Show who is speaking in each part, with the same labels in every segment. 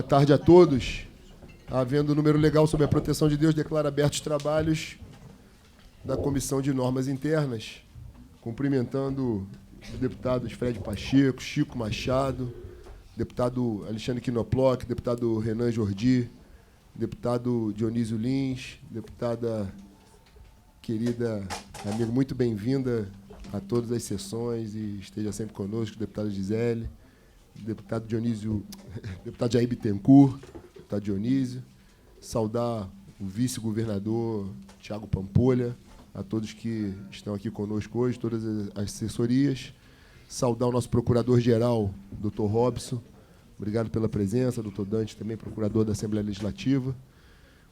Speaker 1: Boa tarde a todos. Havendo número legal sobre a proteção de Deus, declaro abertos os trabalhos da Comissão de Normas Internas, cumprimentando os deputados Fred Pacheco, Chico Machado, deputado Alexandre Knoploch, deputado Renan Jordi, deputado Dionísio Lins, deputada querida, amiga, muito bem-vinda a todas as sessões e esteja sempre conosco, deputada Gisele, deputado Dionísio, deputado Jair Bittencourt, deputado Dionísio, saudar o vice-governador Tiago Pampolha, a todos que estão aqui conosco hoje, todas as assessorias, saudar o nosso procurador-geral, doutor Robson, obrigado pela presença, doutor Dante, também procurador da Assembleia Legislativa.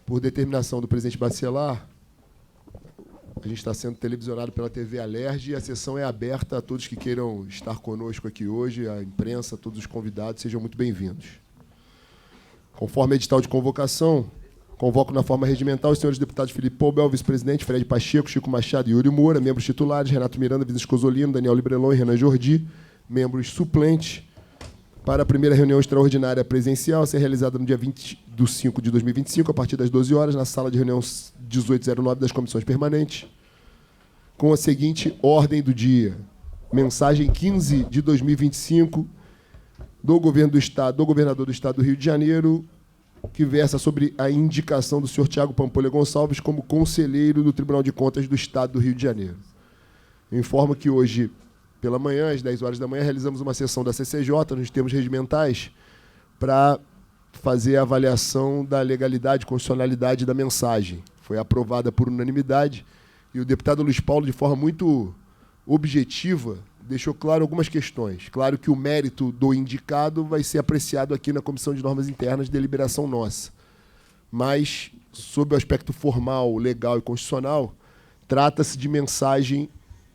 Speaker 1: Por determinação do presidente Bacelar, a gente está sendo televisionado pela TV Alerj e a sessão é aberta a todos que queiram estar conosco aqui hoje, a imprensa, todos os convidados, sejam muito bem-vindos. Conforme edital de convocação, convoco na forma regimental os senhores deputados Felipe Poubel, vice-presidente, Fred Pacheco, Chico Machado e Yuri Moura, membros titulares, Renato Miranda, Vinícius Cosolino, Daniel Librelon e Renan Jordi, membros suplentes, para a primeira reunião extraordinária presencial a ser realizada no dia 20/5 de 2025, a partir das 12 horas, na sala de reunião 1809 das comissões permanentes, com a seguinte ordem do dia. Mensagem 15 de 2025 do Governo do Estado, do Governador do Estado do Rio de Janeiro, que versa sobre a indicação do senhor Tiago Pampolha Gonçalves como conselheiro do Tribunal de Contas do Estado do Rio de Janeiro. Eu informo que hoje, pela manhã, às 10 horas da manhã, realizamos uma sessão da CCJ, nos termos regimentais, para fazer a avaliação da legalidade e constitucionalidade da mensagem. Foi aprovada por unanimidade e o deputado Luiz Paulo, de forma muito objetiva, deixou claro algumas questões. Claro que o mérito do indicado vai ser apreciado aqui na Comissão de Normas Internas de deliberação nossa. Mas, sob o aspecto formal, legal e constitucional, trata-se de mensagem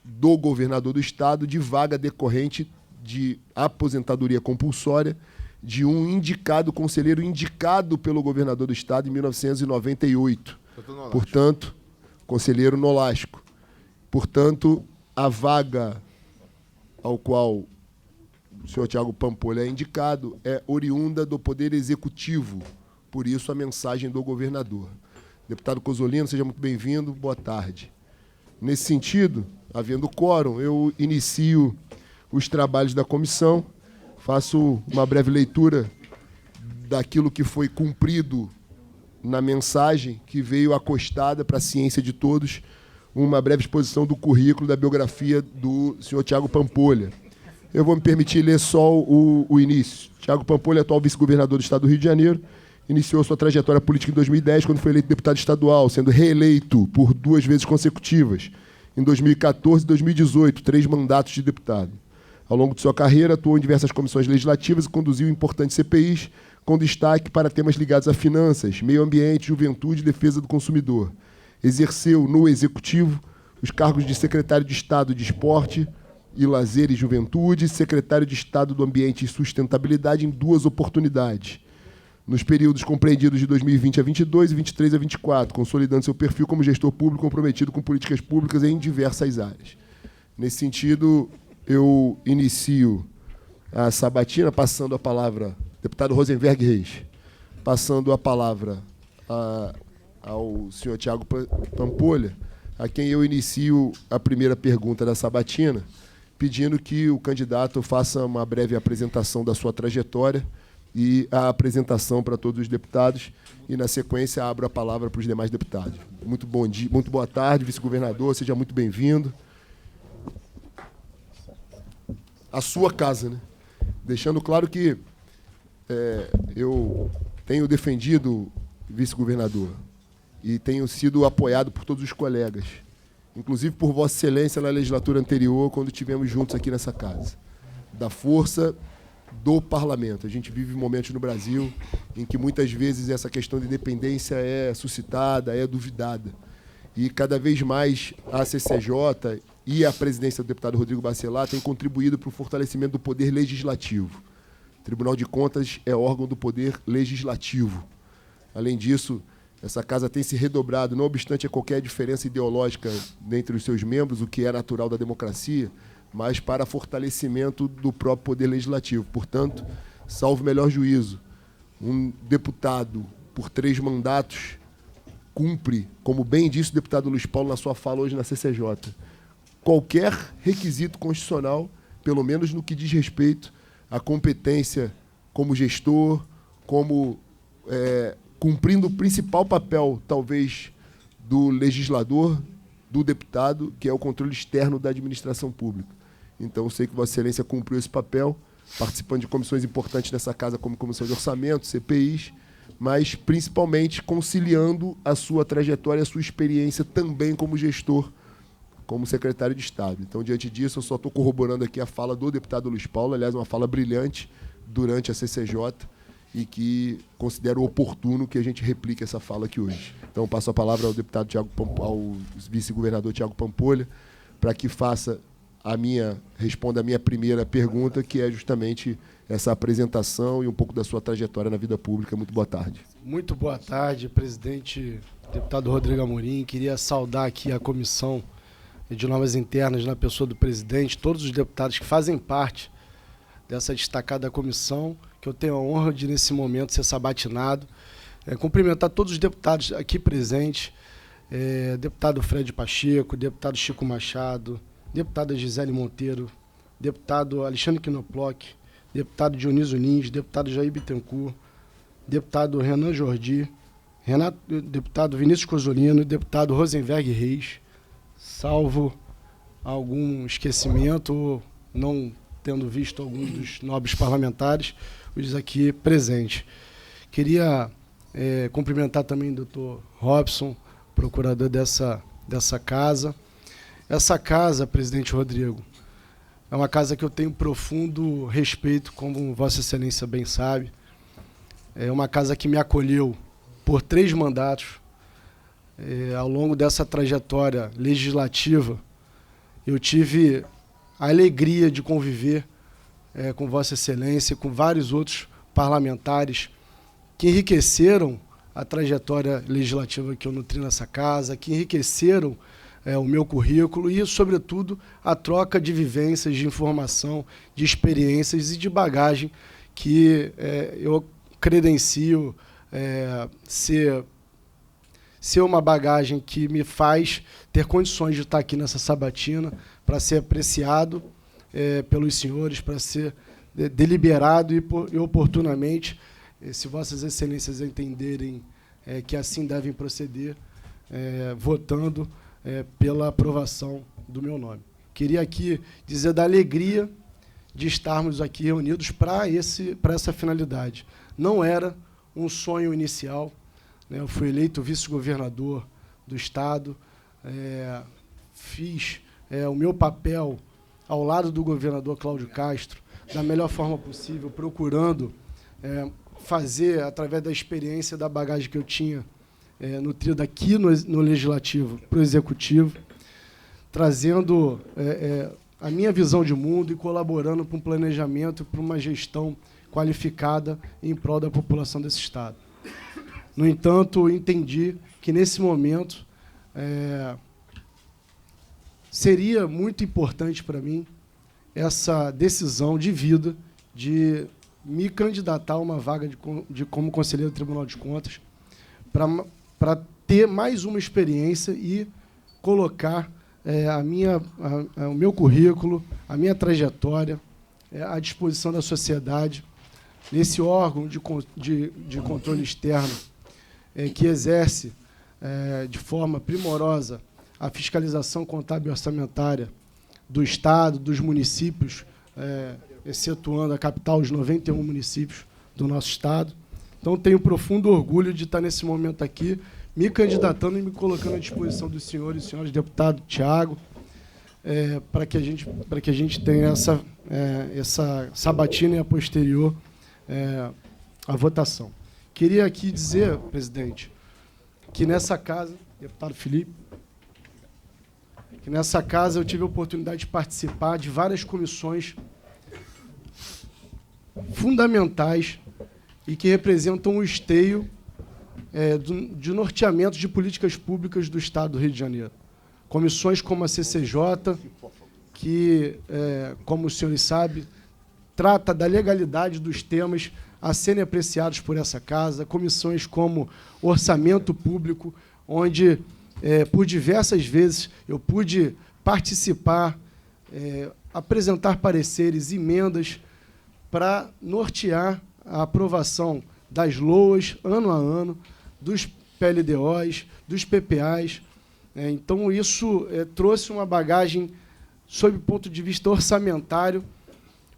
Speaker 1: do governador do Estado de vaga decorrente de aposentadoria compulsória de um indicado, conselheiro indicado pelo governador do Estado em 1998. Portanto, conselheiro Nolasco. Portanto, a vaga ao qual o senhor Tiago Pampolha é indicado é oriunda do Poder Executivo. Por isso, a mensagem do governador. Deputado Cosolino, seja muito bem-vindo. Boa tarde. Nesse sentido, havendo quórum, eu inicio os trabalhos da comissão, faço uma breve leitura daquilo que foi cumprido na mensagem, que veio acostada para a ciência de todos, uma breve exposição do currículo, da biografia do senhor Tiago Pampolha. Eu vou me permitir ler só o início. Tiago Pampolha, atual vice-governador do Estado do Rio de Janeiro, iniciou sua trajetória política em 2010, quando foi eleito deputado estadual, sendo reeleito por 2 vezes consecutivas, em 2014 e 2018, 3 mandatos de deputado. Ao longo de sua carreira, atuou em diversas comissões legislativas e conduziu importantes CPIs, com destaque para temas ligados a finanças, meio ambiente, juventude e defesa do consumidor. Exerceu, no Executivo, os cargos de secretário de Estado de Esporte e Lazer e Juventude, secretário de Estado do Ambiente e Sustentabilidade em 2 oportunidades, nos períodos compreendidos de 2020 a 22 e 23 a 24, consolidando seu perfil como gestor público comprometido com políticas públicas em diversas áreas. Nesse sentido, eu inicio a sabatina, passando a palavra, deputado Rosenberg Reis, passando a palavra ao senhor Tiago Pampolha, a quem eu inicio a primeira pergunta da sabatina, pedindo que o candidato faça uma breve apresentação da sua trajetória e a apresentação para todos os deputados, e, na sequência, abro a palavra para os demais deputados. Muito bom dia, muito boa tarde, vice-governador, seja muito bem-vindo. A sua casa, né? Deixando claro que eu tenho defendido, vice-governador, e tenho sido apoiado por todos os colegas, inclusive por Vossa Excelência na legislatura anterior, quando estivemos juntos aqui nessa casa, da força do parlamento. A gente vive momentos no Brasil em que muitas vezes essa questão de independência é suscitada, é duvidada. E cada vez mais a CCJ e a presidência do deputado Rodrigo Bacelar têm contribuído para o fortalecimento do poder legislativo. O Tribunal de Contas é órgão do poder legislativo. Além disso, essa casa tem se redobrado, não obstante a qualquer diferença ideológica entre os seus membros, o que é natural da democracia, mas para fortalecimento do próprio poder legislativo. Portanto, salvo melhor juízo, Um deputado por 3 mandatos cumpre, como bem disse o deputado Luiz Paulo na sua fala hoje na CCJ, qualquer requisito constitucional, pelo menos no que diz respeito à competência como gestor, como cumprindo o principal papel, talvez, do legislador, do deputado, que é o controle externo da administração pública. Então, eu sei que Vossa Excelência cumpriu esse papel, participando de comissões importantes nessa casa, como Comissão de Orçamento, CPIs, mas, principalmente, conciliando a sua trajetória, a sua experiência também como gestor, como secretário de Estado. Então, diante disso, eu só estou corroborando aqui a fala do deputado Luiz Paulo, aliás, uma fala brilhante durante a CCJ, e que considero oportuno que a gente replique essa fala aqui hoje. Então, passo a palavra ao deputado ao vice-governador Tiago Pampolha, para que responda a minha primeira pergunta, que é justamente essa apresentação e um pouco da sua trajetória na vida pública. Muito boa tarde.
Speaker 2: Muito boa tarde, presidente, deputado Rodrigo Amorim. Queria saudar aqui a Comissão de Normas Internas, na pessoa do presidente, todos os deputados que fazem parte dessa destacada comissão, que eu tenho a honra de, nesse momento, ser sabatinado. Cumprimentar todos os deputados aqui presentes, deputado Fred Pacheco, deputado Chico Machado, deputada Gisele Monteiro, deputado Alexandre Knoploch, deputado Dionísio Nins, deputado Jair Bittencourt, deputado Renan Jordi, deputado Vinícius Cosolino, deputado Rosenberg Reis, salvo algum esquecimento, não tendo visto algum dos nobres parlamentares, os aqui presentes. Queria cumprimentar também o doutor Robson, procurador dessa casa. Essa casa, presidente Rodrigo, é uma casa que eu tenho profundo respeito, como Vossa Excelência bem sabe. É uma casa que me acolheu por 3 mandatos. Ao longo dessa trajetória legislativa, eu tive a alegria de conviver com Vossa Excelência, com vários outros parlamentares que enriqueceram a trajetória legislativa que eu nutri nessa casa, que enriqueceram o meu currículo e, sobretudo, a troca de vivências, de informação, de experiências e de bagagem que eu credencio ser uma bagagem que me faz ter condições de estar aqui nessa sabatina para ser apreciado pelos senhores, para ser deliberado e oportunamente, se Vossas Excelências entenderem que assim devem proceder, votando pela aprovação do meu nome. Queria aqui dizer da alegria de estarmos aqui reunidos para essa finalidade. Não era um sonho inicial, né? Eu fui eleito vice-governador do Estado, fiz o meu papel ao lado do governador Cláudio Castro, da melhor forma possível, procurando fazer, através da experiência, da bagagem que eu tinha nutrido aqui no Legislativo para o Executivo, trazendo a minha visão de mundo e colaborando para um planejamento, para uma gestão qualificada em prol da população desse Estado. No entanto, entendi que, nesse momento, seria muito importante para mim essa decisão de vida de me candidatar a uma vaga como conselheiro do Tribunal de Contas, para ter mais uma experiência e colocar o meu currículo, a minha trajetória à disposição da sociedade, nesse órgão de controle externo que exerce de forma primorosa a fiscalização contábil e orçamentária do Estado, dos municípios, excetuando a capital, os 91 municípios do nosso Estado. Então, tenho profundo orgulho de estar nesse momento aqui, me candidatando e me colocando à disposição dos senhores e senhores deputado Tiago, para que a gente tenha essa sabatina e a posterior a votação. Queria aqui dizer, presidente, que nessa casa, deputado Felipe, que nessa casa eu tive a oportunidade de participar de várias comissões fundamentais e que representam o esteio de norteamento de políticas públicas do Estado do Rio de Janeiro. Comissões como a CCJ, que, como os senhores sabem, trata da legalidade dos temas a serem apreciados por essa casa, comissões como Orçamento Público, onde, por diversas vezes, eu pude participar, apresentar pareceres, emendas, para nortear a aprovação das LOAs, ano a ano, dos PLDOs, dos PPAs. Então, isso trouxe uma bagagem, sob o ponto de vista orçamentário,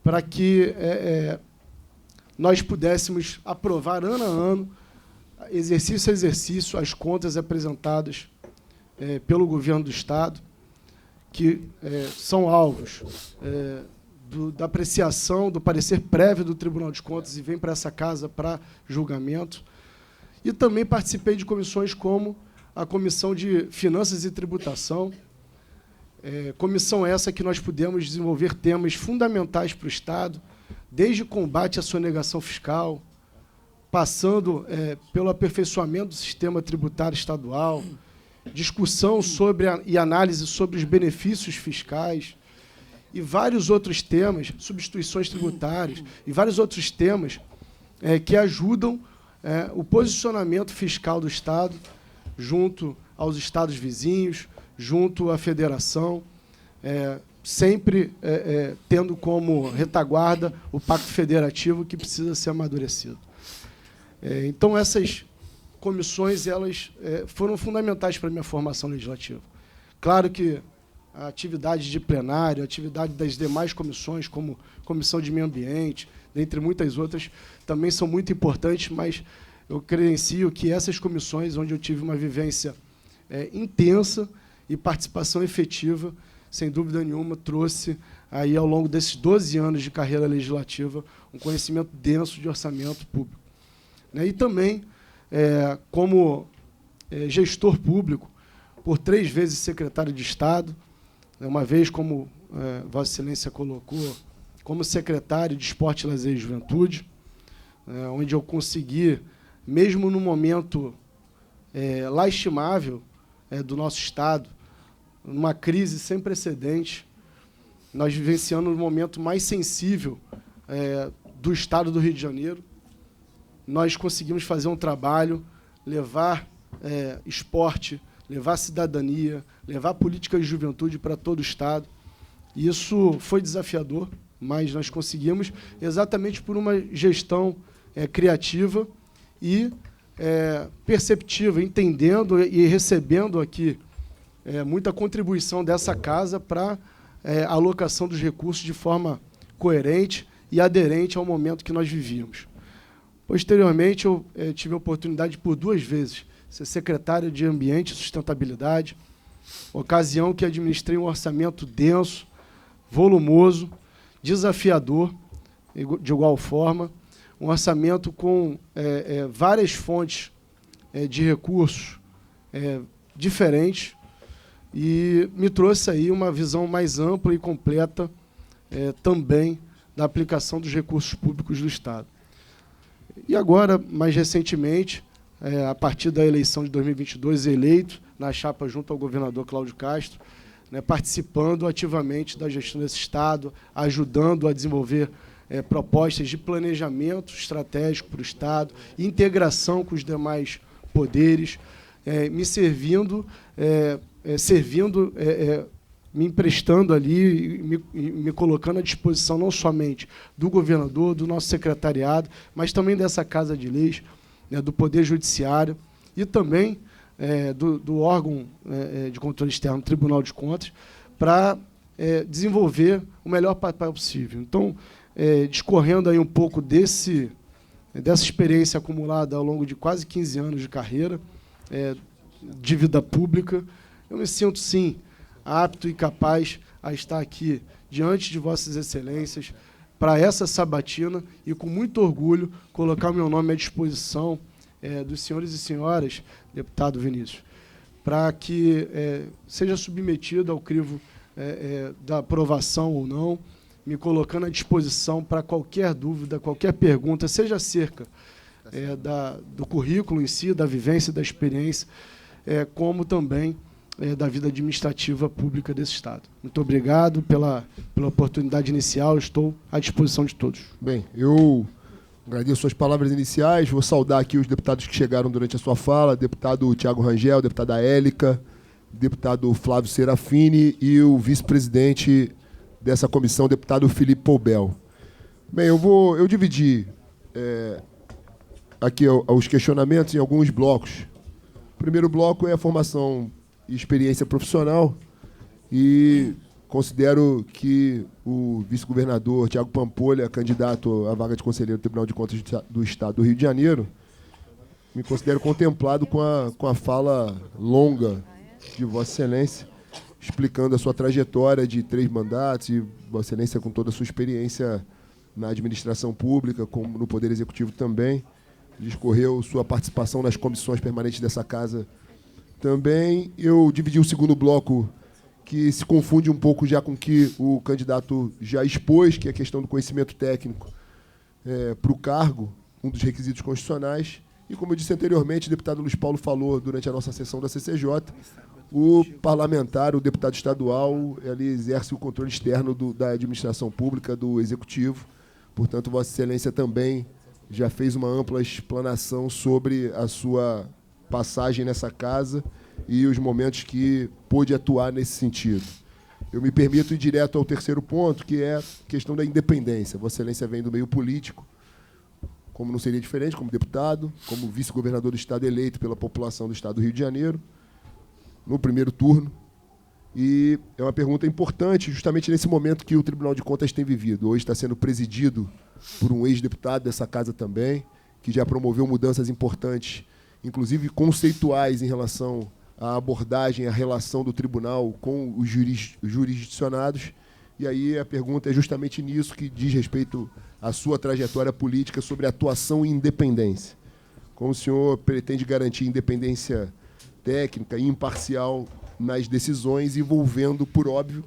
Speaker 2: para que nós pudéssemos aprovar, ano a ano, exercício a exercício, as contas apresentadas pelo governo do Estado, que são alvos da apreciação, do parecer prévio do Tribunal de Contas e vem para essa casa para julgamento. E também participei de comissões como a Comissão de Finanças e Tributação, comissão essa que nós pudemos desenvolver temas fundamentais para o Estado, desde combate à sonegação fiscal, passando pelo aperfeiçoamento do sistema tributário estadual, discussão sobre e análise sobre os benefícios fiscais, e vários outros temas, substituições tributárias, e vários outros temas que ajudam o posicionamento fiscal do Estado junto aos estados vizinhos, junto à federação, sempre tendo como retaguarda o pacto federativo que precisa ser amadurecido. Então, essas comissões elas foram fundamentais para a minha formação legislativa. Claro que a atividade de plenário, a atividade das demais comissões, como Comissão de Meio Ambiente, dentre muitas outras, também são muito importantes, mas eu credencio que essas comissões, onde eu tive uma vivência intensa e participação efetiva, sem dúvida nenhuma, trouxe, aí, ao longo desses 12 anos de carreira legislativa, um conhecimento denso de orçamento público. E também, como gestor público, por 3 vezes secretário de Estado, uma vez, como Vossa Excelência colocou, como secretário de Esporte, Lazer e Juventude, onde eu consegui, mesmo no momento lastimável do nosso Estado, numa crise sem precedentes, nós vivenciando o momento mais sensível do Estado do Rio de Janeiro, nós conseguimos fazer um trabalho, levar esporte, levar cidadania, levar política de juventude para todo o Estado. Isso foi desafiador, mas nós conseguimos, exatamente por uma gestão criativa e perceptiva, entendendo e recebendo aqui muita contribuição dessa casa para a alocação dos recursos de forma coerente e aderente ao momento que nós vivíamos. Posteriormente, eu tive a oportunidade, por 2 vezes, ser secretário de Ambiente e Sustentabilidade, ocasião que administrei um orçamento denso, volumoso, desafiador, de igual forma, um orçamento com várias fontes de recursos diferentes, e me trouxe aí uma visão mais ampla e completa também da aplicação dos recursos públicos do Estado. E agora, mais recentemente, a partir da eleição de 2022, eleito na chapa junto ao governador Cláudio Castro, participando ativamente da gestão desse Estado, ajudando a desenvolver propostas de planejamento estratégico para o Estado, integração com os demais poderes, me servindo, me emprestando ali, me colocando à disposição não somente do governador, do nosso secretariado, mas também dessa Casa de Leis, do Poder Judiciário e também do órgão de controle externo, Tribunal de Contas, para desenvolver o melhor papel possível. Então, discorrendo aí um pouco dessa experiência acumulada ao longo de quase 15 anos de carreira, de vida pública, eu me sinto, sim, apto e capaz a estar aqui diante de Vossas Excelências para essa sabatina e, com muito orgulho, colocar o meu nome à disposição dos senhores e senhoras, deputado Vinícius, para que seja submetido ao crivo da aprovação ou não, me colocando à disposição para qualquer dúvida, qualquer pergunta, seja acerca do currículo em si, da vivência, da experiência, como também da vida administrativa pública desse Estado. Muito obrigado pela oportunidade inicial, estou à disposição de todos.
Speaker 1: Bem, eu Agradeço suas palavras iniciais. Vou saudar aqui os deputados que chegaram durante a sua fala, deputado Tiago Rangel, deputada Élica, deputado Flávio Serafini e o vice-presidente dessa comissão, deputado Felipe Poubel. Bem, eu dividi aqui os questionamentos em alguns blocos. O primeiro bloco é a formação e experiência profissional e considero que o vice-governador Tiago Pampolha, candidato à vaga de conselheiro do Tribunal de Contas do Estado do Rio de Janeiro, me considero contemplado com a fala longa de Vossa Excelência, explicando a sua trajetória de 3 mandatos e Vossa Excelência com toda a sua experiência na administração pública, como no Poder Executivo também. Discorreu sua participação nas comissões permanentes dessa casa também. Eu dividi o segundo bloco, que se confunde um pouco já com o que o candidato já expôs, que é a questão do conhecimento técnico para o cargo, um dos requisitos constitucionais. E, como eu disse anteriormente, o deputado Luiz Paulo falou durante a nossa sessão da CCJ, o parlamentar, o deputado estadual, ele exerce o controle externo da administração pública, do Executivo. Portanto, Vossa Excelência também já fez uma ampla explanação sobre a sua passagem nessa casa e os momentos que pôde atuar nesse sentido. Eu me permito ir direto ao terceiro ponto, que é a questão da independência. Vossa Excelência vem do meio político, como não seria diferente, como deputado, como vice-governador do Estado eleito pela população do Estado do Rio de Janeiro, no primeiro turno. E é uma pergunta importante, justamente nesse momento que o Tribunal de Contas tem vivido. Hoje está sendo presidido por um ex-deputado dessa casa também, que já promoveu mudanças importantes, inclusive conceituais, em relação à abordagem, à relação do tribunal com os jurisdicionados. E aí a pergunta é justamente nisso, que diz respeito à sua trajetória política sobre atuação e independência. Como o senhor pretende garantir independência técnica e imparcial nas decisões, envolvendo, por óbvio,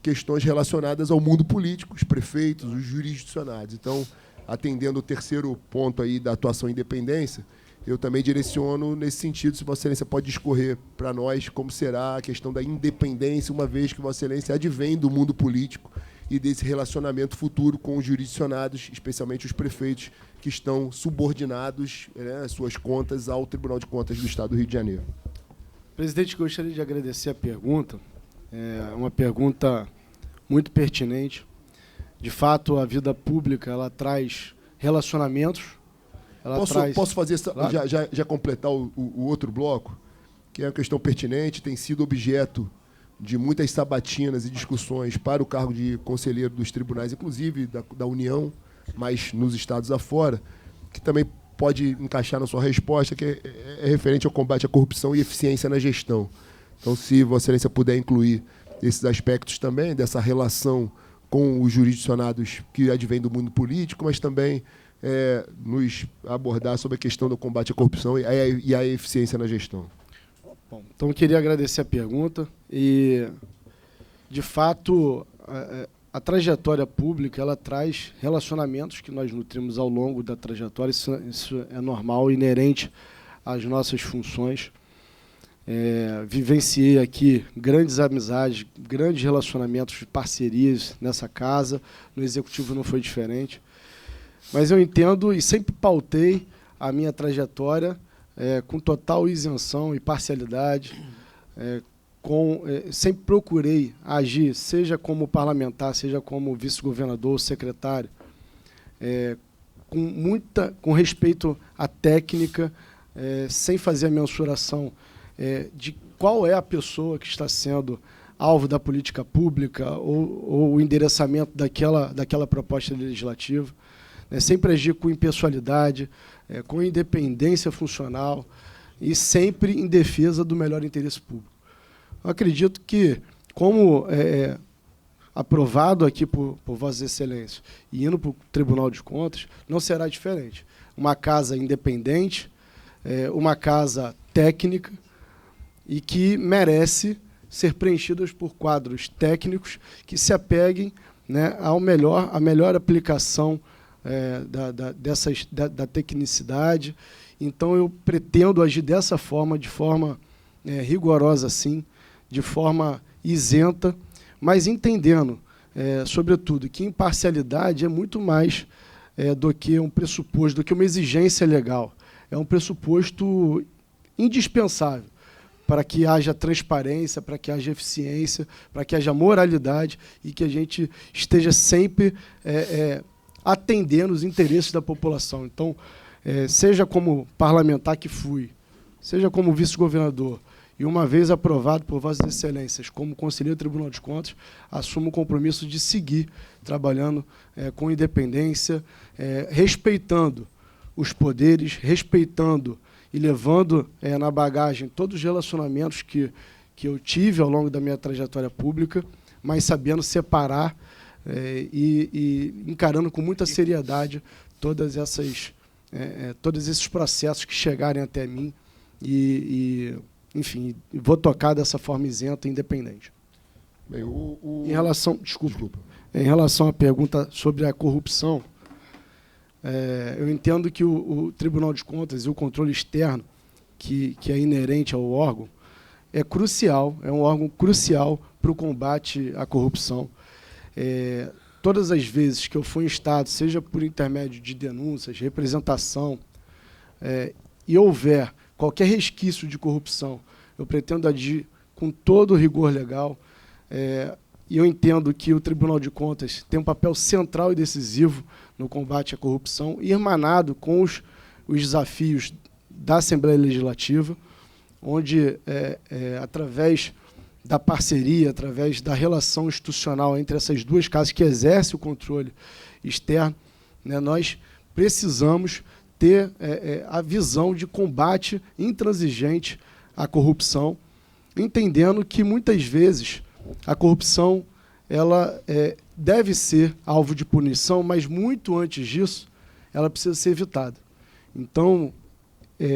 Speaker 1: questões relacionadas ao mundo político, os prefeitos, os jurisdicionados. Então, atendendo o terceiro ponto aí da atuação e independência, eu também direciono nesse sentido, se Vossa Excelência pode discorrer para nós como será a questão da independência, uma vez que Vossa Excelência advém do mundo político e desse relacionamento futuro com os jurisdicionados, especialmente os prefeitos, que estão subordinados, às suas contas ao Tribunal de Contas do Estado do Rio de Janeiro.
Speaker 2: Presidente, gostaria de agradecer a pergunta. É uma pergunta muito pertinente. De fato, a vida pública ela traz relacionamentos.
Speaker 1: Posso fazer
Speaker 2: Claro.
Speaker 1: já completar o outro bloco, que é uma questão pertinente, tem sido objeto de muitas sabatinas e discussões para o cargo de conselheiro dos tribunais, inclusive da União, mas nos estados afora, que também pode encaixar na sua resposta, que é referente ao combate à corrupção e eficiência na gestão. Então, se Vossa Excelência puder incluir esses aspectos também, dessa relação com os jurisdicionados que advêm do mundo político, mas também nos abordar sobre a questão do combate à corrupção e a eficiência na gestão.
Speaker 2: Bom, então, eu queria agradecer a pergunta e, de fato, a trajetória pública ela traz relacionamentos que nós nutrimos ao longo da trajetória. Isso é normal, inerente às nossas funções. Vivenciei aqui grandes amizades, grandes relacionamentos de parcerias nessa casa. No Executivo não foi diferente. Mas eu entendo e sempre pautei a minha trajetória com total isenção e parcialidade, sempre procurei agir, seja como parlamentar, seja como vice-governador ou secretário, com respeito à técnica, sem fazer a mensuração de qual é a pessoa que está sendo alvo da política pública ou o endereçamento daquela proposta legislativa. Sempre agir com impessoalidade, com independência funcional e sempre em defesa do melhor interesse público. Eu acredito que, como aprovado aqui por Vossas Excelências e indo para o Tribunal de Contas, não será diferente. Uma casa independente, uma casa técnica e que merece ser preenchida por quadros técnicos que se apeguem, né, à melhor aplicação da tecnicidade. Então, eu pretendo agir dessa forma, de forma rigorosa, sim, de forma isenta, mas entendendo, sobretudo, que imparcialidade é muito mais do que um pressuposto, do que uma exigência legal. É um pressuposto indispensável para que haja transparência, para que haja eficiência, para que haja moralidade e que a gente esteja sempre atendendo os interesses da população. Então, seja como parlamentar que fui, seja como vice-governador, e uma vez aprovado por Vossas Excelências como conselheiro do Tribunal de Contas, assumo o compromisso de seguir trabalhando com independência, respeitando os poderes, respeitando e levando na bagagem todos os relacionamentos que eu tive ao longo da minha trajetória pública, mas sabendo separar e encarando com muita seriedade todos esses processos que chegarem até mim enfim, vou tocar dessa forma isenta e independente.
Speaker 1: Bem,
Speaker 2: Em relação, desculpa. Em relação à pergunta sobre a corrupção, eu entendo que o Tribunal de Contas e o controle externo, que é inerente ao órgão, é crucial, é um órgão crucial para o combate à corrupção. Todas as vezes que eu for instado, seja por intermédio de denúncias, representação, e houver qualquer resquício de corrupção, eu pretendo agir com todo o rigor legal, e eu entendo que o Tribunal de Contas tem um papel central e decisivo no combate à corrupção, irmanado com os desafios da Assembleia Legislativa, onde, através da parceria, através da relação institucional entre essas duas casas que exercem o controle externo, nós precisamos ter a visão de combate intransigente à corrupção, entendendo que, muitas vezes, a corrupção ela deve ser alvo de punição, mas, muito antes disso, ela precisa ser evitada. Então,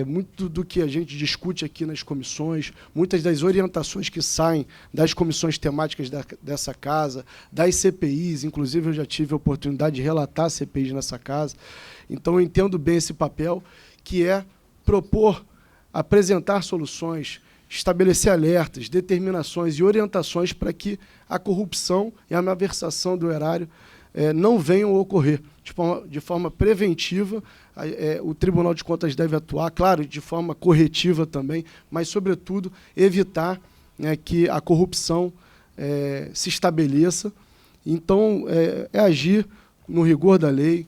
Speaker 2: muito do que a gente discute aqui nas comissões, muitas das orientações que saem das comissões temáticas dessa casa, das CPIs, inclusive eu já tive a oportunidade de relatar CPIs nessa casa, então eu entendo bem esse papel, que é propor, apresentar soluções, estabelecer alertas, determinações e orientações para que a corrupção e a malversação do erário não venham a ocorrer. De forma preventiva, o Tribunal de Contas deve atuar, claro, de forma corretiva também, mas, sobretudo, evitar que a corrupção se estabeleça. Então, agir no rigor da lei,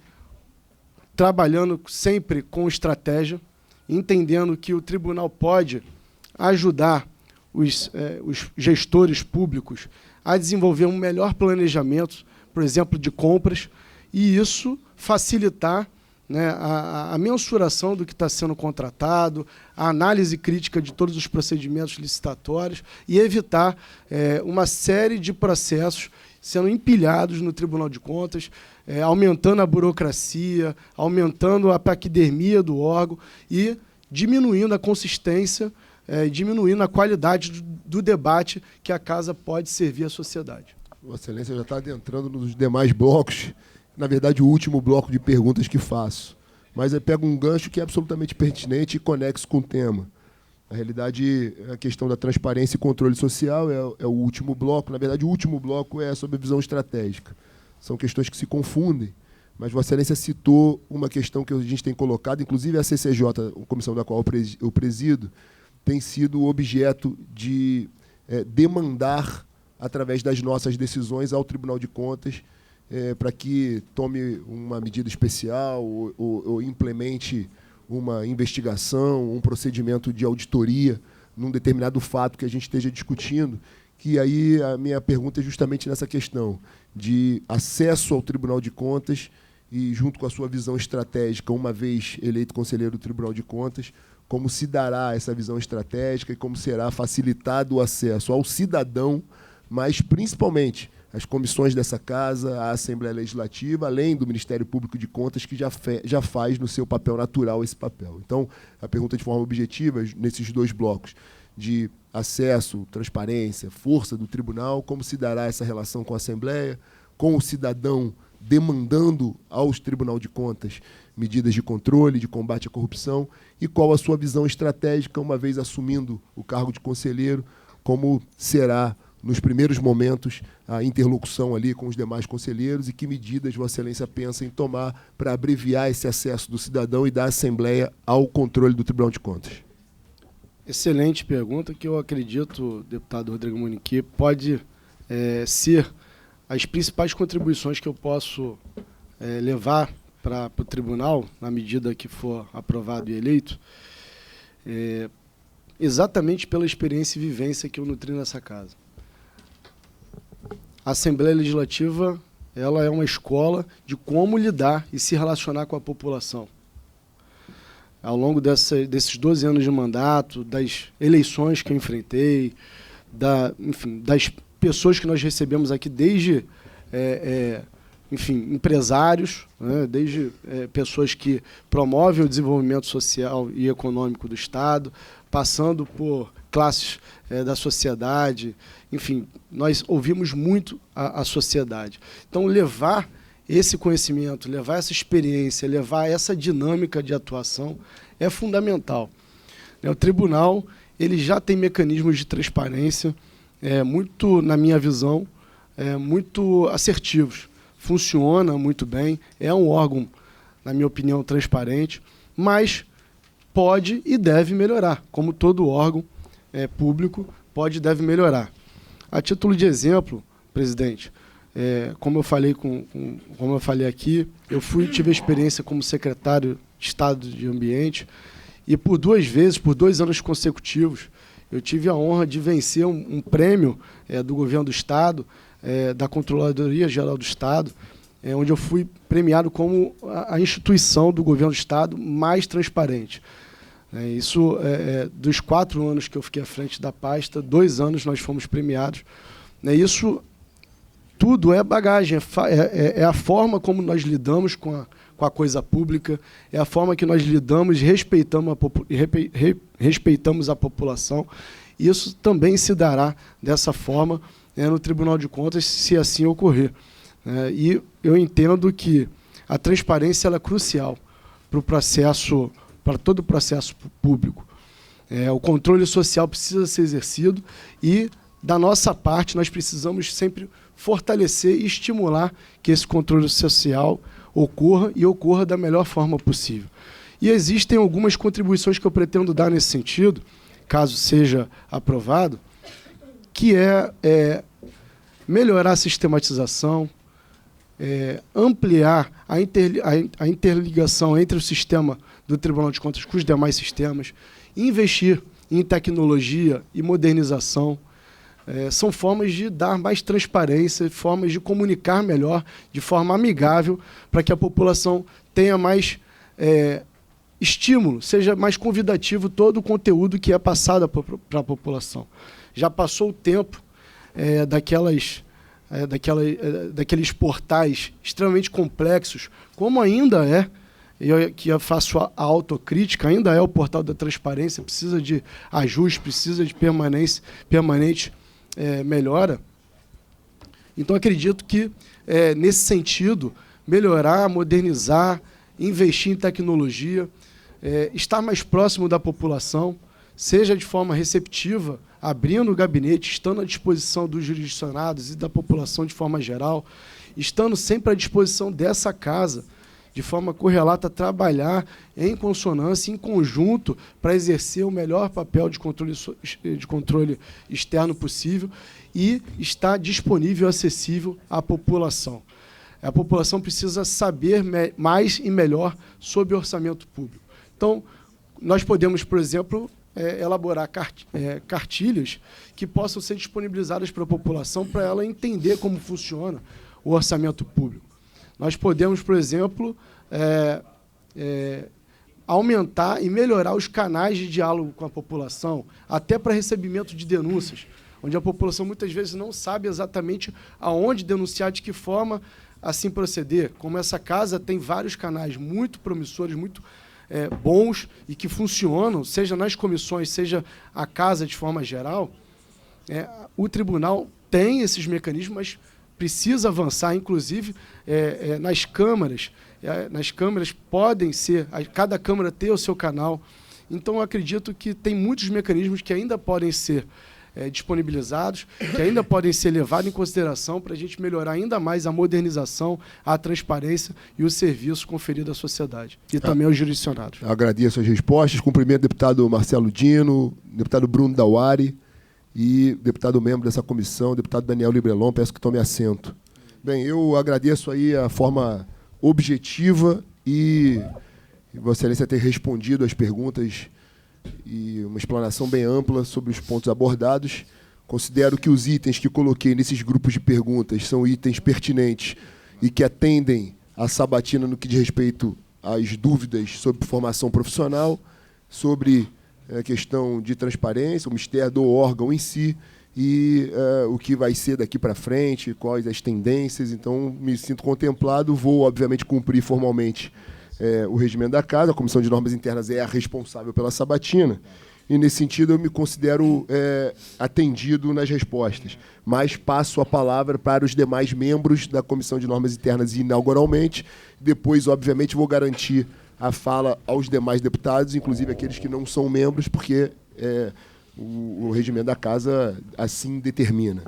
Speaker 2: trabalhando sempre com estratégia, entendendo que o tribunal pode ajudar os gestores públicos a desenvolver um melhor planejamento, por exemplo, de compras, e isso facilitar a mensuração do que está sendo contratado, a análise crítica de todos os procedimentos licitatórios e evitar uma série de processos sendo empilhados no Tribunal de Contas, aumentando a burocracia, aumentando a paquidermia do órgão e diminuindo a consistência, diminuindo a qualidade do debate que a casa pode servir à sociedade.
Speaker 1: Vossa Excelência já está adentrando nos demais blocos, na verdade, o último bloco de perguntas que faço. Mas eu pego um gancho que é absolutamente pertinente e conexo com o tema. Na realidade, a questão da transparência e controle social é o último bloco. Na verdade, o último bloco é sobre a visão estratégica. São questões que se confundem, mas Vossa Excelência citou uma questão que a gente tem colocado, inclusive a CCJ, a comissão da qual eu presido, tem sido objeto de demandar, através das nossas decisões, ao Tribunal de Contas, para que tome uma medida especial ou implemente uma investigação, um procedimento de auditoria num determinado fato que a gente esteja discutindo, que aí a minha pergunta é justamente nessa questão de acesso ao Tribunal de Contas e, junto com a sua visão estratégica, uma vez eleito conselheiro do Tribunal de Contas, como se dará essa visão estratégica e como será facilitado o acesso ao cidadão, mas, principalmente, as comissões dessa casa, a Assembleia Legislativa, além do Ministério Público de Contas, que já faz no seu papel natural esse papel. Então, a pergunta de forma objetiva, nesses dois blocos, de acesso, transparência, força do tribunal, como se dará essa relação com a Assembleia, com o cidadão demandando aos Tribunal de Contas medidas de controle, de combate à corrupção, e qual a sua visão estratégica, uma vez assumindo o cargo de conselheiro, como será nos primeiros momentos, a interlocução ali com os demais conselheiros e que medidas Vossa Excelência pensa em tomar para abreviar esse acesso do cidadão e da Assembleia ao controle do Tribunal de Contas.
Speaker 2: Excelente pergunta, que eu acredito, deputado Rodrigo Monique, pode ser as principais contribuições que eu posso levar para o tribunal, na medida que for aprovado e eleito, exatamente pela experiência e vivência que eu nutri nessa casa. A Assembleia Legislativa, ela é uma escola de como lidar e se relacionar com a população. Ao longo desses 12 anos de mandato, das eleições que eu enfrentei, enfim, das pessoas que nós recebemos aqui, desde enfim, empresários, né, desde pessoas que promovem o desenvolvimento social e econômico do Estado, passando por classes da sociedade, enfim, nós ouvimos muito a sociedade. Então, levar esse conhecimento, levar essa experiência, levar essa dinâmica de atuação é fundamental. O tribunal ele já tem mecanismos de transparência, muito, na minha visão, muito assertivos. Funciona muito bem, é um órgão, na minha opinião, transparente, mas pode e deve melhorar, como todo órgão público pode e deve melhorar. A título de exemplo, presidente, como eu falei aqui, eu tive a experiência como secretário de Estado de Ambiente e por 2 anos consecutivos, eu tive a honra de vencer um prêmio do governo do Estado, da Controladoria Geral do Estado, onde eu fui premiado como a instituição do governo do Estado mais transparente. Isso, dos 4 anos que eu fiquei à frente da pasta, 2 anos nós fomos premiados. Isso tudo é bagagem, é a forma como nós lidamos com a coisa pública, é a forma que nós lidamos e respeitamos a população. Isso também se dará dessa forma no Tribunal de Contas, se assim ocorrer. E eu entendo que a transparência ela é crucial para todo o processo público. O controle social precisa ser exercido e, da nossa parte, nós precisamos sempre fortalecer e estimular que esse controle social ocorra e ocorra da melhor forma possível. E existem algumas contribuições que eu pretendo dar nesse sentido, caso seja aprovado, que melhorar a sistematização, ampliar a interligação entre o sistema do Tribunal de Contas com os demais sistemas, investir em tecnologia e modernização. São formas de dar mais transparência, formas de comunicar melhor, de forma amigável, para que a população tenha mais estímulo, seja mais convidativo todo o conteúdo que é passado para a população. Já passou o tempo daqueles portais extremamente complexos, como ainda eu faço a autocrítica, ainda é o portal da transparência, precisa de ajuste, precisa de permanente melhora. Então, acredito que, nesse sentido, melhorar, modernizar, investir em tecnologia, estar mais próximo da população, seja de forma receptiva, abrindo o gabinete, estando à disposição dos jurisdicionados e da população de forma geral, estando sempre à disposição dessa casa, de forma correlata, a trabalhar em consonância, em conjunto, para exercer o melhor papel de controle externo possível e estar disponível e acessível à população. A população precisa saber mais e melhor sobre o orçamento público. Então, nós podemos, por exemplo, elaborar cartilhas que possam ser disponibilizadas para a população, para ela entender como funciona o orçamento público. Nós podemos, por exemplo, aumentar e melhorar os canais de diálogo com a população, até para recebimento de denúncias, onde a população muitas vezes não sabe exatamente aonde denunciar, de que forma assim proceder. Como essa casa tem vários canais muito promissores, muito bons e que funcionam, seja nas comissões, seja a casa de forma geral, o tribunal tem esses mecanismos, mas precisa avançar, inclusive nas câmaras. Nas câmaras podem ser, cada câmara ter o seu canal. Então, eu acredito que tem muitos mecanismos que ainda podem ser disponibilizados, que ainda podem ser levados em consideração para a gente melhorar ainda mais a modernização, a transparência e o serviço conferido à sociedade e também aos jurisdicionados.
Speaker 1: Agradeço as respostas. Cumprimento o deputado Marcelo Dino, deputado Bruno Dauari e deputado membro dessa comissão, deputado Daniel Librelon. Peço que tome assento. Bem, eu agradeço aí a forma objetiva e Vossa Excelência ter respondido às perguntas e uma explanação bem ampla sobre os pontos abordados. Considero que os itens que coloquei nesses grupos de perguntas são itens pertinentes e que atendem à sabatina no que diz respeito às dúvidas sobre formação profissional, sobre a questão de transparência, o mistério do órgão em si e o que vai ser daqui para frente, quais as tendências. Então, me sinto contemplado, vou, obviamente, cumprir formalmente o regimento da Casa. A Comissão de Normas Internas é a responsável pela sabatina, e, nesse sentido, eu me considero atendido nas respostas. Mas passo a palavra para os demais membros da Comissão de Normas Internas inauguralmente. Depois, obviamente, vou garantir a fala aos demais deputados, inclusive aqueles que não são membros, porque o regimento da Casa assim determina.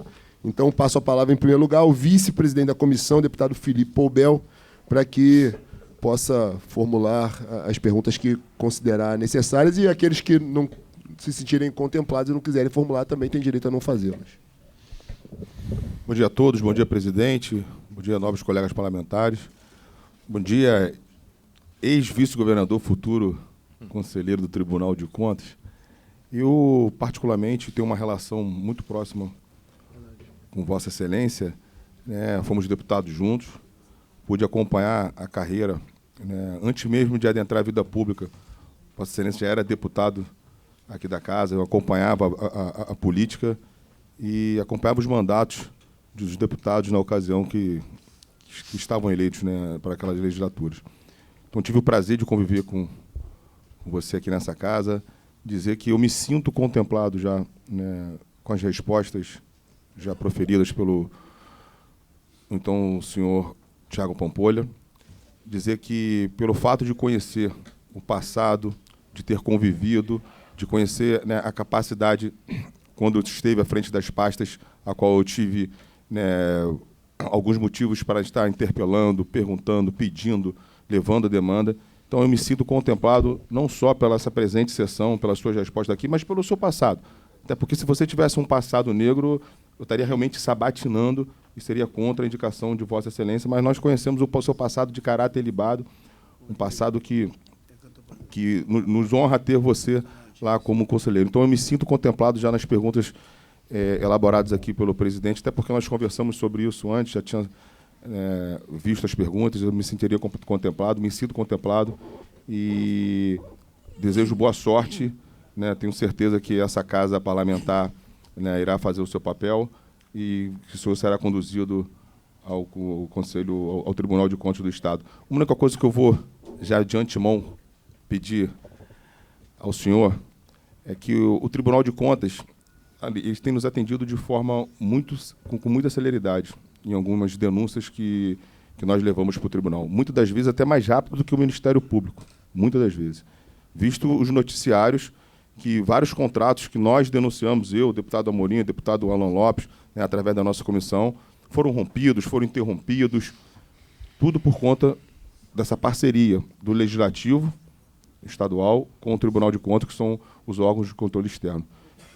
Speaker 1: Então, passo a palavra, em primeiro lugar, ao vice-presidente da comissão, deputado Felipe Poubel, para que possa formular as perguntas que considerar necessárias, e aqueles que não se sentirem contemplados e não quiserem formular também têm direito a não fazê-las.
Speaker 3: Bom dia a todos, bom dia, presidente, bom dia, nobres colegas parlamentares, bom dia, ex-vice-governador, futuro conselheiro do Tribunal de Contas. Eu, particularmente, tenho uma relação muito próxima com Vossa Excelência, né? Fomos deputados juntos, pude acompanhar a carreira, né? Antes mesmo de adentrar a vida pública. Vossa Excelência já era deputado aqui da Casa, eu acompanhava a política e acompanhava os mandatos dos deputados na ocasião que estavam eleitos, né, para aquelas legislaturas. Então, tive o prazer de conviver com você aqui nessa casa, dizer que eu me sinto contemplado já, né, com as respostas já proferidas pelo então o senhor Tiago Pampolha, dizer que, pelo fato de conhecer o passado, de ter convivido, de conhecer, né, a capacidade, quando eu esteve à frente das pastas, a qual eu tive, né, alguns motivos para estar interpelando, perguntando, pedindo, levando a demanda. Então, eu me sinto contemplado não só pela essa presente sessão, pelas suas respostas aqui, mas pelo seu passado. Até porque, se você tivesse um passado negro, eu estaria realmente sabatinando e seria contra a indicação de Vossa Excelência, mas nós conhecemos o seu passado de caráter ilibado, um passado que nos honra ter você lá como conselheiro. Então, eu me sinto contemplado já nas perguntas elaboradas aqui pelo presidente, até porque nós conversamos sobre isso antes, já tinha visto as perguntas, eu me sentiria contemplado, me sinto contemplado e desejo boa sorte, né? Tenho certeza que essa casa parlamentar, né, irá fazer o seu papel e que o senhor será conduzido ao Conselho, ao Tribunal de Contas do Estado. A única coisa que eu vou, já de antemão, pedir ao senhor é que o Tribunal de Contas eles têm nos atendido de forma com muita celeridade em algumas denúncias que nós levamos para o tribunal. Muitas das vezes até mais rápido do que o Ministério Público, muitas das vezes. Visto os noticiários que vários contratos que nós denunciamos, eu, o deputado Amorim, o deputado Alan Lopes, né, através da nossa comissão, foram rompidos, foram interrompidos, tudo por conta dessa parceria do Legislativo Estadual com o Tribunal de Contas, que são os órgãos de controle externo.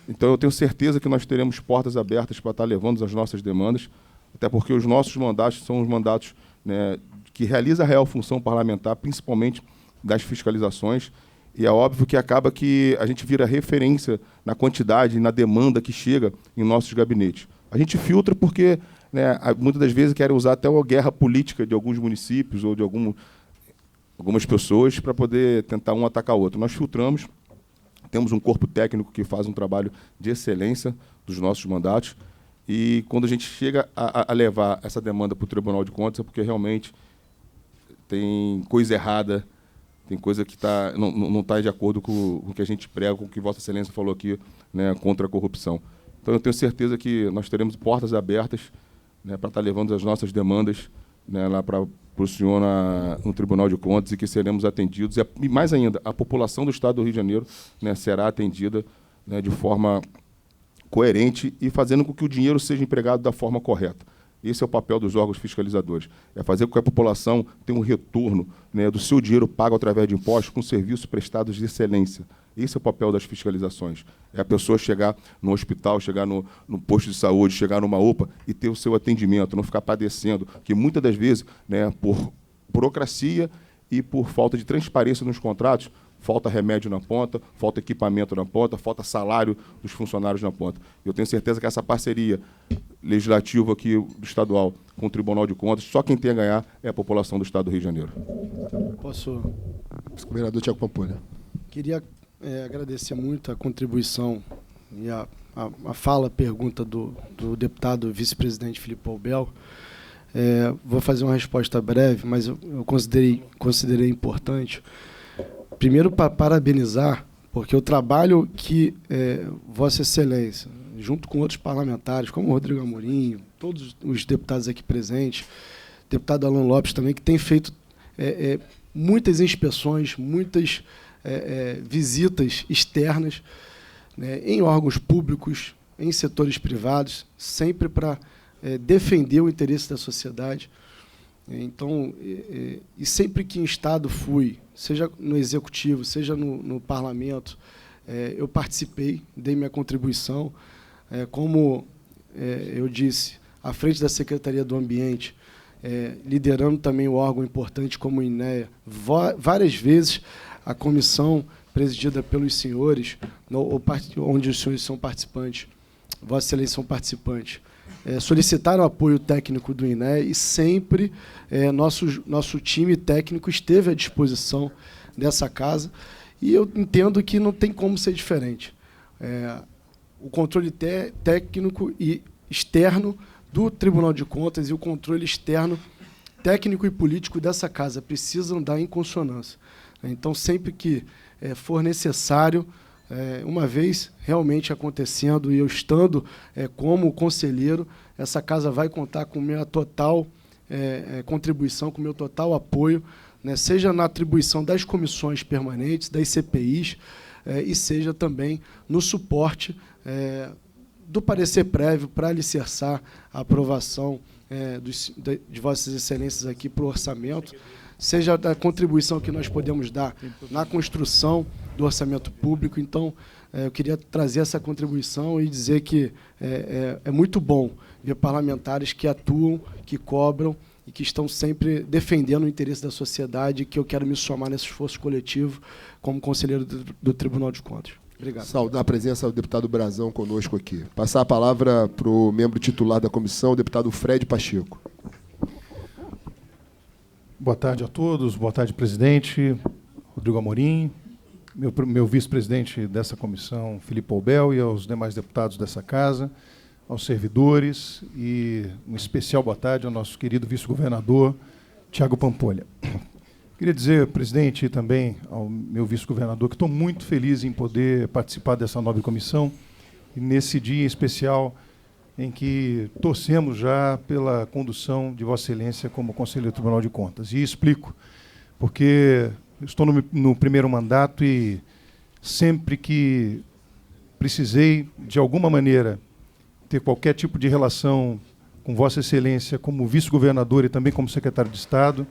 Speaker 3: Então, eu tenho certeza que nós teremos portas abertas para estar levando as nossas demandas, até porque os nossos mandatos são os mandatos, né, que realizam a real função parlamentar, principalmente das fiscalizações, e é óbvio que acaba que a gente vira referência na quantidade e na demanda que chega em nossos gabinetes. A gente filtra porque, né, muitas das vezes querem usar até uma guerra política de alguns municípios ou de algumas pessoas para poder tentar um atacar o outro. Nós filtramos, temos um corpo técnico que faz um trabalho de excelência dos nossos mandatos, e quando a gente chega a levar essa demanda para o Tribunal de Contas é porque realmente tem coisa errada, tem coisa que não está de acordo com o que a gente prega, com o que Vossa Excelência falou aqui, né, contra a corrupção. Então, eu tenho certeza que nós teremos portas abertas, né, para estar levando as nossas demandas, né, lá para o senhor no Tribunal de Contas, e que seremos atendidos. E mais ainda, a população do Estado do Rio de Janeiro, né, será atendida, né, de forma coerente e fazendo com que o dinheiro seja empregado da forma correta. Esse é o papel dos órgãos fiscalizadores. É fazer com que a população tenha um retorno, né, do seu dinheiro pago através de impostos com serviços prestados de excelência. Esse é o papel das fiscalizações. É a pessoa chegar no hospital, chegar no posto de saúde, chegar numa UPA e ter o seu atendimento, não ficar padecendo, que muitas das vezes, né, por burocracia e por falta de transparência nos contratos, falta remédio na ponta, falta equipamento na ponta, falta salário dos funcionários na ponta. Eu tenho certeza que essa parceria legislativa aqui do estadual com o Tribunal de Contas, só quem tem a ganhar é a população do estado do Rio de Janeiro.
Speaker 2: Posso?
Speaker 1: Governador Tiago Pampolha.
Speaker 2: Queria agradecer muito a contribuição e a fala, a pergunta do deputado vice-presidente Felipe Paubel. Vou fazer uma resposta breve, mas eu considerei importante. Primeiro, para parabenizar, porque o trabalho que Vossa Excelência, junto com outros parlamentares, como o Rodrigo Amorim, todos os deputados aqui presentes, deputado Alan Lopes também, que tem feito muitas inspeções, muitas visitas externas, né, em órgãos públicos, em setores privados, sempre para defender o interesse da sociedade. Então, e sempre que em Estado fui, seja no Executivo, seja no Parlamento, eu participei, dei minha contribuição. Como eu disse, à frente da Secretaria do Ambiente, liderando também o órgão importante como o INEA, várias vezes a comissão presidida pelos senhores, onde os senhores são participantes, Vossa Excelência são participantes, solicitaram apoio técnico do INEA e sempre nosso time técnico esteve à disposição dessa casa, e eu entendo que não tem como ser diferente. O controle técnico e externo do Tribunal de Contas e o controle externo técnico e político dessa casa precisam andar em consonância. Então, sempre que for necessário, uma vez realmente acontecendo e eu estando como conselheiro, essa casa vai contar com minha total contribuição, com meu total apoio, né, seja na atribuição das comissões permanentes, das CPIs, e seja também no suporte do parecer prévio para alicerçar a aprovação de Vossas Excelências aqui para o orçamento, seja da contribuição que nós podemos dar na construção do orçamento público. Então, eu queria trazer essa contribuição e dizer que é muito bom ver parlamentares que atuam, que cobram e que estão sempre defendendo o interesse da sociedade, que eu quero me somar nesse esforço coletivo como conselheiro do Tribunal de Contas. Obrigado.
Speaker 1: Saudar a presença do deputado Brazão conosco aqui. Passar a palavra para o membro titular da comissão, o deputado Fred Pacheco.
Speaker 4: Boa tarde a todos, boa tarde, presidente Rodrigo Amorim, meu vice-presidente dessa comissão, Felipe Paubel, e aos demais deputados dessa casa, aos servidores, e um especial boa tarde ao nosso querido vice-governador, Tiago Pampolha. Queria dizer, presidente, e também ao meu vice-governador, que estou muito feliz em poder participar dessa nobre comissão, e nesse dia especial em que torcemos já pela condução de Vossa Excelência como conselheiro do Tribunal de Contas. E explico, porque estou no primeiro mandato e sempre que precisei, de alguma maneira, ter qualquer tipo de relação com Vossa Excelência como vice-governador e também como secretário de Estado,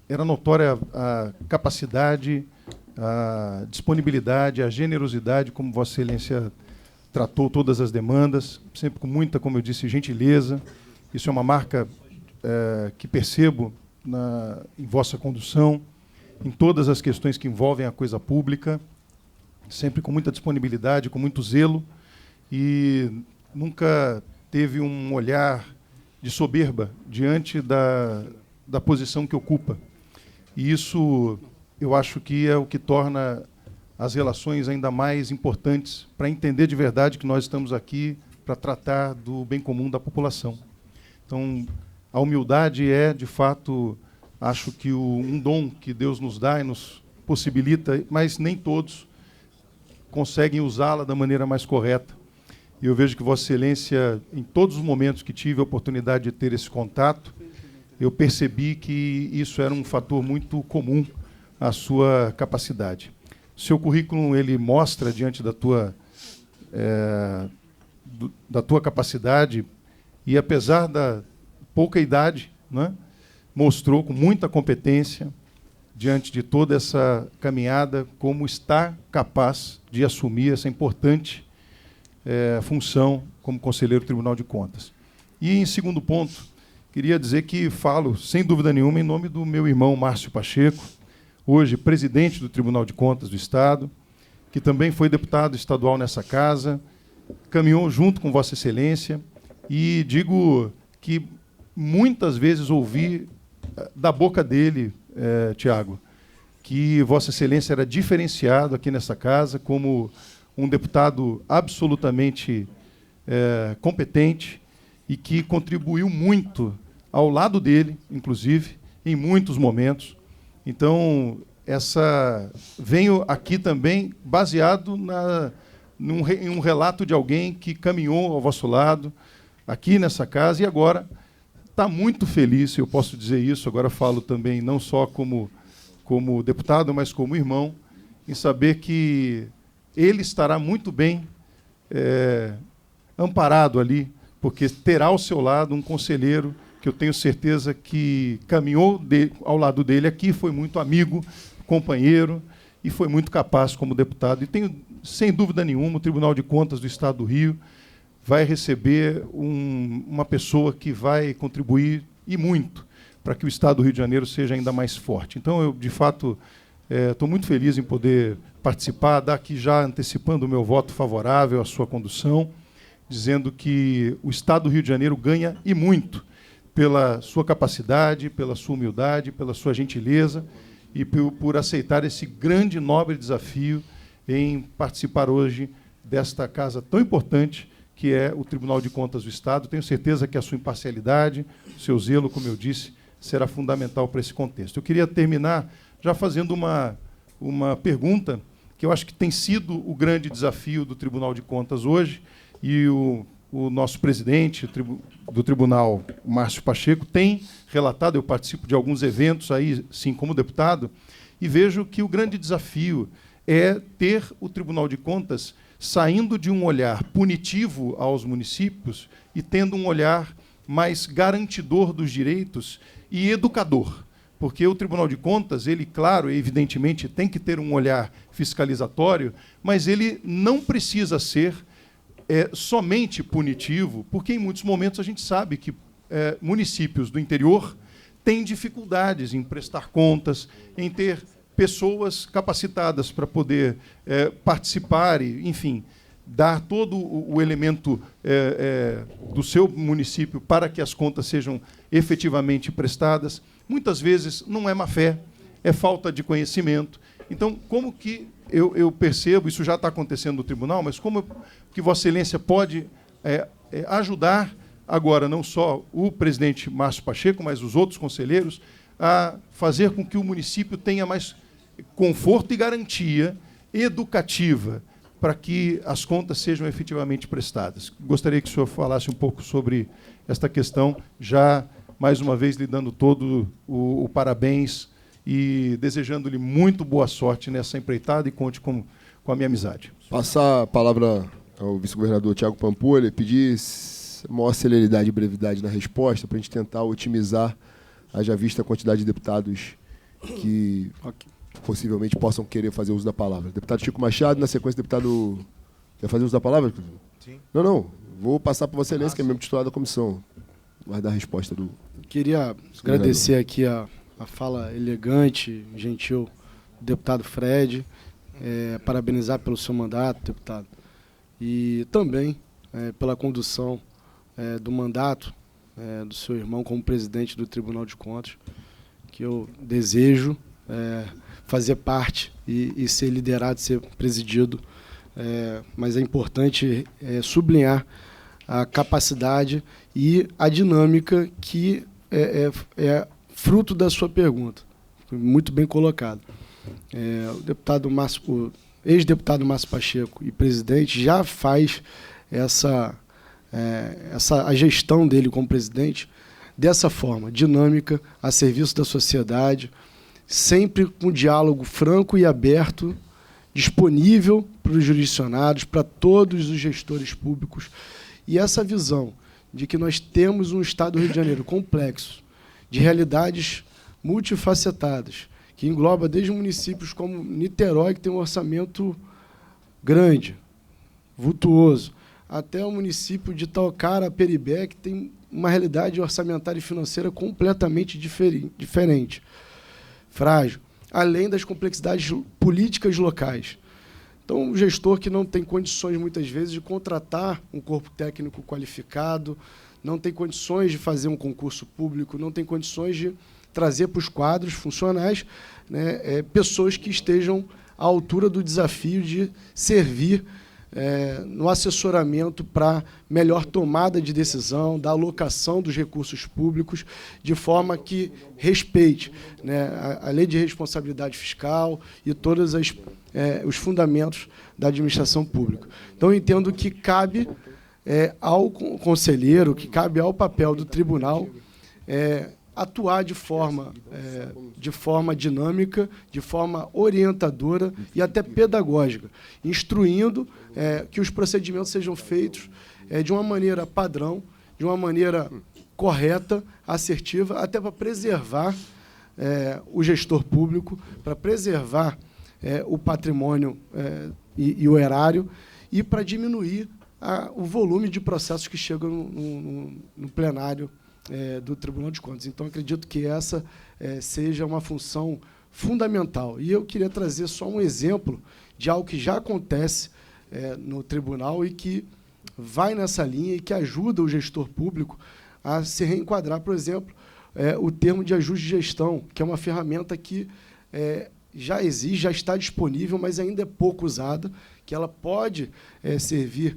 Speaker 4: era notória a capacidade, a disponibilidade, a generosidade como Vossa Excelência tratou todas as demandas, sempre com muita, como eu disse, gentileza. Isso é uma marca que percebo em vossa condução, em todas as questões que envolvem a coisa pública, sempre com muita disponibilidade, com muito zelo, e nunca teve um olhar de soberba diante da posição que ocupa. E isso, eu acho que é o que torna as relações ainda mais importantes para entender de verdade que nós estamos aqui para tratar do bem comum da população. Então, a humildade é, de fato, acho que um dom que Deus nos dá e nos possibilita, mas nem todos conseguem usá-la da maneira mais correta. E eu vejo que Vossa Excelência, em todos os momentos que tive a oportunidade de ter esse contato, eu percebi que isso era um fator muito comum à sua capacidade. Seu currículo ele mostra, diante da tua da tua capacidade e, apesar da pouca idade, né, mostrou com muita competência, diante de toda essa caminhada, como está capaz de assumir essa importante função como conselheiro do Tribunal de Contas. E, em segundo ponto, queria dizer que falo, sem dúvida nenhuma, em nome do meu irmão Márcio Pacheco, hoje presidente do Tribunal de Contas do Estado, que também foi deputado estadual nessa casa, caminhou junto com Vossa Excelência, e digo que muitas vezes ouvi da boca dele, Tiago, que Vossa Excelência era diferenciado aqui nessa casa como um deputado absolutamente competente e que contribuiu muito ao lado dele, inclusive, em muitos momentos. Então, venho aqui também baseado em um relato de alguém que caminhou ao vosso lado, aqui nessa casa, e agora está muito feliz, eu posso dizer isso, agora falo também não só como deputado, mas como irmão, em saber que ele estará muito bem amparado ali, porque terá ao seu lado um conselheiro que eu tenho certeza que caminhou ao lado dele aqui, foi muito amigo, companheiro, e foi muito capaz como deputado. E tenho, sem dúvida nenhuma, o Tribunal de Contas do Estado do Rio vai receber uma pessoa que vai contribuir, e muito, para que o Estado do Rio de Janeiro seja ainda mais forte. Então, eu, de fato, estou muito feliz em poder participar, daqui já antecipando o meu voto favorável à sua condução, dizendo que o Estado do Rio de Janeiro ganha, e muito, pela sua capacidade, pela sua humildade, pela sua gentileza, e por aceitar esse grande e nobre desafio em participar hoje desta casa tão importante, que é o Tribunal de Contas do Estado. Tenho certeza que a sua imparcialidade, o seu zelo, como eu disse, será fundamental para esse contexto. Eu queria terminar já fazendo uma pergunta que eu acho que tem sido o grande desafio do Tribunal de Contas hoje, e o nosso presidente do tribunal, Márcio Pacheco, tem relatado, eu participo de alguns eventos aí, sim, como deputado, e vejo que o grande desafio é ter o Tribunal de Contas saindo de um olhar punitivo aos municípios e tendo um olhar mais garantidor dos direitos e educador. Porque o Tribunal de Contas, ele, claro, evidentemente, tem que ter um olhar fiscalizatório, mas ele não precisa ser somente punitivo, porque em muitos momentos a gente sabe que municípios do interior têm dificuldades em prestar contas, em ter pessoas capacitadas para poder participar e, enfim, dar todo o elemento do seu município para que as contas sejam efetivamente prestadas. Muitas vezes não é má fé, é falta de conhecimento. Então, como que eu percebo, isso já está acontecendo no tribunal, mas como que Vossa Excelência pode ajudar agora não só o presidente Márcio Pacheco, mas os outros conselheiros, a fazer com que o município tenha mais conforto e garantia educativa para que as contas sejam efetivamente prestadas. Gostaria que o senhor falasse um pouco sobre esta questão, já, mais uma vez, lhe dando todo o parabéns e desejando-lhe muito boa sorte nessa empreitada, e conte com a minha amizade.
Speaker 1: Passar a palavra ao vice-governador Tiago Pampolha, pedir maior celeridade e brevidade na resposta, para a gente tentar otimizar, haja vista a quantidade de deputados que possivelmente possam querer fazer uso da palavra. Deputado Chico Machado, na sequência, deputado... Quer fazer uso da palavra? Sim. Não. Vou passar para Vossa Excelência, que é membro titular da comissão. Vai dar a resposta do...
Speaker 2: Queria agradecer aqui a fala elegante, gentil do deputado Fred, parabenizar pelo seu mandato, deputado, e também pela condução do mandato do seu irmão como presidente do Tribunal de Contas, que eu desejo fazer parte e ser liderado, ser presidido, mas é importante sublinhar a capacidade e a dinâmica que é fruto da sua pergunta. Foi muito bem colocado. O ex-deputado Márcio Pacheco e presidente já faz a gestão dele como presidente dessa forma, dinâmica, a serviço da sociedade, sempre com diálogo franco e aberto disponível para os jurisdicionados, para todos os gestores públicos. E essa visão de que nós temos um Estado do Rio de Janeiro complexo, de realidades multifacetadas, que engloba desde municípios como Niterói, que tem um orçamento grande, vultuoso, até o município de Taucara, Peribé, que tem uma realidade orçamentária e financeira completamente diferente, frágil, além das complexidades políticas locais. Então, um gestor que não tem condições, muitas vezes, de contratar um corpo técnico qualificado, não tem condições de fazer um concurso público, não tem condições de trazer para os quadros funcionais, né, pessoas que estejam à altura do desafio de servir no assessoramento para melhor tomada de decisão, da alocação dos recursos públicos, de forma que respeite, né, a lei de responsabilidade fiscal e todos os fundamentos da administração pública. Então, eu entendo que cabe ao conselheiro, que cabe ao papel do tribunal atuar de forma dinâmica, de forma orientadora e até pedagógica, instruindo que os procedimentos sejam feitos de uma maneira padrão, de uma maneira correta, assertiva, até para preservar o gestor público, para preservar o patrimônio e o erário e para diminuir o volume de processos que chegam no plenário do Tribunal de Contas. Então, acredito que essa seja uma função fundamental. E eu queria trazer só um exemplo de algo que já acontece no tribunal e que vai nessa linha e que ajuda o gestor público a se reenquadrar. Por exemplo, o termo de ajuste de gestão, que é uma ferramenta que já existe, já está disponível, mas ainda é pouco usada, que ela pode servir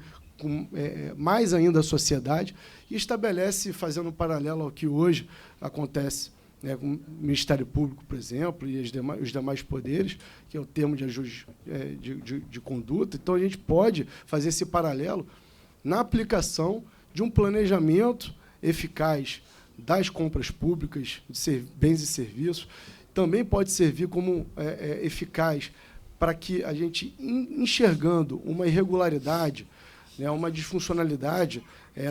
Speaker 2: mais ainda à sociedade, e estabelece, fazendo um paralelo ao que hoje acontece com o Ministério Público, por exemplo, e os demais poderes, que é o termo de ajuste de conduta. Então, a gente pode fazer esse paralelo na aplicação de um planejamento eficaz das compras públicas, de bens e serviços. Também pode servir como eficaz para que a gente, enxergando uma irregularidade, uma disfuncionalidade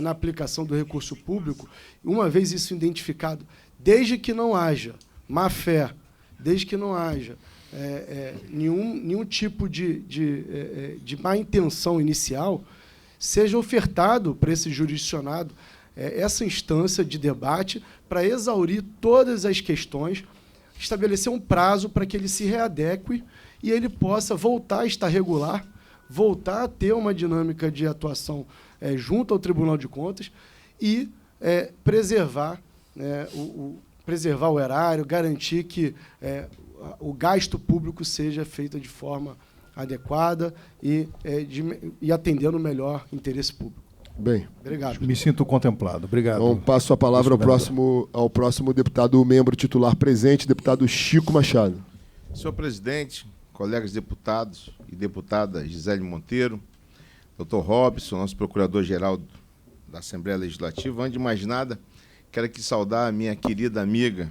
Speaker 2: na aplicação do recurso público, uma vez isso identificado, desde que não haja má-fé, desde que não haja nenhum tipo de má intenção inicial, seja ofertado para esse jurisdicionado essa instância de debate para exaurir todas as questões, estabelecer um prazo para que ele se readeque e ele possa voltar a estar regular, voltar a ter uma dinâmica de atuação junto ao Tribunal de Contas e preservar o erário, garantir que o gasto público seja feito de forma adequada e atendendo o melhor interesse público.
Speaker 1: Bem.
Speaker 2: Obrigado.
Speaker 4: Me sinto contemplado. Obrigado.
Speaker 1: Então, passo a palavra ao próximo deputado membro titular presente, deputado Chico Machado.
Speaker 3: Senhor presidente, colegas deputados e deputada Gisele Monteiro, doutor Robson, nosso procurador-geral da Assembleia Legislativa, antes de mais nada, quero aqui saudar a minha querida amiga,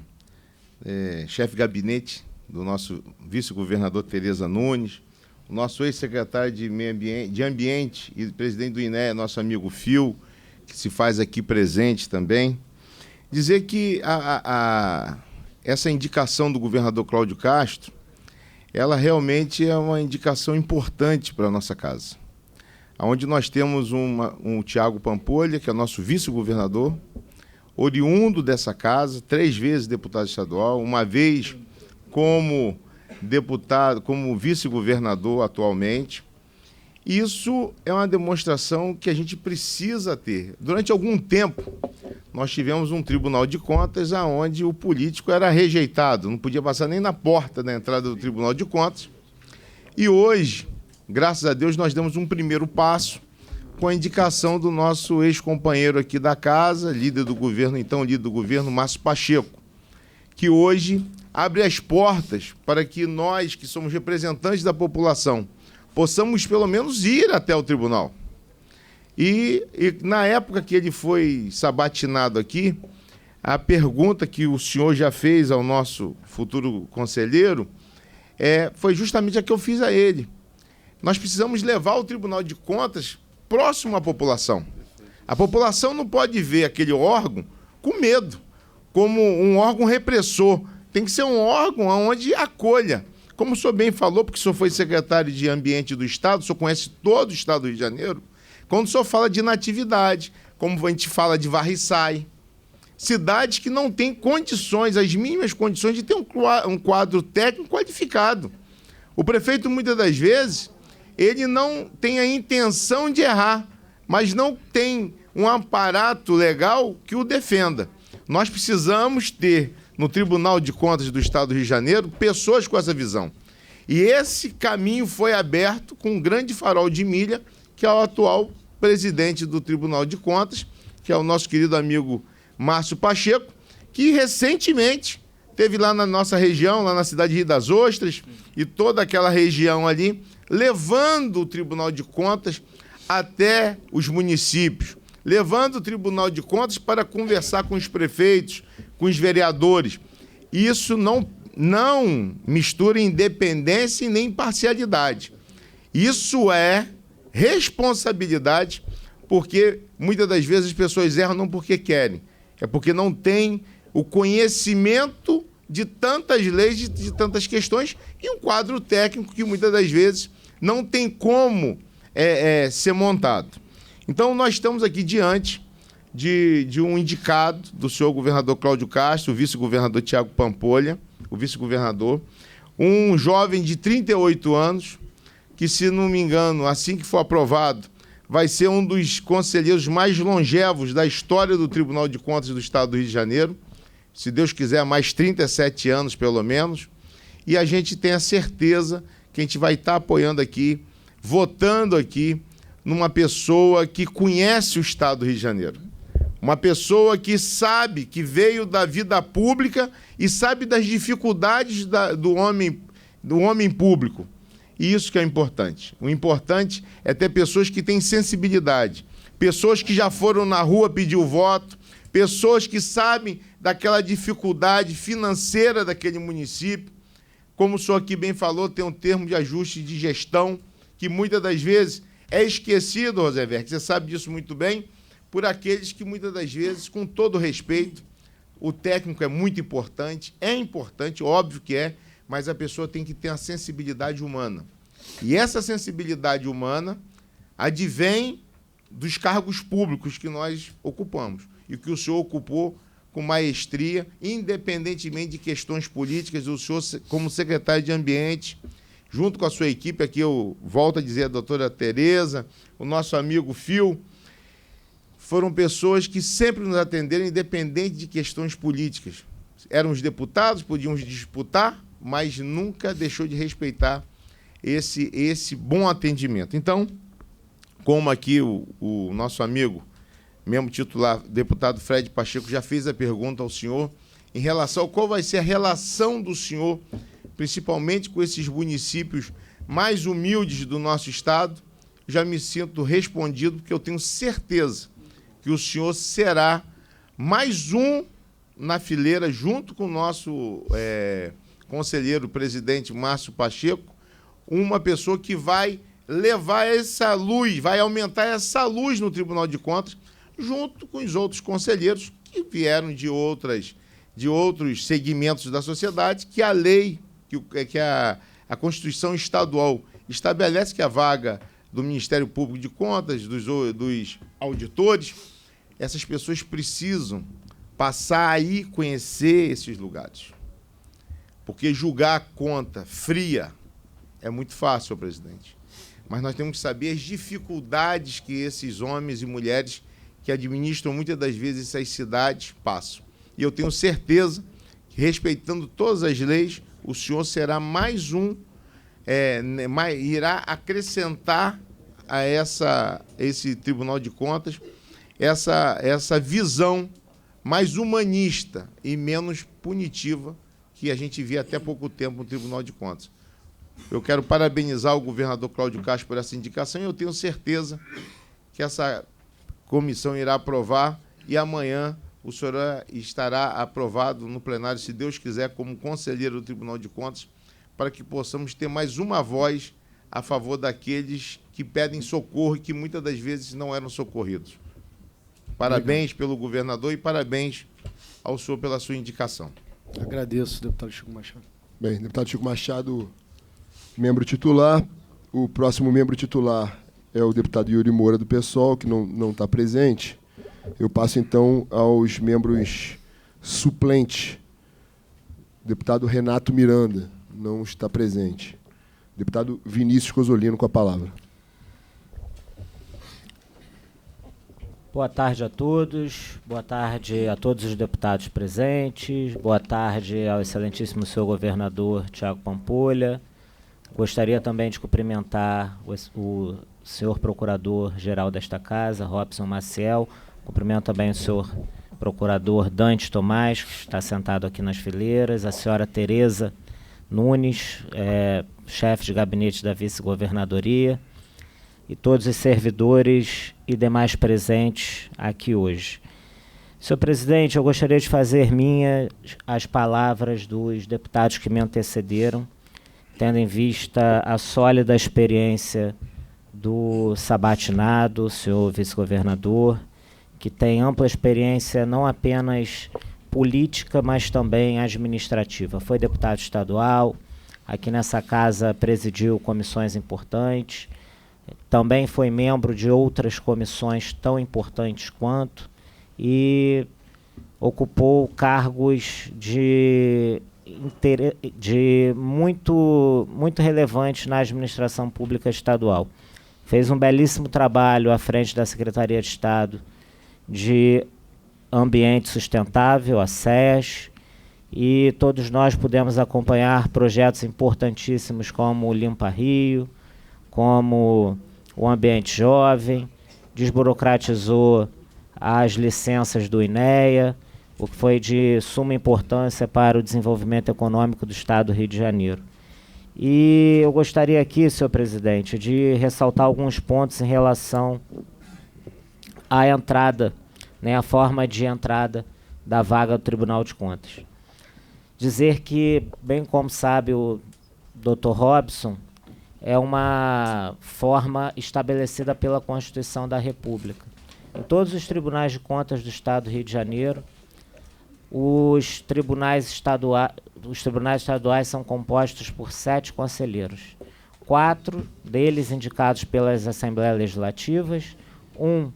Speaker 3: chefe de gabinete do nosso vice-governador Tereza Nunes, o nosso ex-secretário de Ambiente e presidente do INEA, nosso amigo Fio, que se faz aqui presente também. Dizer que essa indicação do governador Cláudio Castro, ela realmente é uma indicação importante para a nossa casa, onde nós temos um Tiago Pampolha, que é nosso vice-governador, oriundo dessa casa, 3 vezes deputado estadual, uma vez como deputado, como vice-governador atualmente. Isso é uma demonstração que a gente precisa ter. Durante algum tempo, nós tivemos um Tribunal de Contas onde o político era rejeitado, não podia passar nem na porta da entrada do Tribunal de Contas. E hoje, graças a Deus, nós demos um primeiro passo com a indicação do nosso ex-companheiro aqui da casa, líder do governo, Márcio Pacheco, que hoje abre as portas para que nós, que somos representantes da população, possamos pelo menos ir até o tribunal. E na época que ele foi sabatinado aqui, a pergunta que o senhor já fez ao nosso futuro conselheiro foi justamente a que eu fiz a ele.
Speaker 5: nós precisamos levar o Tribunal de Contas próximo à população. A população não pode ver aquele órgão com medo, como um órgão repressor. Tem que ser um órgão onde acolha. Como o senhor bem falou, porque o senhor foi secretário de Ambiente do Estado, o senhor conhece todo o Estado do Rio de Janeiro, quando o senhor fala de natividade, como a gente fala de Varriçai, cidades que não têm condições, as mínimas condições de ter um quadro técnico qualificado. O prefeito, muitas das vezes, ele não tem a intenção de errar, mas não tem um aparato legal que o defenda. Nós precisamos ter, no Tribunal de Contas do Estado do Rio de Janeiro, pessoas com essa visão. E esse caminho foi aberto com um grande farol de milha, que é o atual presidente do Tribunal de Contas, que é o nosso querido amigo Márcio Pacheco, que recentemente esteve lá na nossa região, lá na cidade de Rio das Ostras, e toda aquela região ali, levando o Tribunal de Contas até os municípios, levando o Tribunal de Contas para conversar com os prefeitos, com os vereadores. Isso não mistura independência e nem imparcialidade. Isso é responsabilidade, porque muitas das vezes as pessoas erram não porque querem, é porque não têm o conhecimento de tantas leis, de tantas questões, e um quadro técnico que muitas das vezes não tem como ser montado. Então, nós estamos aqui diante de um indicado do senhor governador Cláudio Castro, o vice-governador Tiago Pampolha, o vice-governador, um jovem de 38 anos, que, se não me engano, assim que for aprovado, vai ser um dos conselheiros mais longevos da história do Tribunal de Contas do Estado do Rio de Janeiro, se Deus quiser, mais 37 anos, pelo menos, e a gente tem a certeza que a gente vai estar apoiando aqui, votando aqui, numa pessoa que conhece o Estado do Rio de Janeiro. Uma pessoa que sabe, que veio da vida pública e sabe das dificuldades do homem público. E isso que é importante. O importante é ter pessoas que têm sensibilidade, pessoas que já foram na rua pedir o voto, pessoas que sabem daquela dificuldade financeira daquele município. Como o senhor aqui bem falou, tem um termo de ajuste de gestão que muitas das vezes é esquecido, Rosenberg, você sabe disso muito bem, por aqueles que muitas das vezes, com todo respeito, o técnico é muito importante, óbvio que é, mas a pessoa tem que ter a sensibilidade humana. E essa sensibilidade humana advém dos cargos públicos que nós ocupamos e que o senhor ocupou com maestria, independentemente de questões políticas. O senhor, como secretário de Ambiente, junto com a sua equipe, aqui eu volto a dizer a doutora Tereza, o nosso amigo Phil, foram pessoas que sempre nos atenderam, independente de questões políticas. Éramos deputados, podíamos disputar, mas nunca deixou de respeitar esse bom atendimento. Então, como aqui o nosso amigo, mesmo titular, deputado Fred Pacheco, já fez a pergunta ao senhor em relação a qual vai ser a relação do senhor, principalmente com esses municípios mais humildes do nosso estado, já me sinto respondido, porque eu tenho certeza que o senhor será mais um na fileira, junto com o nosso conselheiro presidente Márcio Pacheco, uma pessoa que vai levar essa luz, vai aumentar essa luz no Tribunal de Contas, junto com os outros conselheiros que vieram de outros segmentos da sociedade, que a lei, que a Constituição Estadual estabelece, que a vaga do Ministério Público de Contas, dos auditores, essas pessoas precisam passar aí, conhecer esses lugares. Porque julgar a conta fria é muito fácil, senhor presidente. Mas nós temos que saber as dificuldades que esses homens e mulheres que administram muitas das vezes essas cidades passam. E eu tenho certeza que, respeitando todas as leis, o senhor será mais um, irá acrescentar a esse Tribunal de Contas essa visão mais humanista e menos punitiva que a gente via até pouco tempo no Tribunal de Contas. Eu quero parabenizar o governador Cláudio Castro por essa indicação e eu tenho certeza que essa comissão irá aprovar e amanhã o senhor estará aprovado no plenário, se Deus quiser, como conselheiro do Tribunal de Contas, para que possamos ter mais uma voz a favor daqueles que pedem socorro e que muitas das vezes não eram socorridos. Parabéns pelo governador e parabéns ao senhor pela sua indicação.
Speaker 2: Agradeço, deputado Chico Machado.
Speaker 1: Bem, deputado Chico Machado, membro titular. O próximo membro titular é o deputado Yuri Moura, do PSOL, que não está presente. Eu passo, então, aos membros suplentes. Deputado Renato Miranda, não está presente. Deputado Vinícius Cozzolino, com a palavra.
Speaker 6: Boa tarde a todos, boa tarde a todos os deputados presentes, boa tarde ao excelentíssimo senhor governador Tiago Pampolha. Gostaria também de cumprimentar o senhor procurador-geral desta casa, Robson Maciel. Cumprimento também o senhor procurador Dante Tomás, que está sentado aqui nas fileiras, a senhora Tereza Nunes, chefe de gabinete da vice-governadoria, e todos os servidores e demais presentes aqui hoje. Senhor presidente, eu gostaria de fazer minhas as palavras dos deputados que me antecederam, tendo em vista a sólida experiência do sabatinado, senhor vice-governador, que tem ampla experiência não apenas política, mas também administrativa. Foi deputado estadual, aqui nessa casa presidiu comissões importantes, também foi membro de outras comissões tão importantes quanto e ocupou cargos de muito relevantes na administração pública estadual. Fez um belíssimo trabalho à frente da Secretaria de Estado de Ambiente Sustentável, a SES, e todos nós pudemos acompanhar projetos importantíssimos como o Limpa Rio, como o Ambiente Jovem, desburocratizou as licenças do INEA, o que foi de suma importância para o desenvolvimento econômico do Estado do Rio de Janeiro. E eu gostaria aqui, senhor presidente, de ressaltar alguns pontos em relação à entrada, né, a forma de entrada da vaga do Tribunal de Contas. Dizer que, bem como sabe o Dr. Robson, é uma forma estabelecida pela Constituição da República. Em todos os tribunais de contas do Estado do Rio de Janeiro, os tribunais estaduais são compostos por 7 conselheiros. 4 deles indicados pelas Assembleias Legislativas, 1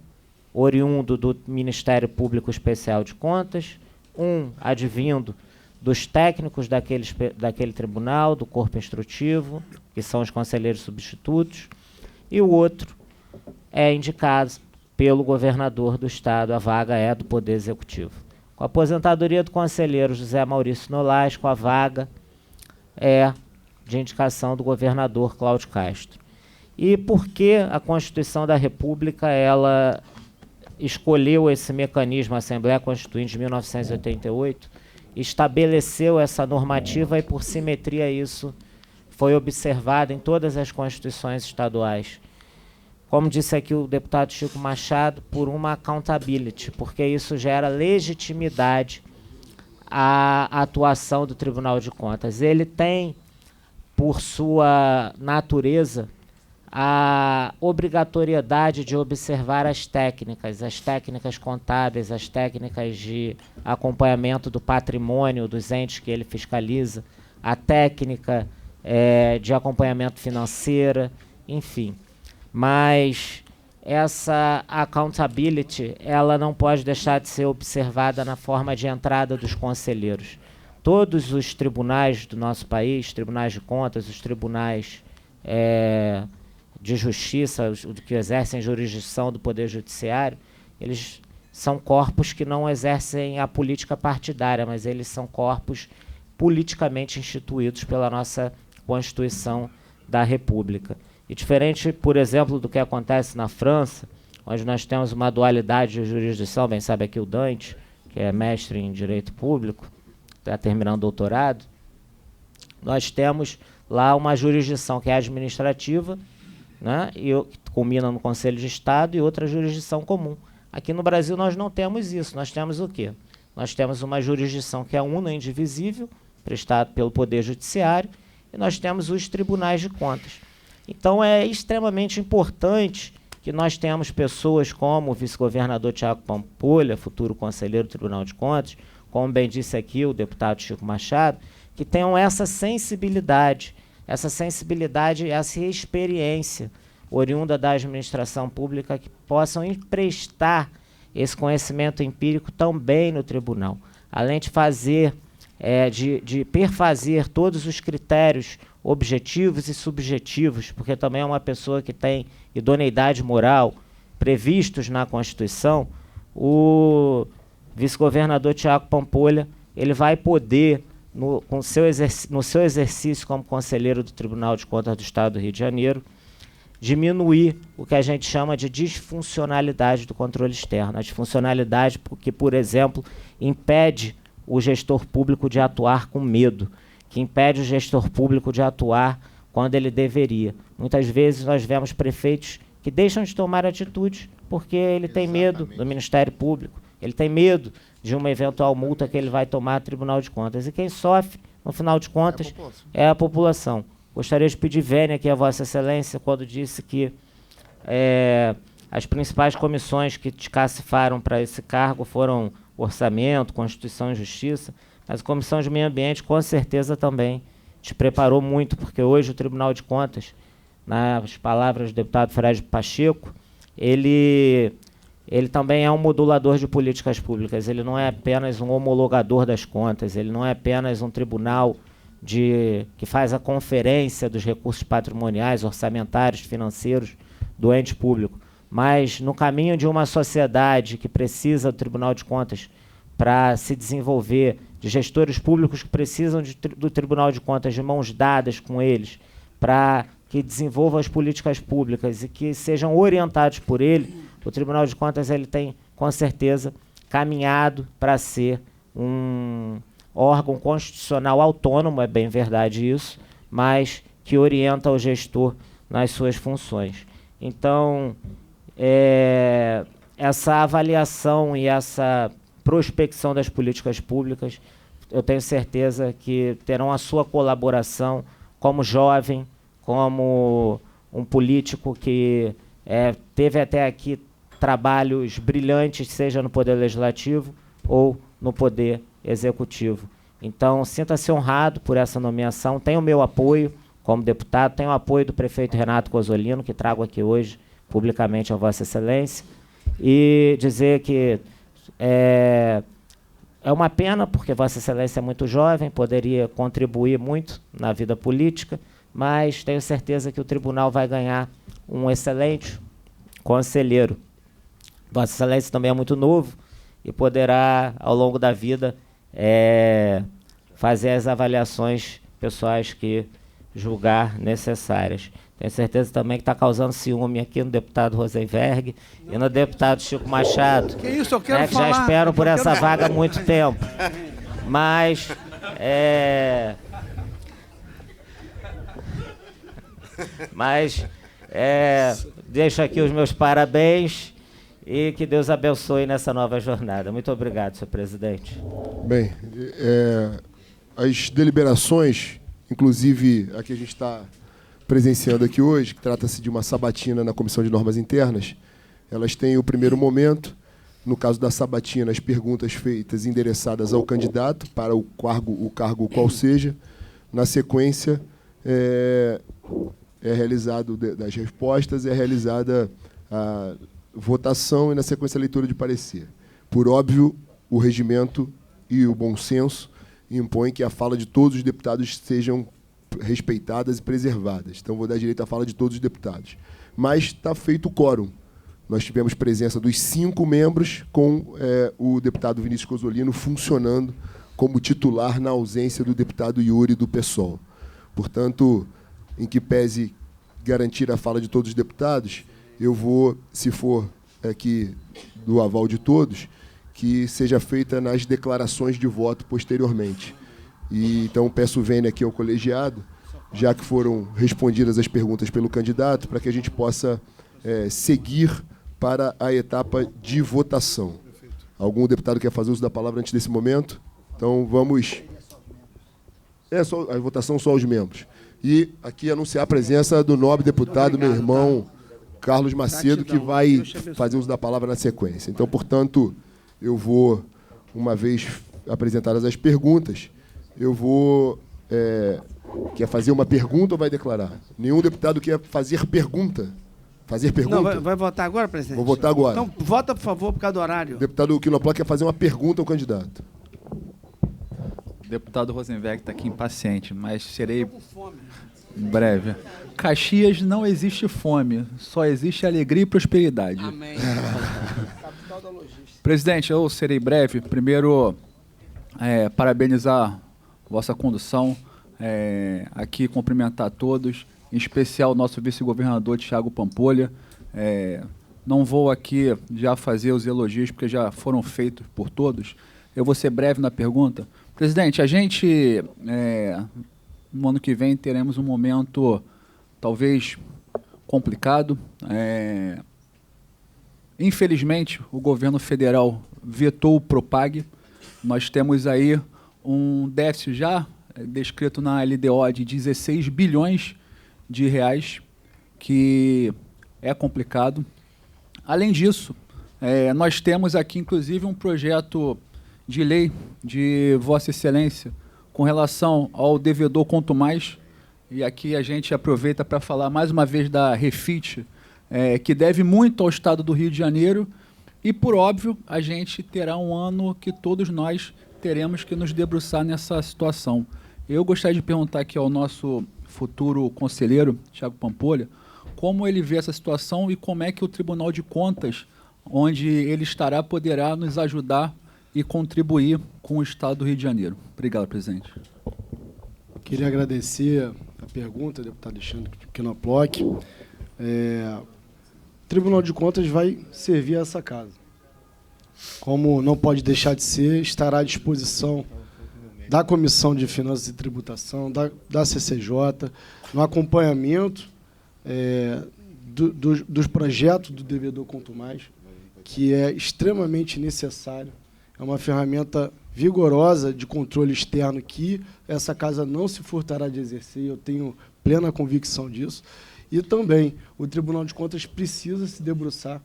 Speaker 6: oriundo do Ministério Público Especial de Contas, 1 advindo dos técnicos daquele tribunal, do corpo instrutivo, que são os conselheiros substitutos, e o outro é indicado pelo governador do Estado, a vaga é do Poder Executivo. Com a aposentadoria do conselheiro José Maurício Nolasco, a vaga é de indicação do governador Cláudio Castro. E por que a Constituição da República ela escolheu esse mecanismo, a Assembleia Constituinte de 1988, estabeleceu essa normativa e, por simetria, isso foi observado em todas as constituições estaduais. Como disse aqui o deputado Chico Machado, por uma accountability, porque isso gera legitimidade à atuação do Tribunal de Contas. Ele tem, por sua natureza, a obrigatoriedade de observar as técnicas contábeis, as técnicas de acompanhamento do patrimônio dos entes que ele fiscaliza, a técnica de acompanhamento financeiro, enfim. Mas essa accountability, ela não pode deixar de ser observada na forma de entrada dos conselheiros. Todos os tribunais do nosso país, tribunais de contas, os tribunais de justiça, os que exercem jurisdição do Poder Judiciário, eles são corpos que não exercem a política partidária, mas eles são corpos politicamente instituídos pela nossa Constituição da República. E diferente, por exemplo, do que acontece na França, onde nós temos uma dualidade de jurisdição, bem sabe aqui o Dante, que é mestre em Direito Público, está terminando o doutorado, nós temos lá uma jurisdição que é administrativa, né, e culmina no Conselho de Estado, e outra jurisdição comum. Aqui no Brasil nós não temos isso, nós temos o quê? Nós temos uma jurisdição que é una e indivisível, prestada pelo Poder Judiciário, e nós temos os tribunais de contas. Então, é extremamente importante que nós tenhamos pessoas como o vice-governador Tiago Pampolha, futuro conselheiro do Tribunal de Contas, como bem disse aqui o deputado Chico Machado, que tenham essa sensibilidade, essa experiência oriunda da administração pública, que possam emprestar esse conhecimento empírico também no tribunal, além de fazer, de perfazer todos os critérios objetivos e subjetivos, porque também é uma pessoa que tem idoneidade moral previstos na Constituição. O vice-governador Tiago Pampolha, ele vai poder, no seu exercício como conselheiro do Tribunal de Contas do Estado do Rio de Janeiro, diminuir o que a gente chama de disfuncionalidade do controle externo. A disfuncionalidade que, por exemplo, impede o gestor público de atuar com medo, que impede o gestor público de atuar quando ele deveria. Muitas vezes nós vemos prefeitos que deixam de tomar atitudes porque ele tem medo do Ministério Público, ele tem medo de uma eventual multa que ele vai tomar no Tribunal de Contas. E quem sofre, no final de contas, é a população. Gostaria de pedir vênia aqui a Vossa Excelência quando disse que as principais comissões que te cacifaram para esse cargo foram Orçamento, Constituição e Justiça, mas a Comissão de Meio Ambiente com certeza também te preparou muito, porque hoje o Tribunal de Contas, nas palavras do deputado Fred Pacheco, ele também é um modulador de políticas públicas, ele não é apenas um homologador das contas, ele não é apenas um tribunal que faz a conferência dos recursos patrimoniais, orçamentários, financeiros do ente público, mas no caminho de uma sociedade que precisa do Tribunal de Contas para se desenvolver, de gestores públicos que precisam do Tribunal de Contas de mãos dadas com eles, para que desenvolvam as políticas públicas e que sejam orientados por ele, o Tribunal de Contas ele tem, com certeza, caminhado para ser um órgão constitucional autônomo, é bem verdade isso, mas que orienta o gestor nas suas funções. Então, essa avaliação e essa prospecção das políticas públicas, eu tenho certeza que terão a sua colaboração como jovem, como um político que teve até aqui trabalhos brilhantes, seja no Poder Legislativo ou no Poder Executivo. Então, sinta-se honrado por essa nomeação, tenha o meu apoio como deputado, tenha o apoio do prefeito Renato Cozzolino, que trago aqui hoje publicamente a Vossa Excelência, e dizer que é uma pena, porque Vossa Excelência é muito jovem, poderia contribuir muito na vida política, mas tenho certeza que o tribunal vai ganhar um excelente conselheiro. Vossa Excelência também é muito novo e poderá, ao longo da vida, fazer as avaliações pessoais que julgar necessárias. Tenho certeza também que está causando ciúme aqui no deputado Rosenberg e no deputado Chico Machado.
Speaker 7: Que isso, eu quero
Speaker 6: que
Speaker 7: falar.
Speaker 6: Já esperam por essa vaga há muito tempo. Mas, deixo aqui os meus parabéns e que Deus abençoe nessa nova jornada. Muito obrigado, senhor presidente.
Speaker 1: Bem, as deliberações, inclusive a que a gente está presenciando aqui hoje, que trata-se de uma sabatina na Comissão de Normas Internas, elas têm o primeiro momento. No caso da sabatina, as perguntas feitas endereçadas ao candidato para o cargo qual seja. Na sequência, realizado das respostas, é realizada a votação e, na sequência, a leitura de parecer. Por óbvio, o regimento e o bom senso impõem que a fala de todos os deputados sejam respeitadas e preservadas. Então, vou dar direito à fala de todos os deputados. Mas está feito o quórum. Nós tivemos presença dos 5 membros, com o deputado Vinícius Cozzolino funcionando como titular na ausência do deputado Yuri do PSOL. Portanto, em que pese garantir a fala de todos os deputados, eu vou, se for aqui do aval de todos, que seja feita nas declarações de voto posteriormente. E, então, peço vênia aqui ao colegiado, já que foram respondidas as perguntas pelo candidato, para que a gente possa seguir para a etapa de votação. Algum deputado quer fazer uso da palavra antes desse momento? Então, vamos... a votação só aos membros. E aqui anunciar a presença do nobre deputado, meu irmão Carlos Macedo, que vai fazer uso da palavra na sequência. Então, portanto, eu vou, uma vez apresentadas as perguntas, eu vou... quer fazer uma pergunta ou vai declarar? Nenhum deputado quer fazer pergunta. Fazer pergunta?
Speaker 7: Não, vai votar agora, presidente?
Speaker 1: Vou votar agora.
Speaker 7: Então, vota, por favor, por causa do horário.
Speaker 1: O deputado Quinopla quer fazer uma pergunta ao candidato.
Speaker 8: O deputado Rosenberg está aqui impaciente, mas serei breve. Caxias não existe fome, só existe alegria e prosperidade.
Speaker 7: Amém. Capital da logística.
Speaker 8: Presidente, eu serei breve. Primeiro, parabenizar vossa condução, aqui cumprimentar a todos, em especial o nosso vice-governador Thiago Pampolha. Não vou aqui já fazer os elogios, porque já foram feitos por todos. Eu vou ser breve na pergunta. Presidente, a gente, no ano que vem, teremos um momento talvez complicado. Infelizmente, o governo federal vetou o Propag. Nós temos aí um déficit já descrito na LDO de 16 bilhões de reais, que é complicado. Além disso, nós temos aqui, inclusive, um projeto de lei de Vossa Excelência com relação ao devedor quanto mais, e aqui a gente aproveita para falar mais uma vez da Refit, que deve muito ao Estado do Rio de Janeiro, e, por óbvio, a gente terá um ano que todos nós teremos que nos debruçar nessa situação. Eu gostaria de perguntar aqui ao nosso futuro conselheiro, Thiago Pampolha, como ele vê essa situação e como é que o Tribunal de Contas, onde ele estará, poderá nos ajudar e contribuir com o Estado do Rio de Janeiro. Obrigado, presidente.
Speaker 2: Queria agradecer a pergunta, deputado Alexandre Quinoploc. O Tribunal de Contas vai servir a essa casa. Como não pode deixar de ser, estará à disposição da Comissão de Finanças e Tributação, da CCJ, no acompanhamento dos projetos do devedor quanto mais, que é extremamente necessário. É uma ferramenta vigorosa de controle externo que essa casa não se furtará de exercer, eu tenho plena convicção disso. E também o Tribunal de Contas precisa se debruçar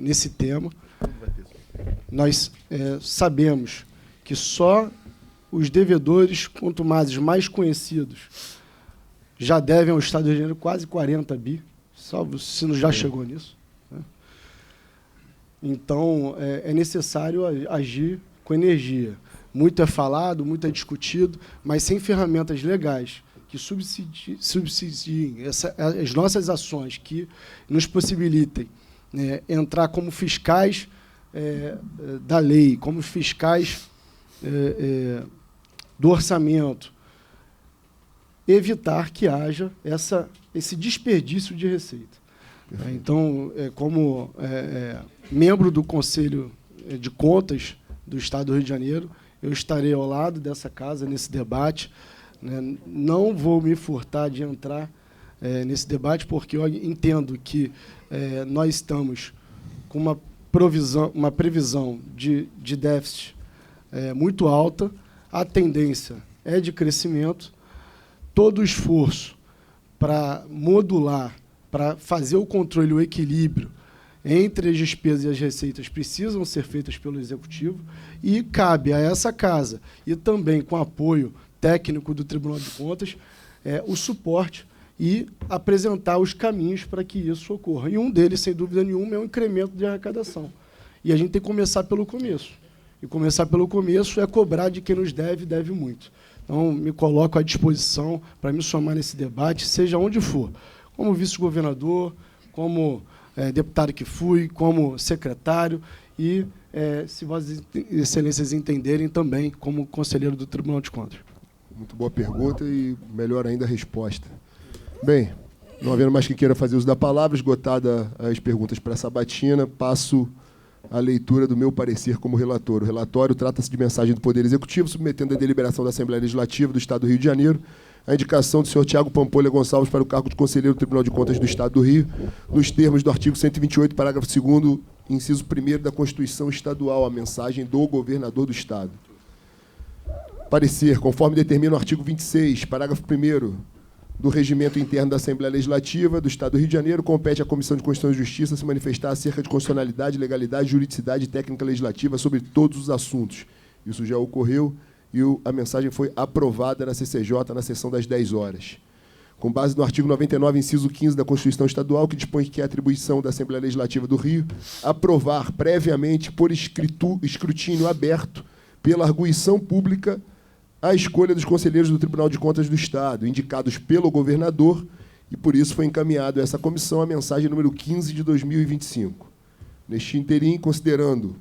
Speaker 2: nesse tema. Nós sabemos que só os devedores contumazes mais conhecidos já devem ao Estado do Rio de Janeiro quase 40 bi, salvo se não já chegou nisso. Né? Então, é necessário agir com energia. Muito é falado, muito é discutido, mas sem ferramentas legais que subsidiem as nossas ações, que nos possibilitem entrar como fiscais da lei, como fiscais do orçamento, evitar que haja esse desperdício de receita. Então, como membro do Conselho de Contas do Estado do Rio de Janeiro, eu estarei ao lado dessa casa nesse debate. Né? Não vou me furtar de entrar nesse debate, porque eu entendo que nós estamos com uma previsão de déficit muito alta, a tendência é de crescimento, todo o esforço para modular, para fazer o controle, o equilíbrio entre as despesas e as receitas precisam ser feitas pelo Executivo, e cabe a essa casa, e também com apoio técnico do Tribunal de Contas, o suporte e apresentar os caminhos para que isso ocorra. E um deles, sem dúvida nenhuma, é o incremento de arrecadação. E a gente tem que começar pelo começo. E começar pelo começo é cobrar de quem nos deve muito. Então, me coloco à disposição para me somar nesse debate, seja onde for, como vice-governador, como deputado que fui, como secretário e, se Vossas Excelências entenderem, também como conselheiro do Tribunal de Contas.
Speaker 1: Muito boa pergunta e, melhor ainda, a resposta. Bem, não havendo mais quem queira fazer uso da palavra, esgotada as perguntas para a sabatina, passo a leitura do meu parecer como relator. O relatório trata-se de mensagem do Poder Executivo, submetendo à deliberação da Assembleia Legislativa do Estado do Rio de Janeiro a indicação do senhor Thiago Pampolha Gonçalves para o cargo de conselheiro do Tribunal de Contas do Estado do Rio, nos termos do artigo 128, parágrafo 2º, inciso 1º da Constituição Estadual, a mensagem do governador do Estado. Parecer, conforme determina o artigo 26, parágrafo 1º do regimento interno da Assembleia Legislativa do Estado do Rio de Janeiro, compete à Comissão de Constituição e Justiça se manifestar acerca de constitucionalidade, legalidade, juridicidade e técnica legislativa sobre todos os assuntos. Isso já ocorreu e a mensagem foi aprovada na CCJ na sessão das 10 horas. Com base no artigo 99, inciso 15 da Constituição Estadual, que dispõe que é atribuição da Assembleia Legislativa do Rio aprovar previamente, por escrutínio aberto, pela arguição pública, a escolha dos conselheiros do Tribunal de Contas do Estado, indicados pelo governador, e por isso foi encaminhado a essa comissão a mensagem número 15 de 2025. Neste interim, considerando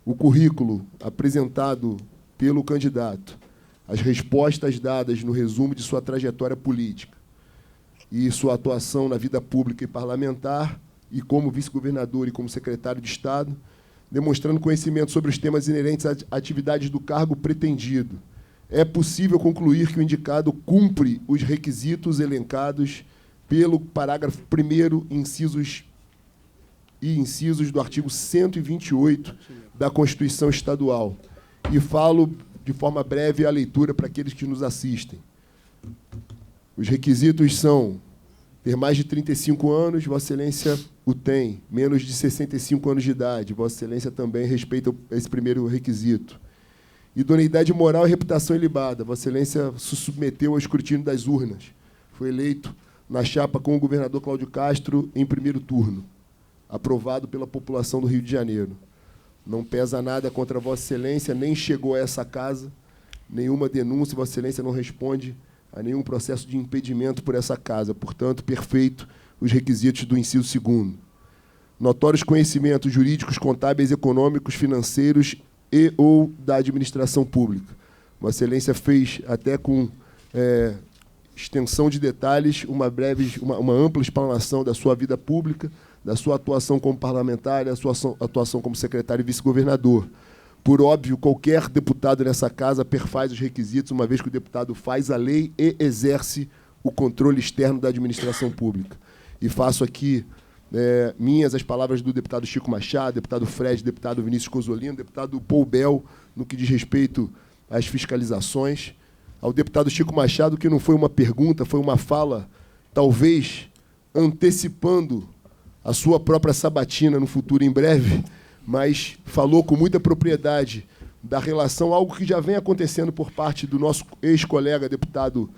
Speaker 1: o currículo apresentado pelo candidato, as respostas dadas no resumo de sua trajetória política e sua atuação na vida pública e parlamentar, e como vice-governador e como secretário de Estado, demonstrando conhecimento sobre os temas inerentes às atividades do cargo pretendido, é possível concluir que o indicado cumpre os requisitos elencados pelo parágrafo 1º, incisos do artigo 128 da Constituição Estadual. E falo de forma breve a leitura para aqueles que nos assistem. Os requisitos são ter mais de 35 anos, Vossa Excelência o tem, menos de 65 anos de idade, Vossa Excelência também respeita esse primeiro requisito. Idoneidade moral e reputação ilibada, Vossa Excelência se submeteu ao escrutínio das urnas, foi eleito na chapa com o governador Cláudio Castro em primeiro turno, aprovado pela população do Rio de Janeiro. Não pesa nada contra Vossa Excelência, nem chegou a essa casa nenhuma denúncia, Vossa Excelência não responde a nenhum processo de impedimento por essa casa. Portanto, perfeito os requisitos do inciso 2º. Notórios conhecimentos jurídicos, contábeis, econômicos, financeiros e ou da administração pública. Vossa Excelência fez, até com extensão de detalhes, uma ampla explanação da sua vida pública, da sua atuação como parlamentar, da sua atuação como secretário e vice-governador. Por óbvio, qualquer deputado nessa casa perfaz os requisitos, uma vez que o deputado faz a lei e exerce o controle externo da administração pública. E faço aqui minhas as palavras do deputado Chico Machado, deputado Fred, deputado Vinícius Cozzolino, deputado Paul Bel, no que diz respeito às fiscalizações. Ao deputado Chico Machado, que não foi uma pergunta, foi uma fala, talvez antecipando a sua própria sabatina no futuro em breve, mas falou com muita propriedade da relação, algo que já vem acontecendo por parte do nosso ex-colega deputado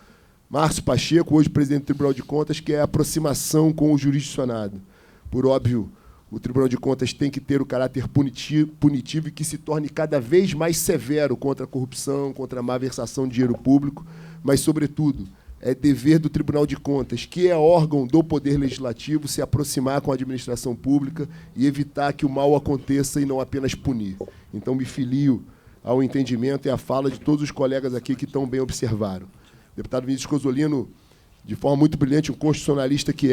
Speaker 1: Márcio Pacheco, hoje presidente do Tribunal de Contas, que é a aproximação com o jurisdicionado. Por óbvio, o Tribunal de Contas tem que ter o caráter punitivo e que se torne cada vez mais severo contra a corrupção, contra a malversação de dinheiro público, mas, sobretudo, é dever do Tribunal de Contas, que é órgão do Poder Legislativo, se aproximar com a administração pública e evitar que o mal aconteça e não apenas punir. Então, me filio ao entendimento e à fala de todos os colegas aqui que tão bem observaram. O deputado Vinícius Cozzolino, de forma muito brilhante, um constitucionalista que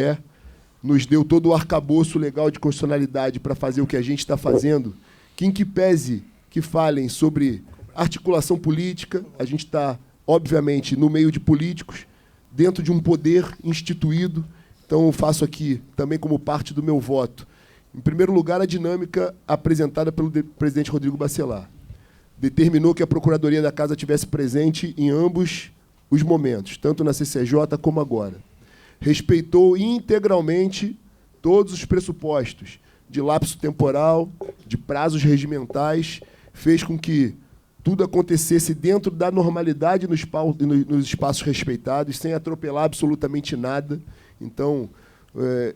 Speaker 1: nos deu todo o arcabouço legal de constitucionalidade para fazer o que a gente está fazendo, que, em que pese que falem sobre articulação política, a gente está, obviamente, no meio de políticos, dentro de um poder instituído. Então, eu faço aqui, também como parte do meu voto, em primeiro lugar, a dinâmica apresentada pelo presidente Rodrigo Bacelar. Determinou que a Procuradoria da Casa estivesse presente em ambos os momentos, tanto na CCJ como agora. Respeitou integralmente todos os pressupostos de lapso temporal, de prazos regimentais, fez com que tudo acontecesse dentro da normalidade nos espaços respeitados, sem atropelar absolutamente nada. Então,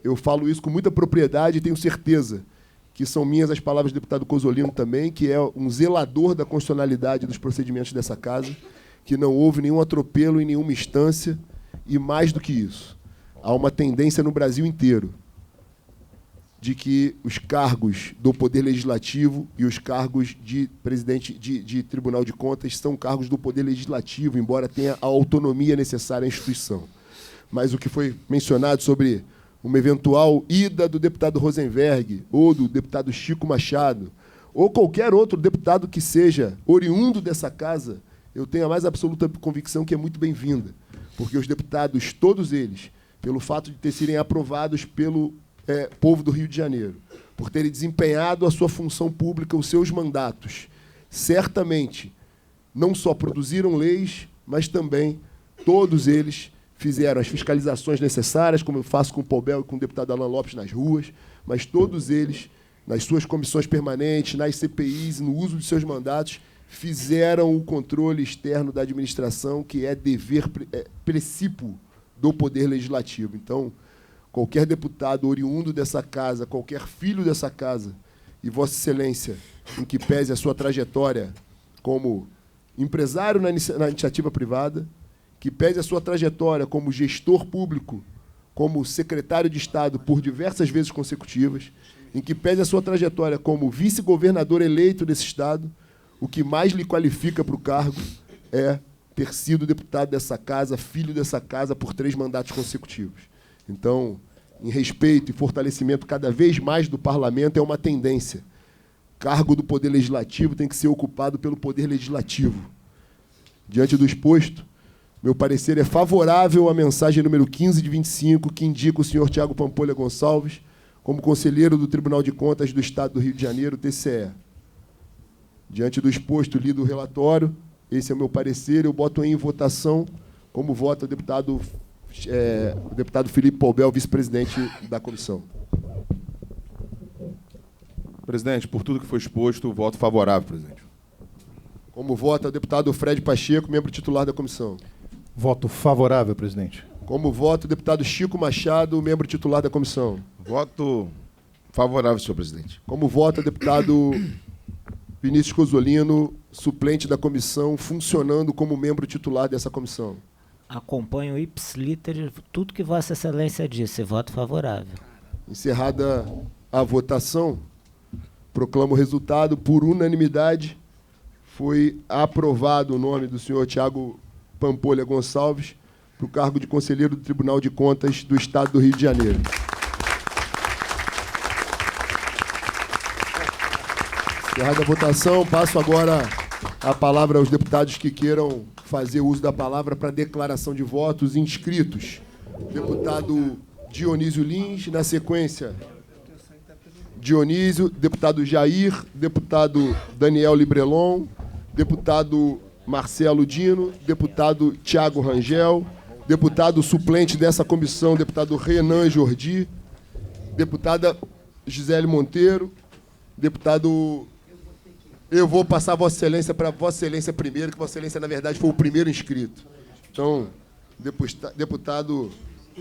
Speaker 1: eu falo isso com muita propriedade e tenho certeza que são minhas as palavras do deputado Cozzolino também, que é um zelador da constitucionalidade dos procedimentos dessa casa, que não houve nenhum atropelo em nenhuma instância, e mais do que isso, há uma tendência no Brasil inteiro de que os cargos do Poder Legislativo e os cargos de presidente de Tribunal de Contas são cargos do Poder Legislativo, embora tenha a autonomia necessária à instituição. Mas o que foi mencionado sobre uma eventual ida do deputado Rosenberg ou do deputado Chico Machado ou qualquer outro deputado que seja oriundo dessa casa, eu tenho a mais absoluta convicção que é muito bem-vinda, porque os deputados, todos eles, pelo fato de terem sido aprovados pelo povo do Rio de Janeiro, por terem desempenhado a sua função pública, os seus mandatos, certamente não só produziram leis, mas também todos eles fizeram as fiscalizações necessárias, como eu faço com o Paubel e com o deputado Alan Lopes nas ruas, mas todos eles, nas suas comissões permanentes, nas CPIs, no uso de seus mandatos, fizeram o controle externo da administração, que é dever precípuo do Poder Legislativo. Então, qualquer deputado oriundo dessa casa, qualquer filho dessa casa, e Vossa Excelência, em que pese a sua trajetória como empresário na iniciativa privada, que pese a sua trajetória como gestor público, como secretário de Estado por diversas vezes consecutivas, em que pese a sua trajetória como vice-governador eleito desse Estado, o que mais lhe qualifica para o cargo é ter sido deputado dessa casa, filho dessa casa, por 3 mandatos consecutivos. Então, em respeito e fortalecimento cada vez mais do parlamento, é uma tendência. Cargo do Poder Legislativo tem que ser ocupado pelo Poder Legislativo. Diante do exposto, meu parecer é favorável à mensagem número 15 de 25, que indica o senhor Tiago Pampolha Gonçalves como conselheiro do Tribunal de Contas do Estado do Rio de Janeiro, TCE. Diante do exposto, lido o relatório, esse é o meu parecer, eu boto em votação como vota o deputado Felipe Paubel, vice-presidente da comissão.
Speaker 3: Presidente, por tudo que foi exposto, voto favorável, presidente.
Speaker 1: Como vota o deputado Fred Pacheco, membro titular da comissão.
Speaker 4: Voto favorável, presidente.
Speaker 1: Como vota o deputado Chico Machado, membro titular da comissão.
Speaker 5: Voto favorável, senhor presidente.
Speaker 1: Como vota o deputado Vinícius Cosolino, suplente da comissão, funcionando como membro titular dessa comissão.
Speaker 6: Acompanho ipsiliter tudo que Vossa Excelência disse. Voto favorável.
Speaker 1: Encerrada a votação, proclamo o resultado. Por unanimidade, foi aprovado o nome do senhor Tiago Pampolha Gonçalves para o cargo de conselheiro do Tribunal de Contas do Estado do Rio de Janeiro. Encerrada a votação, passo agora a palavra aos deputados que queiram fazer uso da palavra para declaração de votos inscritos. Deputado Dionísio Lins, na sequência, Dionísio, deputado Jair, deputado Daniel Librelon, deputado Marcelo Dino, deputado Tiago Rangel, deputado suplente dessa comissão, deputado Renan Jordi, deputada Gisele Monteiro, deputado... Eu vou passar a Vossa Excelência para Vossa Excelência primeiro, que Vossa Excelência, na verdade, foi o primeiro inscrito. Então, deputado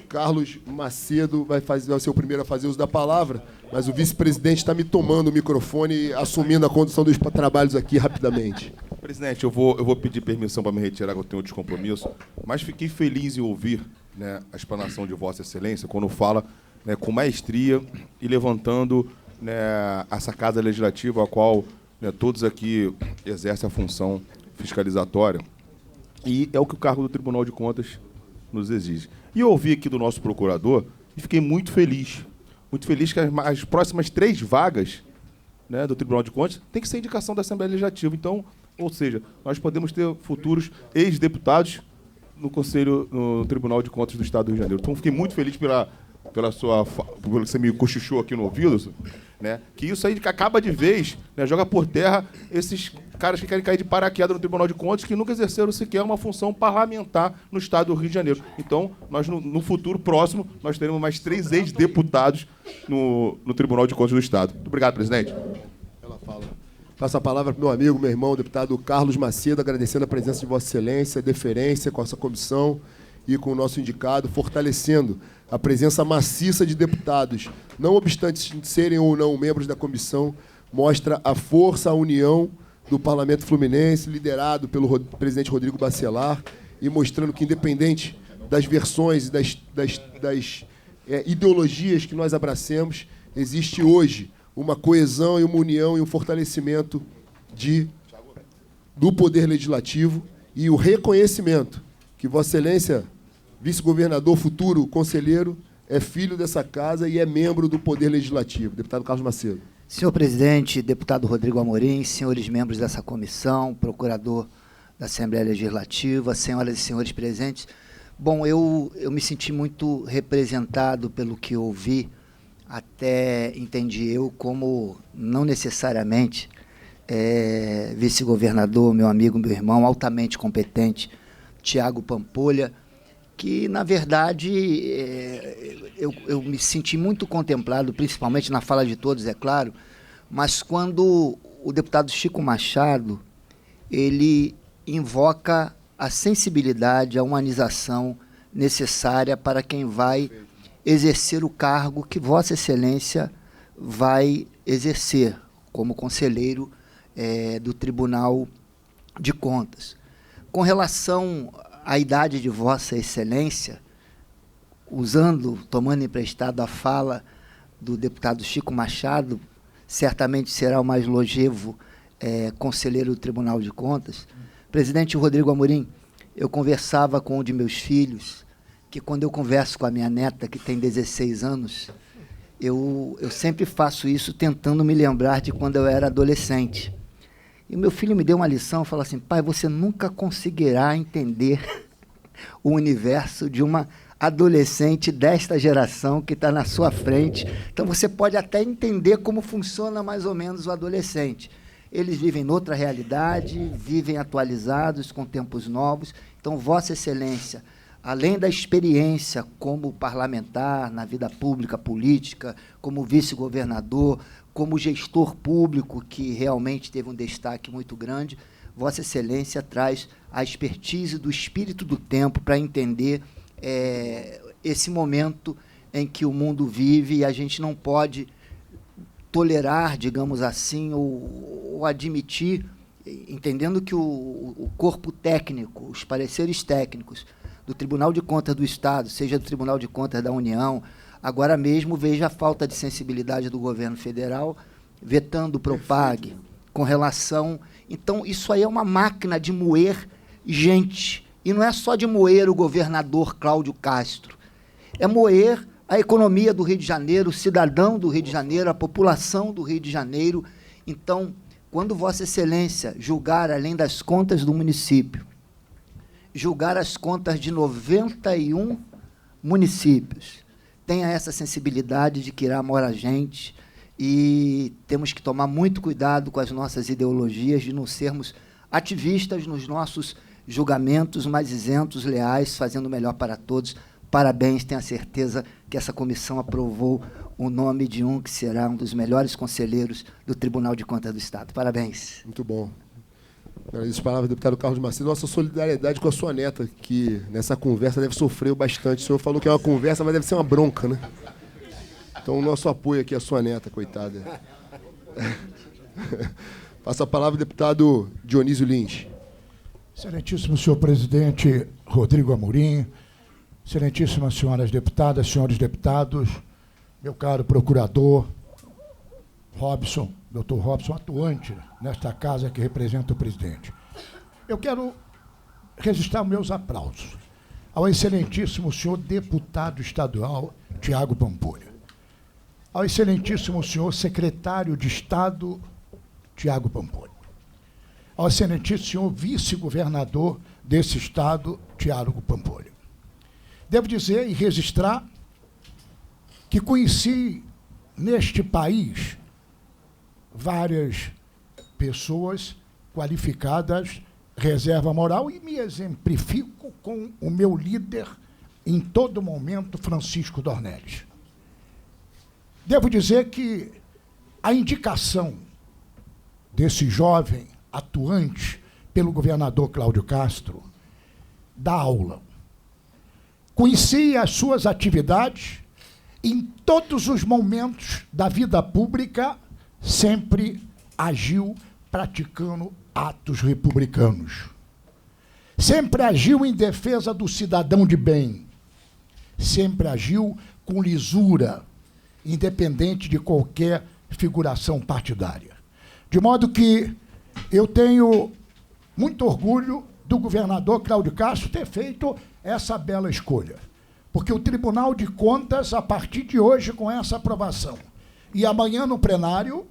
Speaker 1: Carlos Macedo vai ser o primeiro a fazer uso da palavra, mas o vice-presidente está me tomando o microfone e assumindo a condução dos trabalhos aqui rapidamente.
Speaker 3: Presidente, eu vou pedir permissão para me retirar, que eu tenho outros compromissos, mas fiquei feliz em ouvir, né, a explanação de Vossa Excelência, quando fala, né, com maestria e levantando, né, essa casa legislativa, a qual, né, todos aqui exercem a função fiscalizatória. E é o que o cargo do Tribunal de Contas nos exige. E eu ouvi aqui do nosso procurador e fiquei muito feliz que as próximas 3 vagas, né, do Tribunal de Contas tem que ser indicação da Assembleia Legislativa. Então, ou seja, nós podemos ter futuros ex-deputados no Tribunal de Contas do Estado do Rio de Janeiro. Então, fiquei muito feliz pelo que você me cochichou aqui no ouvido, né, que isso aí acaba de vez, né, joga por terra esses caras que querem cair de paraquedas no Tribunal de Contas, que nunca exerceram sequer uma função parlamentar no Estado do Rio de Janeiro. Então, nós no futuro próximo, nós teremos mais 3 ex-deputados no Tribunal de Contas do Estado. Muito obrigado, presidente.
Speaker 1: Ela fala. Passo a palavra para o meu amigo, meu irmão, deputado Carlos Macedo, agradecendo a presença de Vossa Excelência, deferência com essa comissão e com o nosso indicado, fortalecendo a presença maciça de deputados, não obstante serem ou não membros da comissão, mostra a força, a união do Parlamento Fluminense, liderado pelo presidente Rodrigo Bacelar, e mostrando que, independente das versões e das ideologias que nós abracemos, existe hoje uma coesão e uma união e um fortalecimento do Poder Legislativo e o reconhecimento que Vossa Excelência, vice-governador, futuro conselheiro, é filho dessa casa e é membro do Poder Legislativo. Deputado Carlos Macedo.
Speaker 9: Senhor presidente, deputado Rodrigo Amorim, senhores membros dessa comissão, procurador da Assembleia Legislativa, senhoras e senhores presentes. Bom, eu me senti muito representado pelo que ouvi, até entendi eu como não necessariamente vice-governador, meu amigo, meu irmão, altamente competente, Tiago Pampolha, que, na verdade, eu me senti muito contemplado, principalmente na fala de todos, é claro, mas quando o deputado Chico Machado, ele invoca a sensibilidade, a humanização necessária para quem vai exercer o cargo que Vossa Excelência vai exercer como conselheiro do Tribunal de Contas. Com relação à idade de Vossa Excelência, tomando emprestado a fala do deputado Chico Machado, certamente será o mais longevo conselheiro do Tribunal de Contas. Presidente Rodrigo Amorim, eu conversava com um de meus filhos, que quando eu converso com a minha neta, que tem 16 anos, eu sempre faço isso tentando me lembrar de quando eu era adolescente. E o meu filho me deu uma lição, falou assim: pai, você nunca conseguirá entender o universo de uma adolescente desta geração que está na sua frente. Então, você pode até entender como funciona mais ou menos o adolescente. Eles vivem noutra realidade, vivem atualizados, com tempos novos. Então, Vossa Excelência, além da experiência como parlamentar na vida pública, política, como vice-governador, como gestor público, que realmente teve um destaque muito grande, Vossa Excelência traz a expertise do espírito do tempo para entender esse momento em que o mundo vive, e a gente não pode tolerar, digamos assim, ou admitir, entendendo que o corpo técnico, os pareceres técnicos do Tribunal de Contas do Estado, seja do Tribunal de Contas da União, agora mesmo veja a falta de sensibilidade do governo federal, vetando o Propag, com relação... Então, isso aí é uma máquina de moer gente, e não é só de moer o governador Cláudio Castro, é moer a economia do Rio de Janeiro, o cidadão do Rio de Janeiro, a população do Rio de Janeiro. Então, quando Vossa Excelência julgar, além das contas do município, julgar as contas de 91 municípios, tenha essa sensibilidade de que irá morar gente, e temos que tomar muito cuidado com as nossas ideologias, de não sermos ativistas nos nossos julgamentos, mas isentos, leais, fazendo o melhor para todos. Parabéns, tenho a certeza que essa comissão aprovou o nome de um que será um dos melhores conselheiros do Tribunal de Contas do Estado. Parabéns.
Speaker 1: Muito bom. Agradeço as palavras do deputado Carlos Macedo. Nossa solidariedade com a sua neta, que nessa conversa deve sofrer bastante. O senhor falou que é uma conversa, mas deve ser uma bronca, né? Então, o nosso apoio aqui à sua neta, coitada. Passa a palavra ao deputado Dionísio Lins.
Speaker 10: Excelentíssimo senhor presidente Rodrigo Amorim, excelentíssimas senhoras deputadas, senhores deputados, meu caro procurador Robson, doutor Robson, atuante nesta casa que representa o presidente. Eu quero registrar meus aplausos ao excelentíssimo senhor deputado estadual Tiago Pampolha, ao excelentíssimo senhor secretário de Estado Tiago Pampolha, ao excelentíssimo senhor vice-governador desse estado, Tiago Pampolha. Devo dizer e registrar que conheci neste país várias pessoas qualificadas, reserva moral, e me exemplifico com o meu líder em todo momento, Francisco Dornelles. Devo dizer que a indicação desse jovem atuante pelo governador Cláudio Castro dá aula. Conheci as suas atividades em todos os momentos da vida pública, sempre agiu praticando atos republicanos. Sempre agiu em defesa do cidadão de bem. Sempre agiu com lisura, independente de qualquer figuração partidária. De modo que eu tenho muito orgulho do governador Cláudio Castro ter feito essa bela escolha. Porque o Tribunal de Contas, a partir de hoje, com essa aprovação, e amanhã no plenário,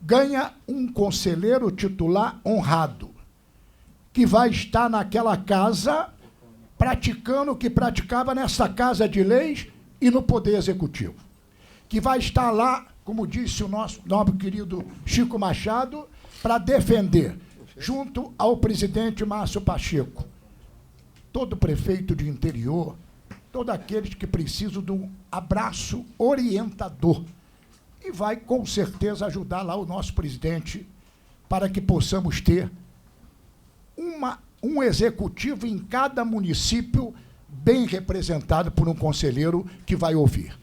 Speaker 10: ganha um conselheiro titular honrado, que vai estar naquela casa praticando o que praticava nessa Casa de Leis e no Poder Executivo. Que vai estar lá, como disse o nosso nobre querido Chico Machado, para defender, junto ao presidente Márcio Pacheco, todo prefeito de interior todos aqueles que precisam de um abraço orientador. E vai, com certeza, ajudar lá o nosso presidente para que possamos ter um executivo em cada município bem representado por um conselheiro que vai ouvir,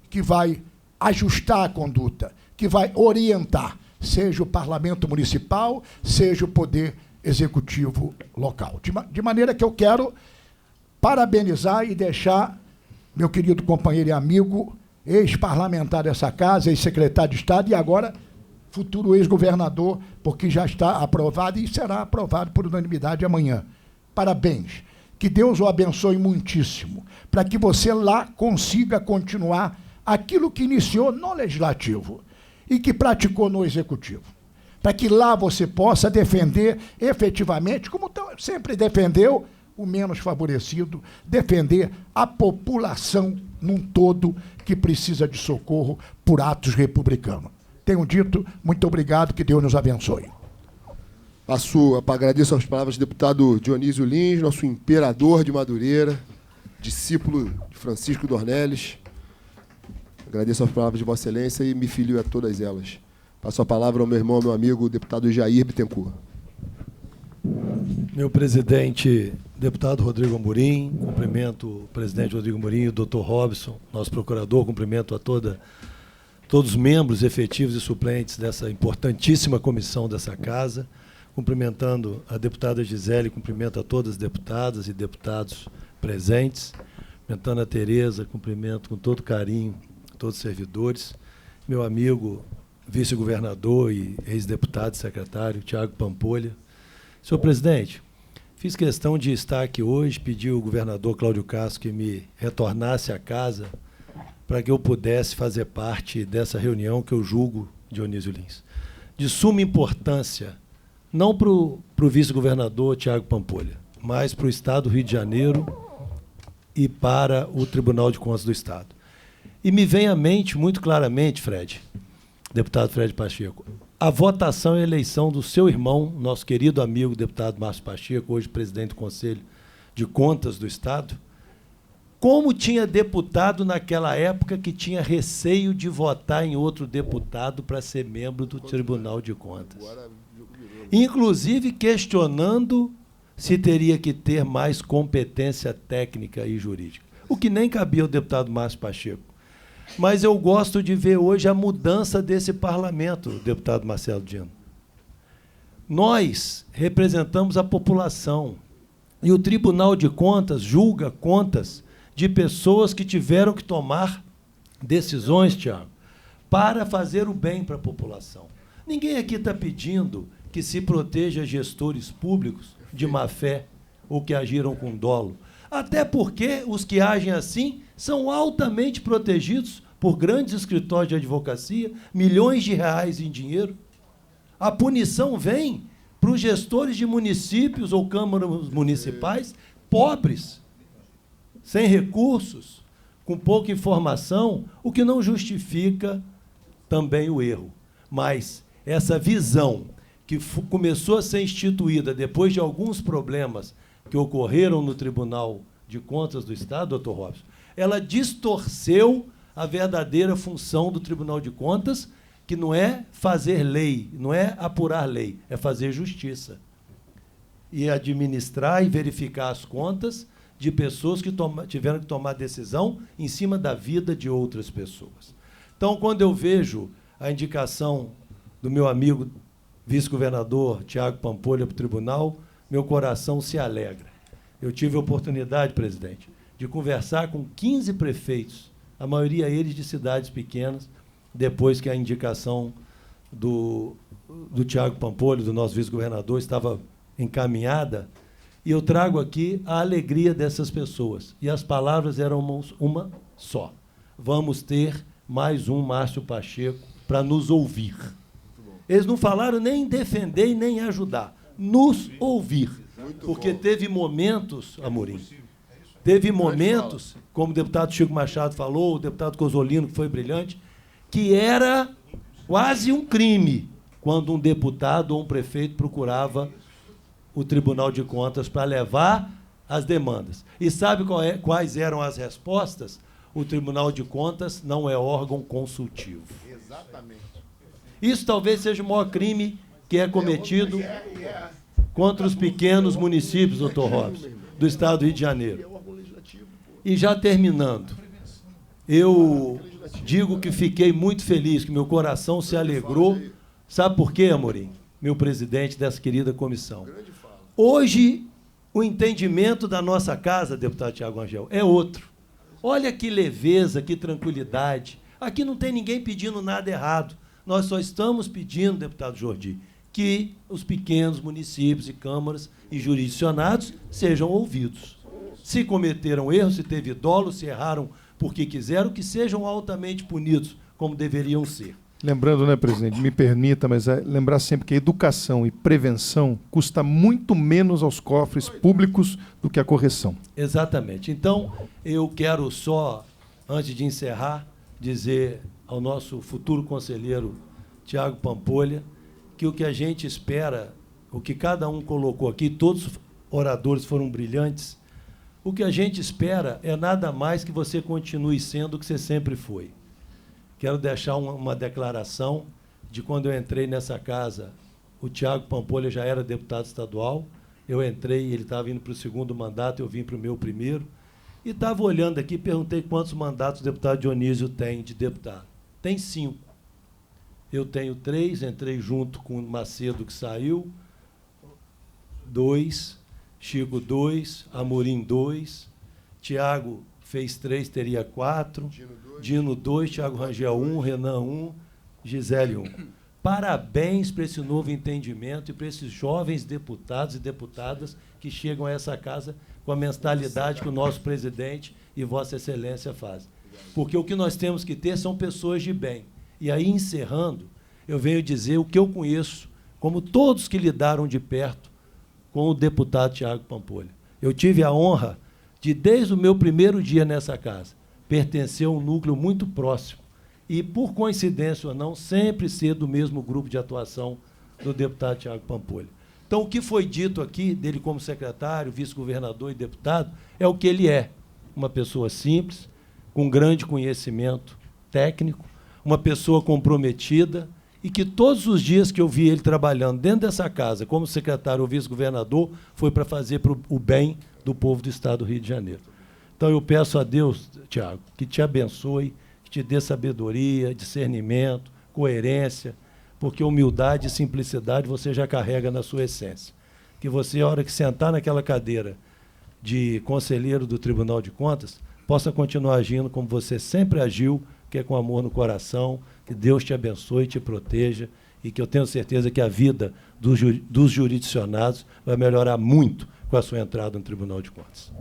Speaker 10: que vai ajustar a conduta, que vai orientar, seja o parlamento municipal, seja o poder executivo local. De maneira que eu quero parabenizar e deixar meu querido companheiro e amigo, ex-parlamentar dessa casa, ex-secretário de Estado e agora futuro ex-governador, porque já está aprovado e será aprovado por unanimidade amanhã. Parabéns. Que Deus o abençoe muitíssimo, para que você lá consiga continuar aquilo que iniciou no Legislativo e que praticou no Executivo. Para que lá você possa defender efetivamente, como sempre defendeu, o menos favorecido, defender a população num todo que precisa de socorro por atos republicanos. Tenho dito, muito obrigado, que Deus nos abençoe.
Speaker 1: Agradeço as palavras do deputado Dionísio Lins, nosso imperador de Madureira, discípulo de Francisco Dornelles. Agradeço as palavras de Vossa Excelência e me filio a todas elas. Passo a palavra ao meu irmão, meu amigo, o deputado Jair Bittencourt.
Speaker 11: Meu presidente, deputado Rodrigo Amorim, cumprimento o presidente Rodrigo Amorim e o doutor Robson, nosso procurador, cumprimento a todos os membros efetivos e suplentes dessa importantíssima comissão dessa casa, cumprimentando a deputada Gisele, cumprimento a todas as deputadas e deputados presentes, cumprimentando a Tereza, cumprimento com todo carinho todos os servidores, meu amigo vice-governador e ex-deputado e secretário, Tiago Pampolha. Senhor presidente, fiz questão de estar aqui hoje, pedi ao governador Cláudio Castro que me retornasse à casa para que eu pudesse fazer parte dessa reunião que eu julgo, Dionísio Lins, de suma importância, não para o vice-governador Tiago Pampolha, mas para o Estado do Rio de Janeiro e para o Tribunal de Contas do Estado. E me vem à mente muito claramente, Fred, deputado Fred Pacheco, a votação e eleição do seu irmão, nosso querido amigo deputado Márcio Pacheco, hoje presidente do Conselho de Contas do Estado, como tinha deputado naquela época que tinha receio de votar em outro deputado para ser membro do Tribunal de Contas. Inclusive questionando se teria que ter mais competência técnica e jurídica, o que nem cabia ao deputado Márcio Pacheco. Mas eu gosto de ver hoje a mudança desse parlamento, deputado Marcelo Dino. Nós representamos a população e o Tribunal de Contas julga contas de pessoas que tiveram que tomar decisões, Tiago, para fazer o bem para a população. Ninguém aqui está pedindo que se proteja gestores públicos de má-fé ou que agiram com dolo. Até porque os que agem assim são altamente protegidos por grandes escritórios de advocacia, milhões de reais em dinheiro. A punição vem para os gestores de municípios ou câmaras municipais pobres, sem recursos, com pouca informação, o que não justifica também o erro. Mas essa visão que começou a ser instituída depois de alguns problemas que ocorreram no Tribunal de Contas do Estado, doutor Robson, ela distorceu a verdadeira função do Tribunal de Contas, que não é fazer lei, não é apurar lei, é fazer justiça. E administrar e verificar as contas de pessoas que tiveram que tomar decisão em cima da vida de outras pessoas. Então, quando eu vejo a indicação do meu amigo vice-governador Tiago Pampolha para o tribunal, meu coração se alegra. Eu tive a oportunidade, presidente, de conversar com 15 prefeitos, a maioria eles de cidades pequenas, depois que a indicação do Tiago Pampolha, do nosso vice-governador, estava encaminhada, e eu trago aqui a alegria dessas pessoas. E as palavras eram uma só. Vamos ter mais um Márcio Pacheco para nos ouvir. Eles não falaram nem em defender e nem em ajudar. Nos ouvir. Porque teve momentos, Amorim, teve momentos, como o deputado Chico Machado falou, o deputado Cozzolino, que foi brilhante, que era quase um crime quando um deputado ou um prefeito procurava o Tribunal de Contas para levar as demandas. E sabe quais eram as respostas? O Tribunal de Contas não é órgão consultivo.
Speaker 5: Exatamente.
Speaker 11: Isso talvez seja o maior crime que é cometido contra os pequenos municípios, doutor Robson, do estado do Rio de Janeiro. E já terminando, eu digo que fiquei muito feliz, que meu coração se alegrou. Sabe por quê, Amorim? Meu presidente dessa querida comissão. Hoje, o entendimento da nossa casa, deputado Tiago Rangel, é outro. Olha que leveza, que tranquilidade. Aqui não tem ninguém pedindo nada errado. Nós só estamos pedindo, deputado Jordi, que os pequenos municípios e câmaras e jurisdicionados sejam ouvidos. Se cometeram erros, se teve dolo, se erraram porque quiseram, que sejam altamente punidos, como deveriam ser.
Speaker 4: Lembrando, né, presidente, me permita, mas lembrar sempre que a educação e prevenção custa muito menos aos cofres públicos do que a correção.
Speaker 11: Exatamente. Então, eu quero só, antes de encerrar, dizer ao nosso futuro conselheiro Tiago Pampolha que o que a gente espera, o que cada um colocou aqui, todos os oradores foram brilhantes, o que a gente espera é nada mais que você continue sendo o que você sempre foi. Quero deixar uma declaração de quando eu entrei nessa casa, o Tiago Pampolha já era deputado estadual, eu entrei, ele estava indo para o segundo mandato, eu vim para o meu primeiro, e estava olhando aqui, perguntei quantos mandatos o deputado Dionísio tem de deputado. Tem 5. Eu tenho 3, entrei junto com o Macedo, que saiu, 2, Chico 2, Amorim 2, Tiago fez 3, teria 4, Dino 2, Tiago Rangel 1, Renan 1, Gisele 1. Parabéns para esse novo entendimento e para esses jovens deputados e deputadas que chegam a essa casa com a mentalidade que o nosso presidente e Vossa Excelência fazem. Porque o que nós temos que ter são pessoas de bem. E aí, encerrando, eu venho dizer o que eu conheço, como todos que lidaram de perto com o deputado Tiago Pampolha. Eu tive a honra de, desde o meu primeiro dia nessa casa, pertencer a um núcleo muito próximo e, por coincidência ou não, sempre ser do mesmo grupo de atuação do deputado Tiago Pampolha. Então, o que foi dito aqui dele como secretário, vice-governador e deputado, é o que ele é. Uma pessoa simples, com grande conhecimento técnico, uma pessoa comprometida e que todos os dias que eu vi ele trabalhando dentro dessa casa, como secretário ou vice-governador, foi para fazer o bem do povo do estado do Rio de Janeiro. Então, eu peço a Deus, Tiago, que te abençoe, que te dê sabedoria, discernimento, coerência, porque humildade e simplicidade você já carrega na sua essência. Que você, a hora que sentar naquela cadeira de conselheiro do Tribunal de Contas, possa continuar agindo como você sempre agiu, que é com amor no coração, que Deus te abençoe e te proteja, e que eu tenho certeza que a vida dos jurisdicionados vai melhorar muito com a sua entrada no Tribunal de Contas.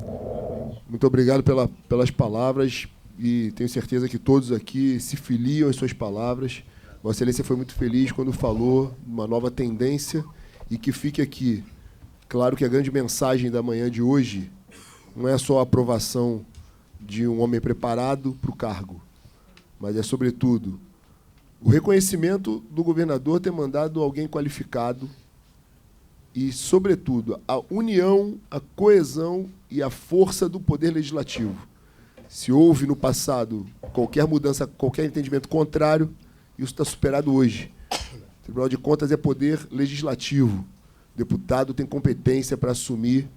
Speaker 1: Muito obrigado pelas palavras, e tenho certeza que todos aqui se filiam às suas palavras. Vossa Excelência foi muito feliz quando falou de uma nova tendência, e que fique aqui claro que a grande mensagem da manhã de hoje não é só a aprovação de um homem preparado para o cargo, mas é, sobretudo, o reconhecimento do governador ter mandado alguém qualificado e, sobretudo, a união, a coesão e a força do poder legislativo. Se houve no passado qualquer mudança, qualquer entendimento contrário, isso está superado hoje. O Tribunal de Contas é poder legislativo. O deputado tem competência para assumir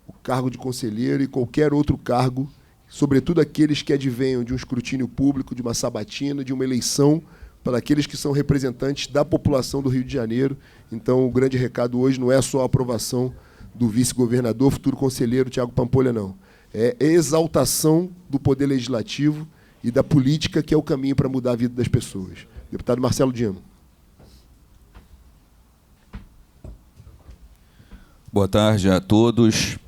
Speaker 1: o cargo de conselheiro e qualquer outro cargo, sobretudo aqueles que advenham de um escrutínio público, de uma sabatina, de uma eleição, para aqueles que são representantes da população do Rio de Janeiro. Então, o grande recado hoje não é só a aprovação do vice-governador, futuro conselheiro Tiago Pampolha, não. É a exaltação do poder legislativo e da política, que é o caminho para mudar a vida das pessoas. Deputado Marcelo Dino.
Speaker 12: Boa tarde a todos.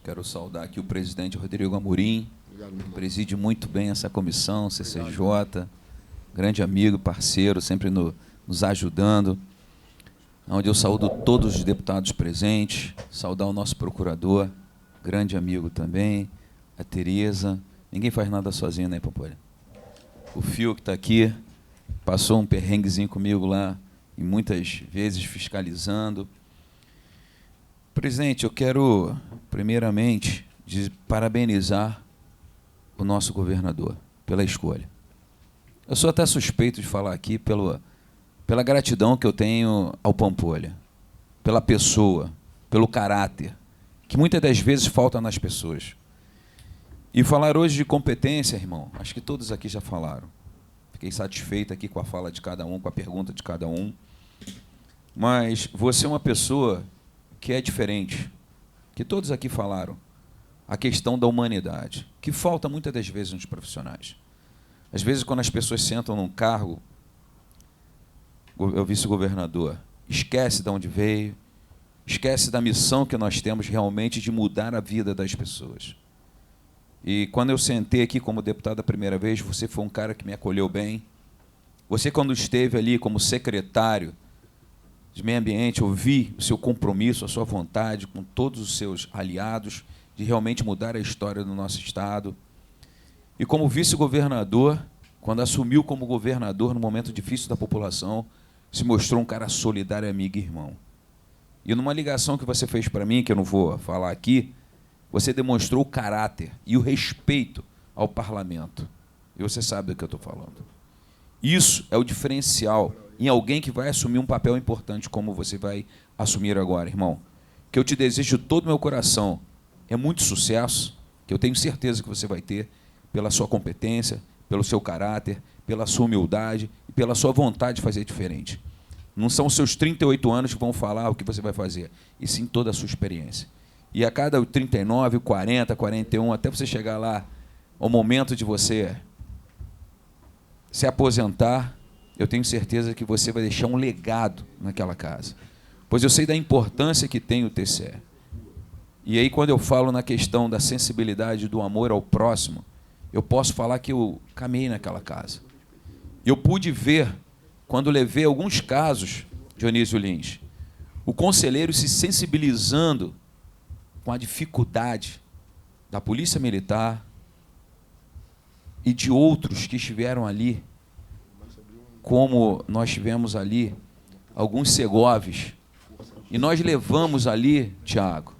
Speaker 12: Quero saudar aqui o presidente Rodrigo Amorim, que preside muito bem essa comissão, CCJ, grande amigo, parceiro, sempre nos ajudando. Onde eu saúdo todos os deputados presentes, saudar o nosso procurador, grande amigo também, a Tereza. Ninguém faz nada sozinho, né, Pampolha? O Fio, que está aqui, passou um perrenguezinho comigo lá, e muitas vezes fiscalizando. Presidente, eu quero primeiramente, de parabenizar o nosso governador pela escolha. Eu sou até suspeito de falar aqui pela gratidão que eu tenho ao Pampolha, pela pessoa, pelo caráter, que muitas das vezes falta nas pessoas. E falar hoje de competência, irmão, acho que todos aqui já falaram. Fiquei satisfeito aqui com a fala de cada um, com a pergunta de cada um. Mas você é uma pessoa que é diferente, que todos aqui falaram, a questão da humanidade, que falta muitas das vezes nos profissionais. Às vezes, quando as pessoas sentam num cargo, o vice-governador esquece de onde veio, esquece da missão que nós temos realmente de mudar a vida das pessoas. E quando eu sentei aqui como deputado a primeira vez, você foi um cara que me acolheu bem. Você, quando esteve ali como secretário de Meio Ambiente, eu vi o seu compromisso, a sua vontade com todos os seus aliados de realmente mudar a história do nosso Estado. E como vice-governador, quando assumiu como governador no momento difícil da população, se mostrou um cara solidário, amigo e irmão. E numa ligação que você fez para mim, que eu não vou falar aqui, você demonstrou o caráter e o respeito ao parlamento. E você sabe do que eu estou falando. Isso é o diferencial em alguém que vai assumir um papel importante como você vai assumir agora, irmão. Que eu te desejo de todo o meu coração é muito sucesso, que eu tenho certeza que você vai ter, pela sua competência, pelo seu caráter, pela sua humildade e pela sua vontade de fazer diferente. Não são os seus 38 anos que vão falar o que você vai fazer, e sim toda a sua experiência. E a cada 39, 40, 41, até você chegar lá, ao momento de você se aposentar, eu tenho certeza que você vai deixar um legado naquela casa. Pois eu sei da importância que tem o TCE. E aí, quando eu falo na questão da sensibilidade, do amor ao próximo, eu posso falar que eu caminhei naquela casa. Eu pude ver, quando levei alguns casos, Dionísio Lins, o conselheiro se sensibilizando com a dificuldade da Polícia Militar e de outros que estiveram ali, como nós tivemos ali alguns segoves, e nós levamos ali, Tiago,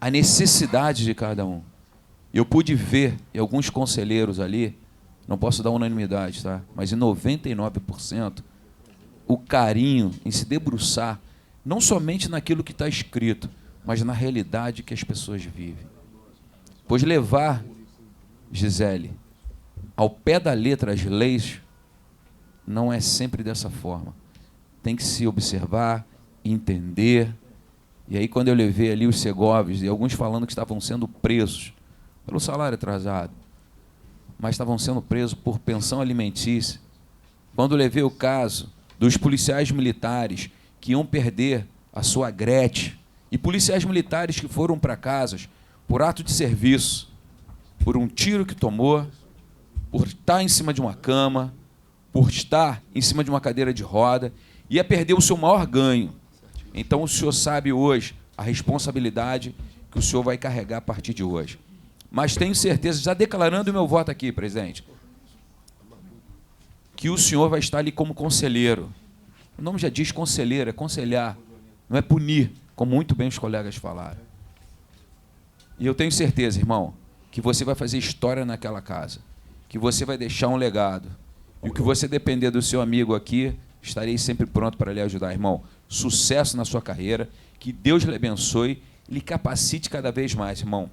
Speaker 12: a necessidade de cada um. Eu pude ver, e alguns conselheiros ali, não posso dar unanimidade, tá? Mas em 99%, o carinho em se debruçar, não somente naquilo que está escrito, mas na realidade que as pessoas vivem. Pois levar, Gisele, ao pé da letra as leis, não é sempre dessa forma. Tem que se observar, entender. E aí, quando eu levei ali os segoves, e alguns falando que estavam sendo presos pelo salário atrasado, mas estavam sendo presos por pensão alimentícia. Quando eu levei o caso dos policiais militares que iam perder a sua grete, e policiais militares que foram para casas por ato de serviço, por um tiro que tomou, por estar em cima de uma cama, por estar em cima de uma cadeira de roda, ia perder o seu maior ganho. Então o senhor sabe hoje a responsabilidade que o senhor vai carregar a partir de hoje. Mas tenho certeza, já declarando o meu voto aqui, presidente, que o senhor vai estar ali como conselheiro. O nome já diz conselheiro, é conselhar, não é punir, como muito bem os colegas falaram. E eu tenho certeza, irmão, que você vai fazer história naquela casa, que você vai deixar um legado, e o que você depender do seu amigo aqui, estarei sempre pronto para lhe ajudar, irmão. Sucesso na sua carreira, que Deus lhe abençoe e lhe capacite cada vez mais, irmão.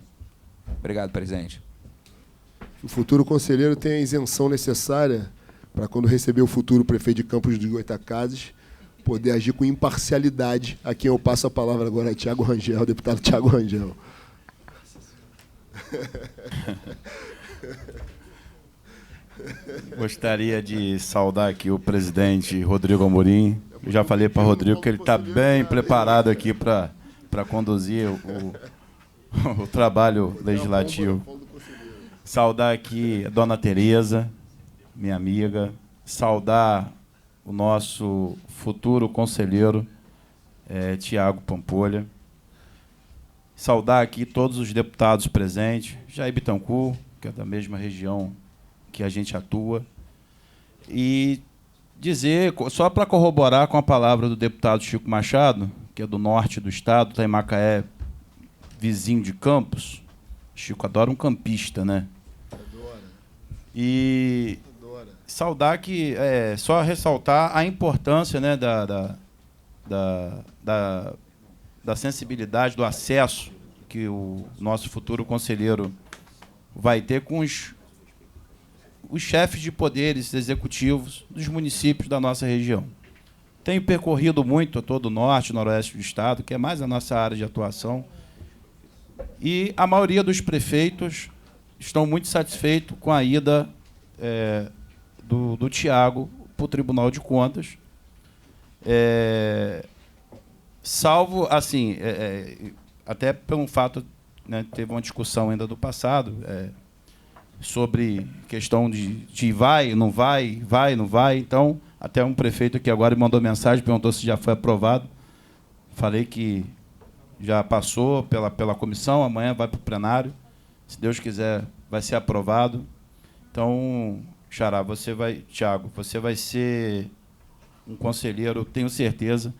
Speaker 12: Obrigado, presidente.
Speaker 1: O futuro conselheiro tem a isenção necessária para, quando receber o futuro prefeito de Campos dos Goytacazes, poder agir com imparcialidade. A quem eu passo a palavra agora é Thiago Rangel, deputado Thiago Rangel.
Speaker 13: Gostaria de saudar aqui o presidente Rodrigo Amorim. Eu já falei para o Rodrigo que ele está bem preparado aqui para conduzir o trabalho legislativo. Saudar aqui a dona Tereza, minha amiga. Saudar o nosso futuro conselheiro, Tiago Pampolha. Saudar aqui todos os deputados presentes. Jair Bittencourt, que é da mesma região que a gente atua, e dizer, só para corroborar com a palavra do deputado Chico Machado, que é do norte do estado, está em Macaé vizinho de Campos. Chico adora um campista, né?
Speaker 1: Adora.
Speaker 13: E
Speaker 1: Adora.
Speaker 13: saudar que só ressaltar a importância, né, da sensibilidade, do acesso que o nosso futuro conselheiro vai ter com os chefes de poderes executivos dos municípios da nossa região. Tenho percorrido muito a todo o norte, noroeste do estado, que é mais a nossa área de atuação, e a maioria dos prefeitos estão muito satisfeitos com a ida do Tiago para o Tribunal de Contas, salvo, assim, até pelo fato, né, teve uma discussão ainda do passado, sobre questão de vai, não vai, não vai. Então, até um prefeito aqui agora me mandou mensagem, perguntou se já foi aprovado. Falei que já passou pela comissão, amanhã vai para o plenário. Se Deus quiser, vai ser aprovado. Então, Xará, Tiago, você vai ser um conselheiro, tenho certeza,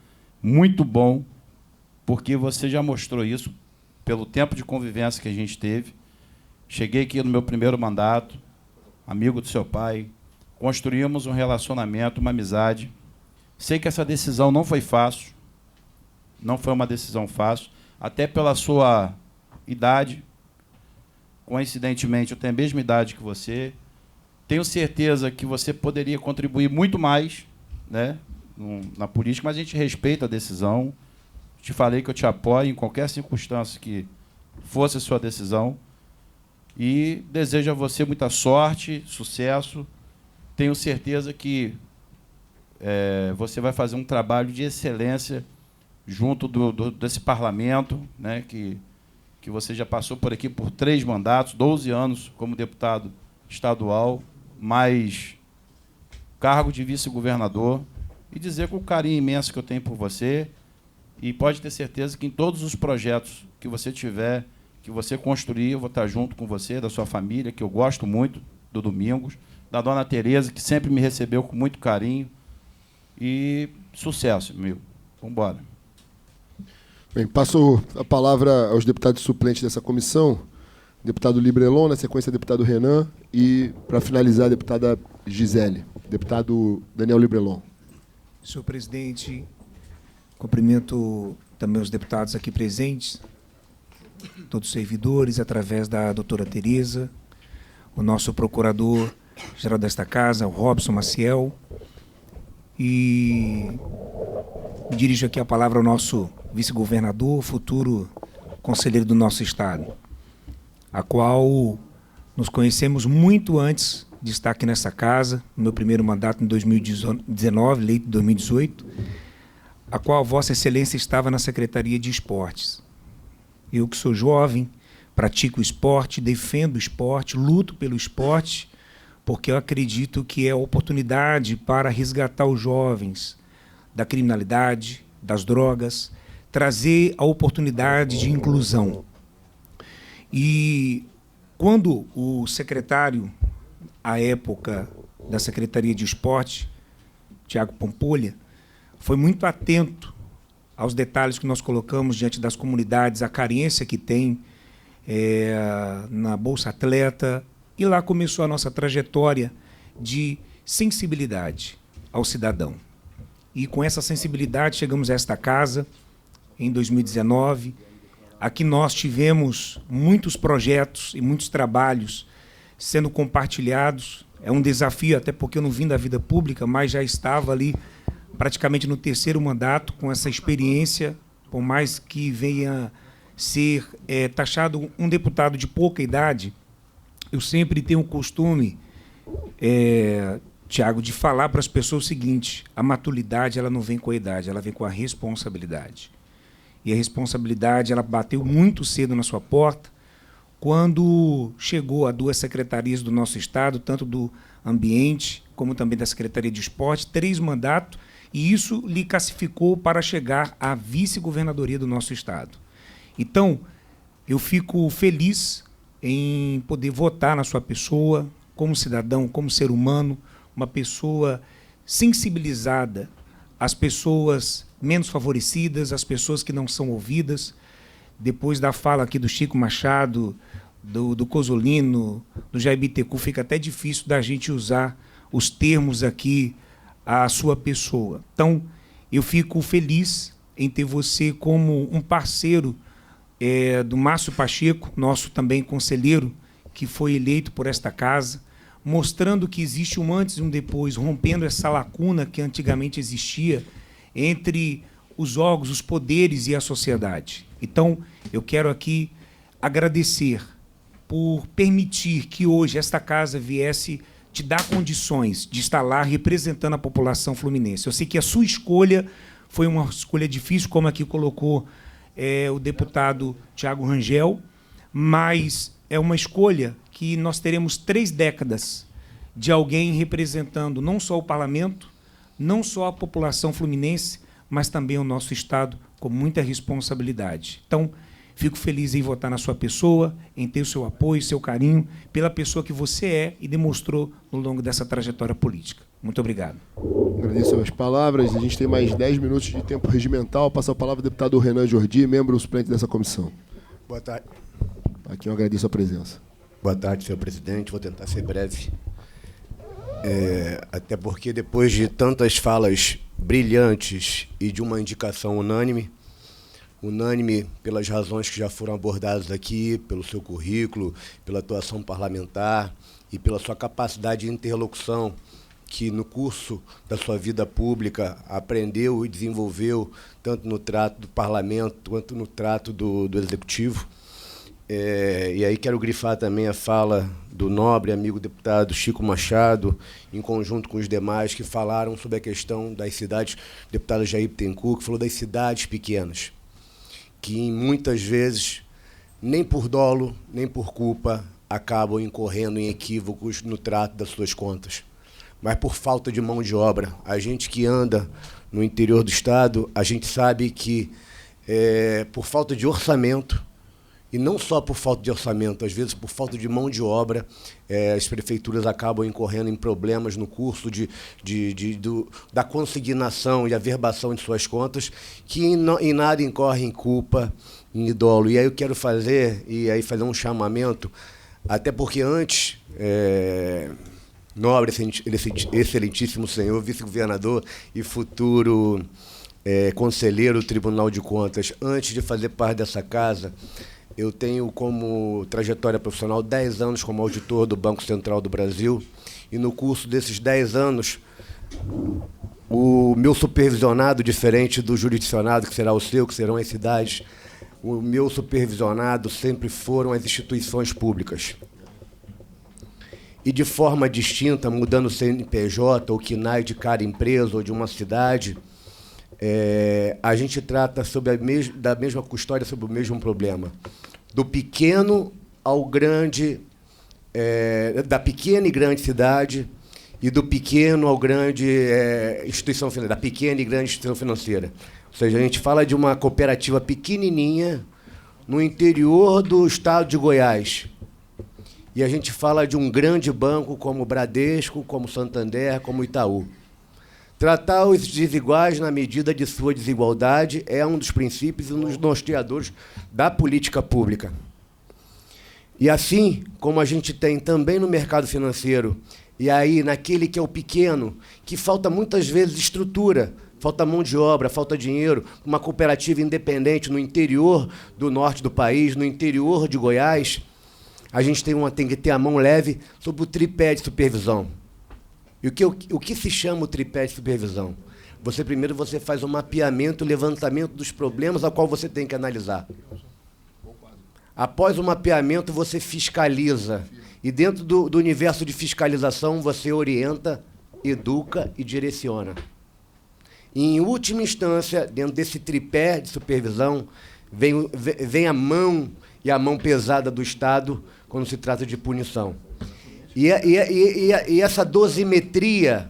Speaker 13: muito bom, porque você já mostrou isso pelo tempo de convivência que a gente teve. Cheguei aqui no meu primeiro mandato, amigo do seu pai, construímos um relacionamento, uma amizade. Sei que essa decisão não foi fácil, não foi uma decisão fácil, até pela sua idade. Coincidentemente, eu tenho a mesma idade que você. Tenho certeza que você poderia contribuir muito mais, né, na política, mas a gente respeita a decisão. Te falei que eu te apoio em qualquer circunstância que fosse a sua decisão. E desejo a você muita sorte, sucesso. Tenho certeza que você vai fazer um trabalho de excelência junto desse parlamento, né, que você já passou por aqui por 3 mandatos, 12 anos como deputado estadual, mais cargo de vice-governador, e dizer com o carinho imenso que eu tenho por você, e pode ter certeza que em todos os projetos que você tiver, que você construir, eu vou estar junto com você, da sua família, que eu gosto muito, do Domingos, da dona Tereza, que sempre me recebeu com muito carinho. E sucesso, meu. Vamos embora.
Speaker 1: Bem, passo a palavra aos deputados suplentes dessa comissão. Deputado Librelon, na sequência, deputado Renan, e, para finalizar, a deputada Gisele. Deputado Daniel Librelon.
Speaker 14: Senhor presidente, cumprimento também os deputados aqui presentes, todos os servidores, através da doutora Tereza, o nosso procurador-geral desta casa, o Robson Maciel, e dirijo aqui a palavra ao nosso vice-governador, futuro conselheiro do nosso estado, a qual nos conhecemos muito antes de estar aqui nessa casa, no meu primeiro mandato em 2019, eleito em 2018, a qual Vossa Excelência estava na Secretaria de Esportes. Eu que sou jovem, pratico o esporte, defendo o esporte, luto pelo esporte, porque eu acredito que é a oportunidade para resgatar os jovens da criminalidade, das drogas, trazer a oportunidade de inclusão. E quando o secretário, à época da Secretaria de Esporte, Tiago Pampolha, foi muito atento aos detalhes que nós colocamos diante das comunidades, a carência que tem na Bolsa Atleta, e lá começou a nossa trajetória de sensibilidade ao cidadão. E com essa sensibilidade chegamos a esta casa, em 2019. Aqui nós tivemos muitos projetos e muitos trabalhos sendo compartilhados. É um desafio, até porque eu não vim da vida pública, mas já estava ali praticamente no 3º mandato, com essa experiência, por mais que venha ser taxado um deputado de pouca idade, eu sempre tenho o costume, Tiago, de falar para as pessoas o seguinte: a maturidade ela não vem com a idade, ela vem com a responsabilidade. E a responsabilidade ela bateu muito cedo na sua porta, quando chegou a 2 secretarias do nosso estado, tanto do Ambiente como também da Secretaria de Esporte, 3 mandatos, e isso lhe classificou para chegar à vice-governadoria do nosso estado. Então, eu fico feliz em poder votar na sua pessoa, como cidadão, como ser humano, uma pessoa sensibilizada às pessoas menos favorecidas, às pessoas que não são ouvidas. depois da fala aqui do Chico Machado, do Cosolino, do Jair Bittencourt, fica até difícil da gente usar os termos aqui à sua pessoa. Então, eu fico feliz em ter você como um parceiro do Márcio Pacheco, nosso também conselheiro, que foi eleito por esta casa, mostrando que existe um antes e um depois, rompendo essa lacuna que antigamente existia entre os órgãos, os poderes e a sociedade. Então, eu quero aqui agradecer por permitir que hoje esta casa viesse te dar condições de estar lá representando a população fluminense. Eu sei que a sua escolha foi uma escolha difícil, como aqui colocou o deputado Tiago Rangel, mas é uma escolha que nós teremos 3 décadas de alguém representando não só o parlamento, não só a população fluminense, mas também o nosso Estado com muita responsabilidade. Então, fico feliz em votar na sua pessoa, em ter o seu apoio, seu carinho, pela pessoa que você é e demonstrou no longo dessa trajetória política. Muito obrigado.
Speaker 1: Agradeço as palavras. A gente tem mais 10 minutos de tempo regimental. Passo a palavra ao deputado Renan Jordi, membro suplente dessa comissão.
Speaker 15: Boa tarde.
Speaker 1: Aqui eu agradeço a presença.
Speaker 15: Boa tarde, senhor presidente. Vou tentar ser breve. Até porque depois de tantas falas brilhantes e de uma indicação unânime pelas razões que já foram abordadas aqui, pelo seu currículo, pela atuação parlamentar e pela sua capacidade de interlocução, que no curso da sua vida pública aprendeu e desenvolveu, tanto no trato do parlamento quanto no trato do executivo. E aí quero grifar também a fala do nobre amigo deputado Chico Machado, em conjunto com os demais que falaram sobre a questão das cidades, o deputado Jair Bittencourt, que falou das cidades pequenas, que muitas vezes, nem por dolo, nem por culpa, acabam incorrendo em equívocos no trato das suas contas, mas por falta de mão de obra. A gente que anda no interior do Estado, a gente sabe que, por falta de orçamento, e não só por falta de orçamento, às vezes por falta de mão de obra, as prefeituras acabam incorrendo em problemas no curso da consignação e averbação de suas contas, que em nada incorre em culpa, em dolo. E aí eu quero fazer um chamamento, até porque antes, nobre, excelentíssimo senhor, vice-governador e futuro conselheiro do Tribunal de Contas, antes de fazer parte dessa casa, eu tenho como trajetória profissional 10 anos como auditor do Banco Central do Brasil, e no curso desses 10 anos, o meu supervisionado, diferente do jurisdicionado, que será o seu, que serão as cidades, o meu supervisionado sempre foram as instituições públicas. E de forma distinta, mudando o CNPJ, ou KNAI de cada empresa ou de uma cidade, a gente trata da mesma custódia sobre o mesmo problema. Do pequeno ao grande, da pequena e grande cidade, e do pequeno ao grande instituição financeira, da pequena e grande instituição financeira. Ou seja, a gente fala de uma cooperativa pequenininha no interior do estado de Goiás. E a gente fala de um grande banco como o Bradesco, como o Santander, como o Itaú. Tratar os desiguais na medida de sua desigualdade é um dos princípios e um dos norteadores da política pública. E assim como a gente tem também no mercado financeiro, e aí naquele que é o pequeno, que falta muitas vezes estrutura, falta mão de obra, falta dinheiro, uma cooperativa independente no interior do norte do país, no interior de Goiás, a gente tem que ter a mão leve sobre o tripé de supervisão. E o que se chama o tripé de supervisão? Primeiro você faz um mapeamento, levantamento dos problemas ao qual você tem que analisar. Após o mapeamento, você fiscaliza. E dentro do universo de fiscalização, você orienta, educa e direciona. E, em última instância, dentro desse tripé de supervisão, vem a mão e a mão pesada do Estado quando se trata de punição. E essa dosimetria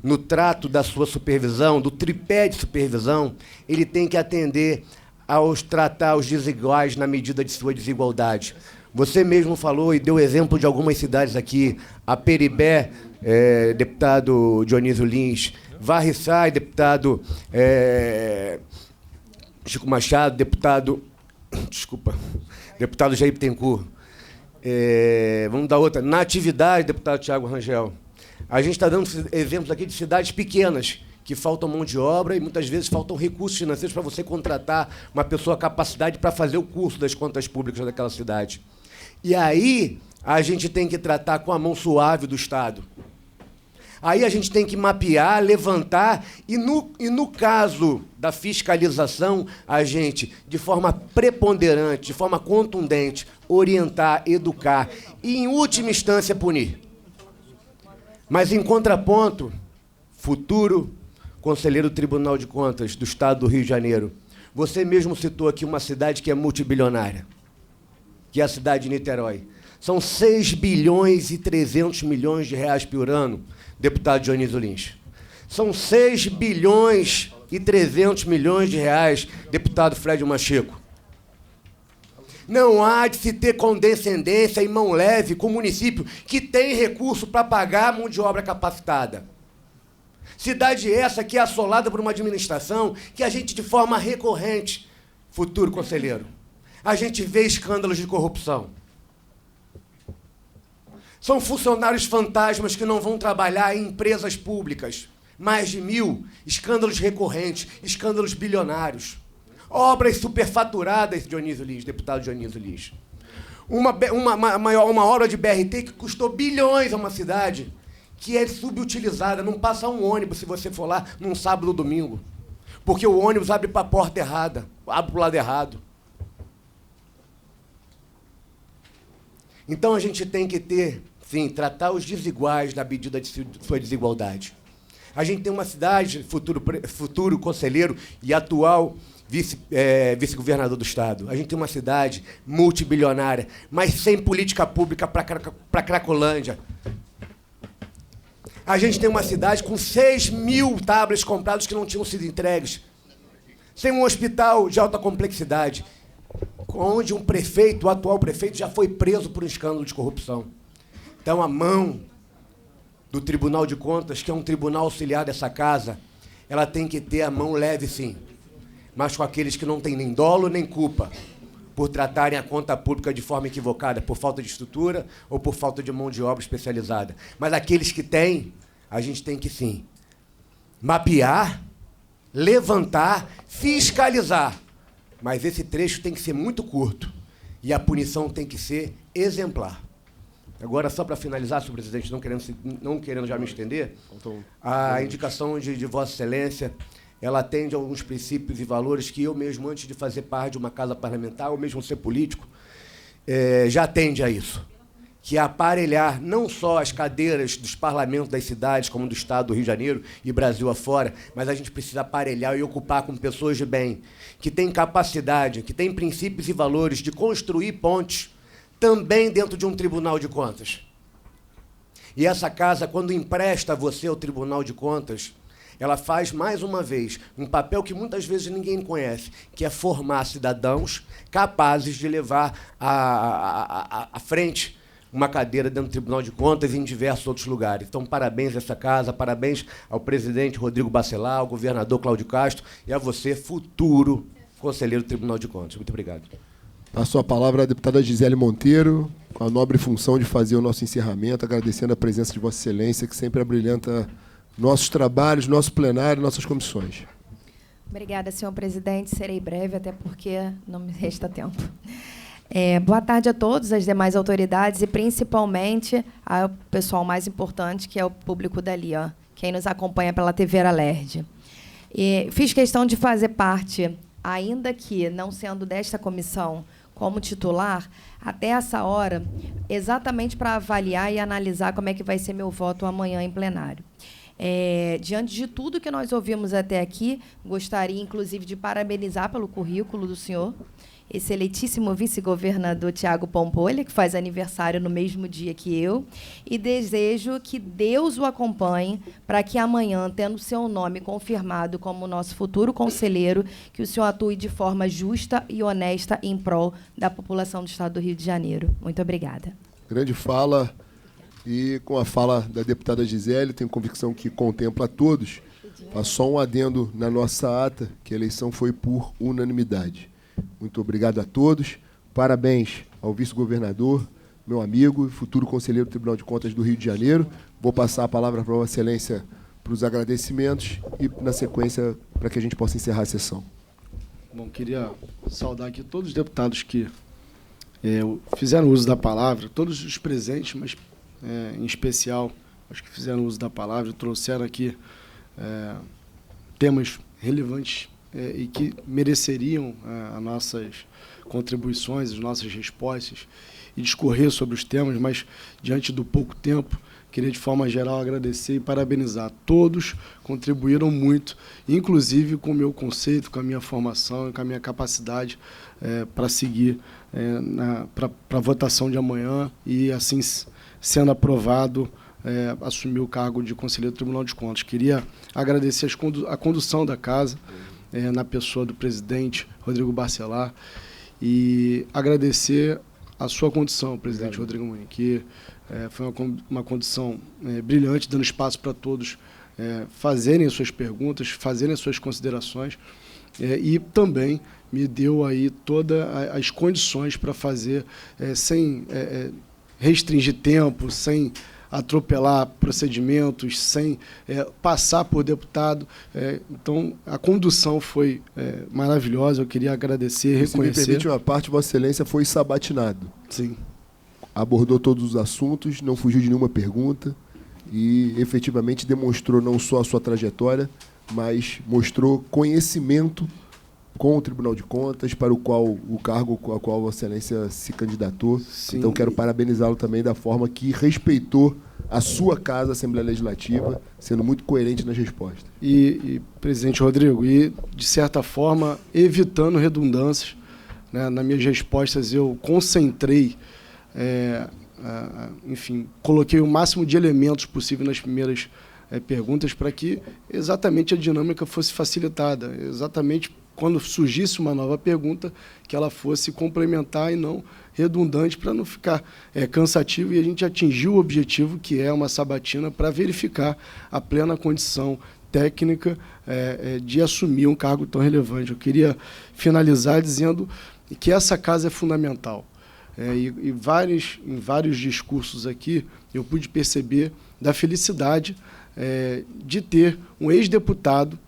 Speaker 15: no trato da sua supervisão, do tripé de supervisão, ele tem que atender tratar os desiguais na medida de sua desigualdade. Você mesmo falou e deu exemplo de algumas cidades aqui, a Peribé, deputado Dionísio Lins, Varriçai, deputado Chico Machado, deputado Desculpa. Deputado Jair Bittencourt. Vamos dar outra. Na atividade, deputado Tiago Rangel, a gente está dando exemplos aqui de cidades pequenas, que faltam mão de obra e muitas vezes faltam recursos financeiros para você contratar uma pessoa capacidade para fazer o curso das contas públicas daquela cidade. E aí a gente tem que tratar com a mão suave do Estado. Aí a gente tem que mapear, levantar e no caso da fiscalização, a gente, de forma preponderante, de forma contundente, orientar, educar e, em última instância, punir. Mas, em contraponto, futuro conselheiro do Tribunal de Contas do Estado do Rio de Janeiro, você mesmo citou aqui uma cidade que é multibilionária, que é a cidade de Niterói. São 6 bilhões e 300 milhões de reais por ano, deputado Dionísio Lins. São 6 bilhões e 300 milhões de reais, deputado Fred Macheco. Não há de se ter condescendência e mão leve com o município que tem recurso para pagar a mão de obra capacitada. Cidade essa que é assolada por uma administração que a gente, de forma recorrente, futuro conselheiro, a gente vê escândalos de corrupção. São funcionários fantasmas que não vão trabalhar em empresas públicas. Mais de 1.000 escândalos recorrentes, escândalos bilionários. Obras superfaturadas, Dionísio Lins, deputado Dionísio Lins. Uma obra de BRT que custou bilhões a uma cidade, que é subutilizada, não passa um ônibus se você for lá num sábado ou domingo. Porque o ônibus abre para a porta errada, abre para o lado errado. Então a gente tem que ter, sim, tratar os desiguais na medida de sua desigualdade. A gente tem uma cidade, futuro conselheiro e atual vice-governador do Estado. A gente tem uma cidade multibilionária, mas sem política pública para Cracolândia. A gente tem uma cidade com 6.000 tablets comprados que não tinham sido entregues. Sem um hospital de alta complexidade, onde um prefeito, o atual prefeito, já foi preso por um escândalo de corrupção. Então, a mão do Tribunal de Contas, que é um tribunal auxiliar dessa casa, ela tem que ter a mão leve, sim, mas com aqueles que não têm nem dolo nem culpa por tratarem a conta pública de forma equivocada, por falta de estrutura ou por falta de mão de obra especializada. Mas aqueles que têm, a gente tem que, sim, mapear, levantar, fiscalizar. Mas esse trecho tem que ser muito curto e a punição tem que ser exemplar. Agora, só para finalizar, senhor presidente, não querendo já me estender, a indicação de Vossa Excelência, ela atende a alguns princípios e valores que eu mesmo, antes de fazer parte de uma casa parlamentar, ou mesmo ser político, já atende a isso. Que é aparelhar não só as cadeiras dos parlamentos das cidades, como do Estado do Rio de Janeiro e Brasil afora, mas a gente precisa aparelhar e ocupar com pessoas de bem, que têm capacidade, que têm princípios e valores de construir pontes também dentro de um Tribunal de Contas. E essa casa, quando empresta você ao Tribunal de Contas, ela faz, mais uma vez, um papel que muitas vezes ninguém conhece, que é formar cidadãos capazes de levar à frente uma cadeira dentro do Tribunal de Contas e em diversos outros lugares. Então, parabéns a essa casa, parabéns ao presidente Rodrigo Bacelar, ao governador Cláudio Castro e a você, futuro conselheiro do Tribunal de Contas. Muito obrigado.
Speaker 1: Passo a palavra à deputada Gisele Monteiro, com a nobre função de fazer o nosso encerramento, agradecendo a presença de Vossa Excelência, que sempre abrilhanta nossos trabalhos, nosso plenário, nossas comissões.
Speaker 16: Obrigada, senhor presidente. Serei breve, até porque não me resta tempo. Boa tarde a todos, as demais autoridades e, principalmente, ao pessoal mais importante, que é o público dali, ó, quem nos acompanha pela TV Alerj. Fiz questão de fazer parte, ainda que não sendo desta comissão, como titular, até essa hora, exatamente para avaliar e analisar como é que vai ser meu voto amanhã em plenário. Diante de tudo que nós ouvimos até aqui, gostaria, inclusive, de parabenizar pelo currículo do senhor, excelentíssimo vice-governador Tiago Pampolha, que faz aniversário no mesmo dia que eu, e desejo que Deus o acompanhe para que amanhã, tendo seu nome confirmado como nosso futuro conselheiro, que o senhor atue de forma justa e honesta em prol da população do Estado do Rio de Janeiro. Muito obrigada.
Speaker 1: Grande fala. E com a fala da deputada Gisele, tenho convicção que contempla a todos. Faço só um adendo na nossa ata, que a eleição foi por unanimidade. Muito obrigado a todos. Parabéns ao vice-governador, meu amigo e futuro conselheiro do Tribunal de Contas do Rio de Janeiro. Vou passar a palavra para Vossa Excelência para os agradecimentos e, na sequência, para que a gente possa encerrar a sessão.
Speaker 2: Bom, queria saudar aqui todos os deputados que fizeram uso da palavra, todos os presentes, mas em especial os que fizeram uso da palavra, trouxeram aqui temas relevantes e que mereceriam as nossas contribuições, as nossas respostas e discorrer sobre os temas, mas diante do pouco tempo, queria de forma geral agradecer e parabenizar. Todos contribuíram muito, inclusive com o meu conceito, com a minha formação e com a minha capacidade para seguir para a votação de amanhã e, assim, sendo aprovado, assumir o cargo de conselheiro do Tribunal de Contas. Queria agradecer a condução da casa, na pessoa do presidente Rodrigo Barcelar, e agradecer a sua condução, presidente Rodrigo Amorim, que foi uma condução brilhante, dando espaço para todos fazerem as suas perguntas, fazerem as suas considerações, e também me deu aí todas as condições para fazer, sem restringir tempo, sem atropelar procedimentos, sem passar por deputado. Então, a condução foi maravilhosa, eu queria agradecer, reconhecer.
Speaker 1: Se me permite uma parte, Vossa Excelência foi sabatinado.
Speaker 2: Sim.
Speaker 1: Abordou todos os assuntos, não fugiu de nenhuma pergunta e, efetivamente, demonstrou não só a sua trajetória, mas mostrou conhecimento com o Tribunal de Contas, para o cargo a qual Vossa Excelência se candidatou. Sim. Então, quero parabenizá-lo também da forma que respeitou a sua casa, a Assembleia Legislativa, sendo muito coerente nas respostas.
Speaker 2: E presidente Rodrigo, e, de certa forma, evitando redundâncias, né, nas minhas respostas, eu concentrei, enfim, coloquei o máximo de elementos possível nas primeiras perguntas para que exatamente a dinâmica fosse facilitada, exatamente quando surgisse uma nova pergunta, que ela fosse complementar e não redundante, para não ficar cansativo, e a gente atingiu o objetivo, que é uma sabatina para verificar a plena condição técnica de assumir um cargo tão relevante. Eu queria finalizar dizendo que essa casa é fundamental. Em vários discursos aqui, eu pude perceber da felicidade de ter um ex-deputado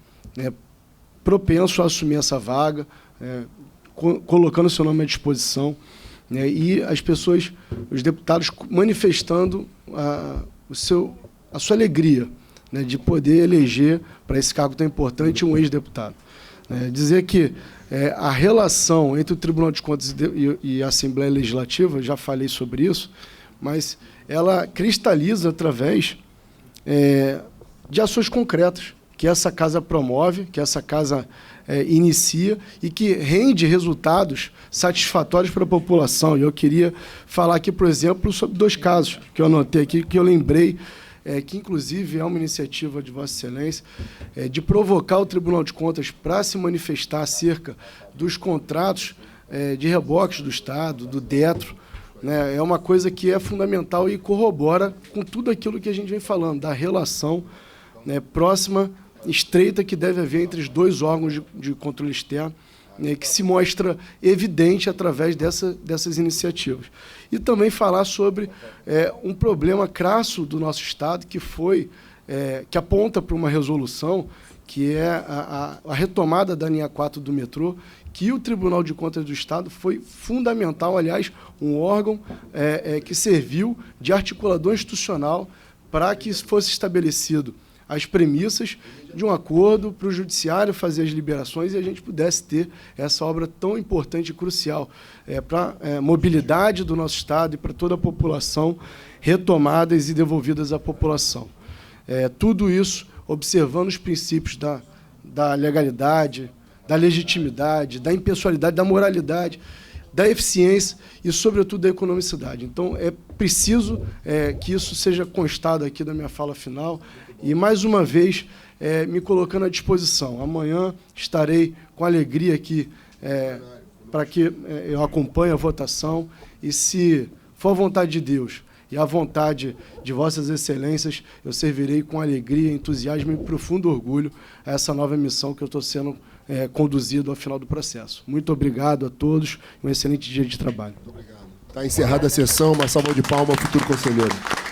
Speaker 2: propenso a assumir essa vaga, colocando seu nome à disposição, e as pessoas, os deputados, manifestando a sua alegria, de poder eleger para esse cargo tão importante um ex-deputado. Dizer que a relação entre o Tribunal de Contas e a Assembleia Legislativa, já falei sobre isso, mas ela cristaliza através de ações concretas que essa casa promove, que essa casa inicia e que rende resultados satisfatórios para a população. E eu queria falar aqui, por exemplo, sobre 2 casos que eu anotei aqui, que eu lembrei, que inclusive é uma iniciativa de Vossa Excelência, de provocar o Tribunal de Contas para se manifestar acerca dos contratos de reboques do Estado, do DETRO. É uma coisa que é fundamental e corrobora com tudo aquilo que a gente vem falando, da relação próxima, estreita, que deve haver entre os 2 órgãos de controle externo, que se mostra evidente através dessas iniciativas. E também falar sobre um problema crasso do nosso Estado, que aponta para uma resolução, que é a retomada da linha 4 do metrô, que o Tribunal de Contas do Estado foi fundamental, aliás, um órgão que serviu de articulador institucional para que fosse estabelecido as premissas de um acordo para o Judiciário fazer as liberações e a gente pudesse ter essa obra tão importante e crucial para a mobilidade do nosso Estado e para toda a população, retomadas e devolvidas à população. Tudo isso observando os princípios da legalidade, da legitimidade, da impessoalidade, da moralidade, da eficiência e, sobretudo, da economicidade. Então, é preciso que isso seja constado aqui da minha fala final e, mais uma vez, me colocando à disposição. Amanhã estarei com alegria aqui para que eu acompanhe a votação e, se for a vontade de Deus e a vontade de Vossas Excelências, eu servirei com alegria, entusiasmo e profundo orgulho a essa nova missão que eu estou sendo conduzido ao final do processo. Muito obrigado a todos, um excelente dia de trabalho.
Speaker 1: Está encerrada a sessão, uma salva de palmas ao futuro conselheiro.